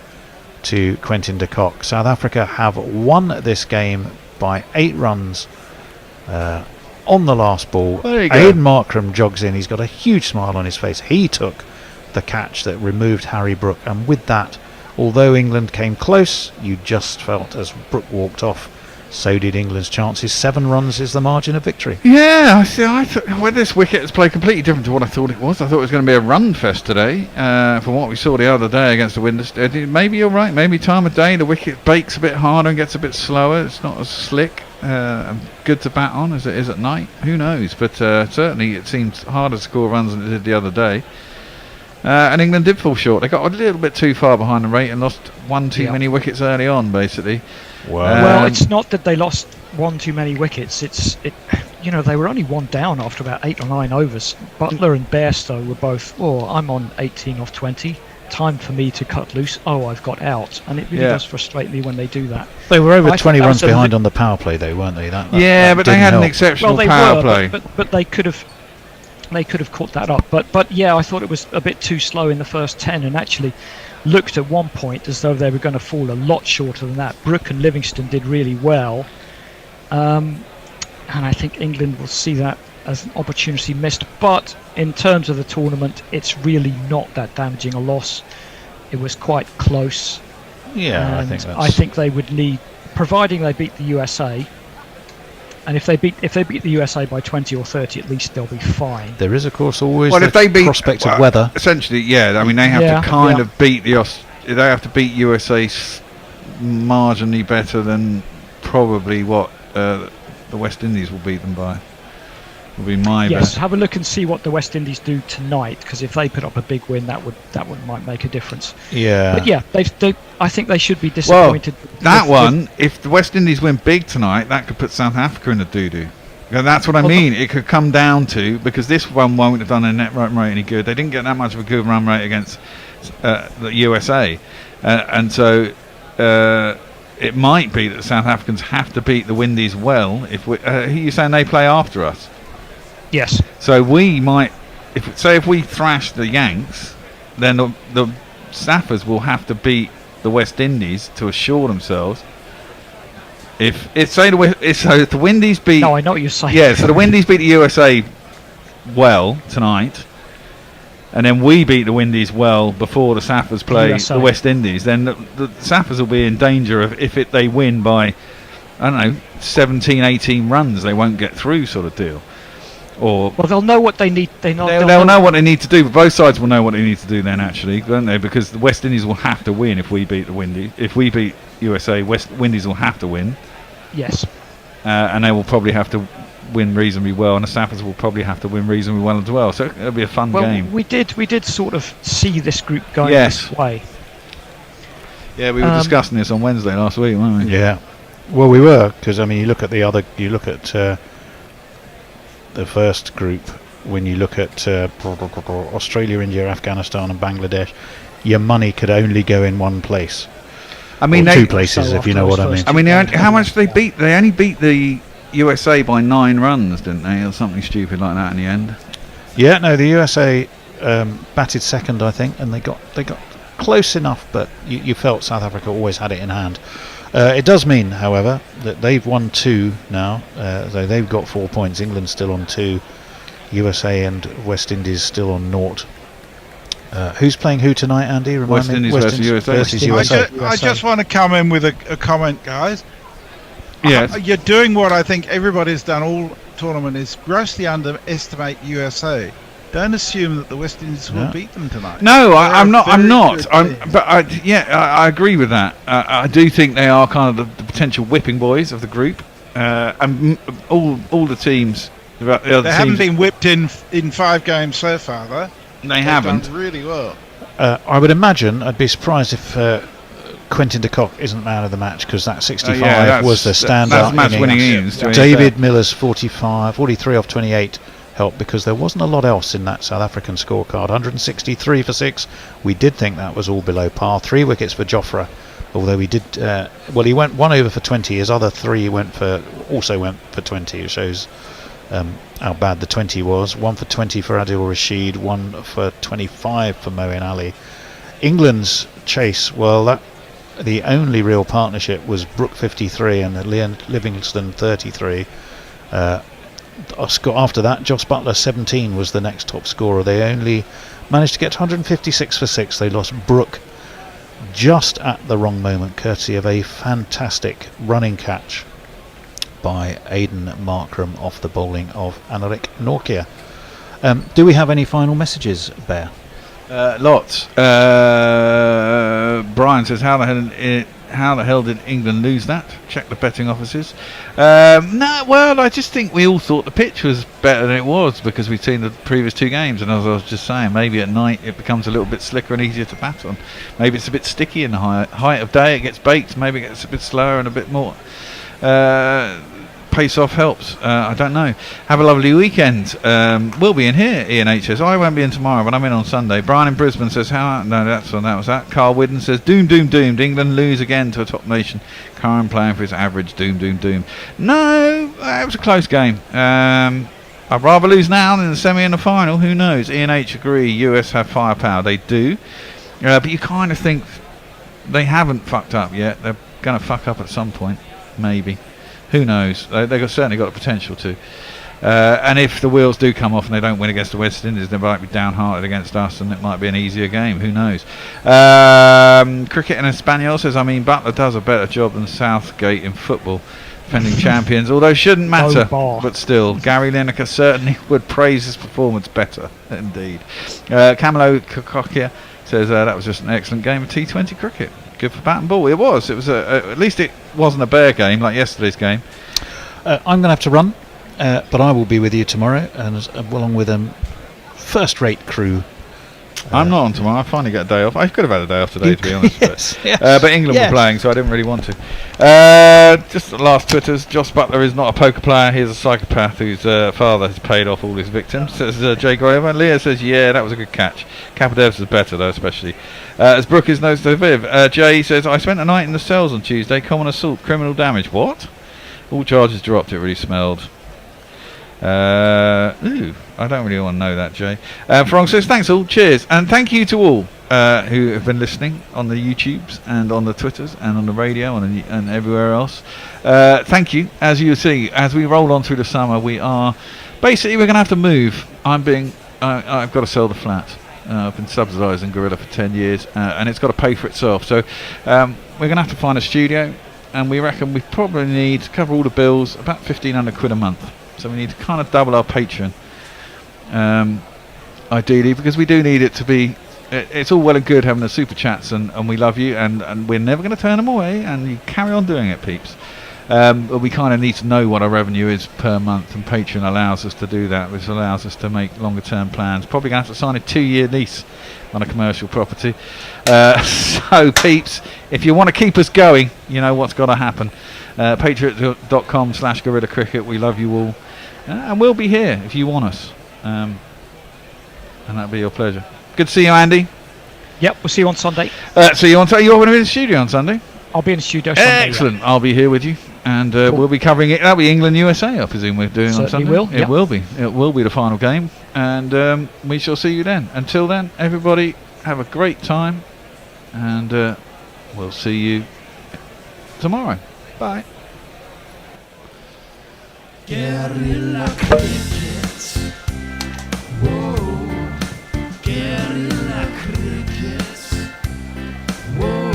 to Quentin de Kock. South Africa have won this game by 8 runs on the last ball. There you go. Aidan Markram jogs in. He's got a huge smile on his face. He took the catch that removed Harry Brook, and with that, although England came close, you just felt as Brook walked off, so did England's chances. 7 runs is the margin of victory. Yeah, I see. Well, this wicket has played completely different to what I thought it was. I thought it was going to be a run fest today. From what we saw the other day against the Windows, maybe you're right. Maybe time of day the wicket bakes a bit harder and gets a bit slower. It's not as slick, and good to bat on as it is at night. Who knows? But certainly it seems harder to score runs than it did the other day. And England did fall short. They got a little bit too far behind the rate and lost one too many wickets early on, basically. Well, it's not that they lost one too many wickets. They were only one down after about 8 or 9 overs. Butler and Bairstow were both, I'm on 18 off 20. Time for me to cut loose. I've got out. And it really does frustrate me when they do that. They were over 20 runs behind on the power play, though, weren't they? That but they had help. an exceptional they power were, play. But they could have caught that up. But yeah, I thought it was a bit too slow in the first 10, and actually looked at one point as though they were going to fall a lot shorter than that. Brooke and Livingston did really well. And I think England will see that as an opportunity missed. But in terms of the tournament, it's really not that damaging a loss. It was quite close. Yeah, and I think they would need, providing they beat the USA. And if they beat the USA by 20 or 30, at least they'll be fine. There is, of course, always Well, the if they beat prospect of weather. Essentially, yeah. I mean, they have to kind of beat they have to beat USA marginally better than probably what the West Indies will beat them by. Will be my bet. Have a look and see what the West Indies do tonight, because if they put up a big win, that might make a difference. Yeah. But yeah, I think they should be disappointed. If the West Indies win big tonight, that could put South Africa in the doo-doo. And that's what I mean. It could come down to, because this one won't have done a net run rate any good. They didn't get that much of a good run rate against the USA, and so it might be that the South Africans have to beat the Windies well. If you're saying they play after us. Yes. So we might, if we thrash the Yanks, then the Saffers will have to beat the West Indies to assure themselves. If the Windies beat, no, I know what you're saying. Yeah, so the Windies beat the USA well tonight, and then we beat the Windies well before the Saffers play the West Indies. Then the Saffers will be in danger of if they win by, I don't know, 17, 18 runs, they won't get through, sort of deal. Well, they'll know what they need. They'll know what they need to do. But both sides will know what they need to do then, actually, won't they? Because the West Indies will have to win if we beat the Windies. If we beat USA, Windies will have to win. Yes. And they will probably have to win reasonably well, and the Saffers will probably have to win reasonably well as well. So it'll be a fun game. We did sort of see this group going this way. Yeah, we were discussing this on Wednesday last week, weren't we? Yeah. Well, we were, because I mean, you look at the first group, when you look at Australia, India, Afghanistan and Bangladesh, your money could only go in one place. I mean, two places, if you know what I mean. I mean, how much did they beat? They only beat the USA by 9 runs, didn't they? Or something stupid like that in the end. Yeah, no, the USA batted second, I think, and they got close enough, but you felt South Africa always had it in hand. It does mean, however, that they've won 2 now, though they've got 4 points. England still on 2, USA and West Indies still on 0. Who's playing who tonight, Andy? West Indies versus USA. I just want to come in with a comment, guys. Yes. You're doing what I think everybody's done all tournament, is grossly underestimate USA. Don't assume that the West Indies will beat them tonight. No, I'm not. I agree with that. I do think they are kind of the potential whipping boys of the group, and all the teams. They haven't been whipped in 5 games so far, though. They haven't. Done really well. I would imagine. I'd be surprised if Quentin de Kock isn't man of the match, because that 65 was the standout. That's match-winning innings. David Miller's 43 off 28. Helped, because there wasn't a lot else in that South African scorecard. 163 for 6. We did think that was all below par. 3 wickets for Jofra, although he did he went 1 over for 20. His other 3 also went for 20. It shows how bad the 20 was. 1 for 20 for Adil Rashid, 1 for 25 for Moeen Ali. England's chase, the only real partnership was Brooke 53 and Livingston 33. After that, Joss Butler 17 was the next top scorer. They only managed to get 156 for 6. They lost Brooke just at the wrong moment, courtesy of a fantastic running catch by Aidan Markram off the bowling of Anaric Norkia. Do we have any final messages, Bear? Lots. Brian says, how the hell did England lose that? Check the betting offices. I just think we all thought the pitch was better than it was, because we'd seen the previous 2 games, and as I was just saying, maybe at night it becomes a little bit slicker and easier to bat on. Maybe it's a bit sticky in the height of day, it gets baked, maybe it gets a bit slower and a bit more pace-off helps. I don't know. Have a lovely weekend. We'll be in here, ENH says. I won't be in tomorrow, but I'm in on Sunday. Brian in Brisbane says, how? No, that was that. Carl Whidden says, doomed. England lose again to a top nation. Karen playing for his average. Doom. No, it was a close game. I'd rather lose now than the semi and the final. Who knows? ENH agree. US have firepower. They do. But you kind of think they haven't fucked up yet. They're going to fuck up at some point. Maybe. Who knows? They've certainly got the potential to. And if the wheels do come off and they don't win against the West Indies, they might be downhearted against us and it might be an easier game. Who knows? Cricket in Espanol says, Butler does a better job than Southgate in football. Defending champions, although shouldn't matter, but still, Gary Lineker certainly would praise his performance better, indeed. Camelo Kokokia says that was just an excellent game of T20 cricket. Good for bat and ball. It was at least it wasn't a bear game like yesterday's game. I'm going to have to run, but I will be with you tomorrow, and along with first-rate crew. I'm not on tomorrow. I finally get a day off. I could have had a day off today, to be honest. But England were playing, so I didn't really want to. Just the last Twitters. Josh Butler is not a poker player. He's a psychopath whose father has paid off all his victims. Says Jay Grover. Leah says, yeah, that was a good catch. Capadevs is better, though, especially. As Brooke is knows to Viv. Jay says, I spent a night in the cells on Tuesday. Common assault, criminal damage. What? All charges dropped. It really smelled. I don't really want to know that, Jay. Frong says, thanks all, cheers, and thank you to all who have been listening on the YouTubes and on the Twitters and on the radio and everywhere else. Thank you. As you see, as we roll on through the summer, we're going to have to move. I've got to sell the flat. I've been subsidising Gorilla for 10 years, and it's got to pay for itself. So we're going to have to find a studio, and we reckon we probably need to cover all the bills about £1,500 a month. So we need to kind of double our Patreon, ideally, because we do need it to be. It's all well and good having the super chats, and we love you, and we're never going to turn them away, and you carry on doing it, peeps. But we kind of need to know what our revenue is per month, and Patreon allows us to do that, which allows us to make longer term plans. Probably going to have to sign a 2-year lease on a commercial property. So, peeps, if you want to keep us going, you know what's got to happen. Patreon.com/Gorilla Cricket. We love you all. And we'll be here if you want us. And that'll be your pleasure. Good to see you, Andy. Yep, we'll see you on Sunday. See you on Sunday. You're going to be in the studio on Sunday? I'll be in the studio Sunday. Excellent. Yeah. I'll be here with you. And we'll be covering it. That'll be England USA, I presume we're doing on Sunday. It will be. It will be the final game. And we shall see you then. Until then, everybody, have a great time. And we'll see you tomorrow. Bye. Guerrilla cricket. Whoa. Guerrilla cricket. Whoa.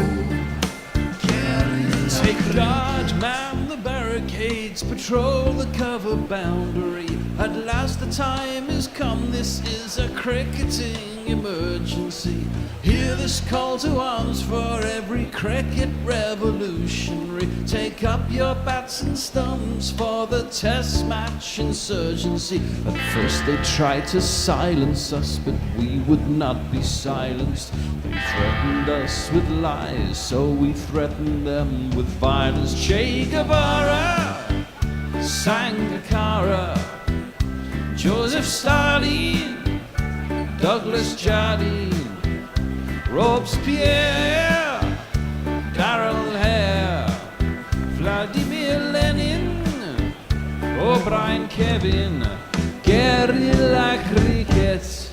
Guerrilla. Take guard, man the barricades, patrol the cover boundary. At last the time has come, this is a cricketing emergency. Hear this call to arms for every cricket revolutionary. Take up your bats and stumps for the test match insurgency. At first they tried to silence us, but we would not be silenced. They threatened us with lies, so we threatened them with violence. Che Guevara, Sangakkara, Joseph Stalin, Douglas Jardine, Robespierre, Darrell Hare, Vladimir Lenin, O'Brien Kevin. Guerrilla cricket.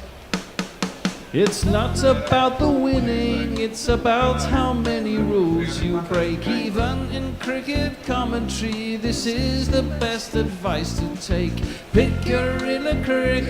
It's not about the winning, it's about how many rules you break. Even in cricket commentary, this is the best advice to take. Pick guerrilla cricket.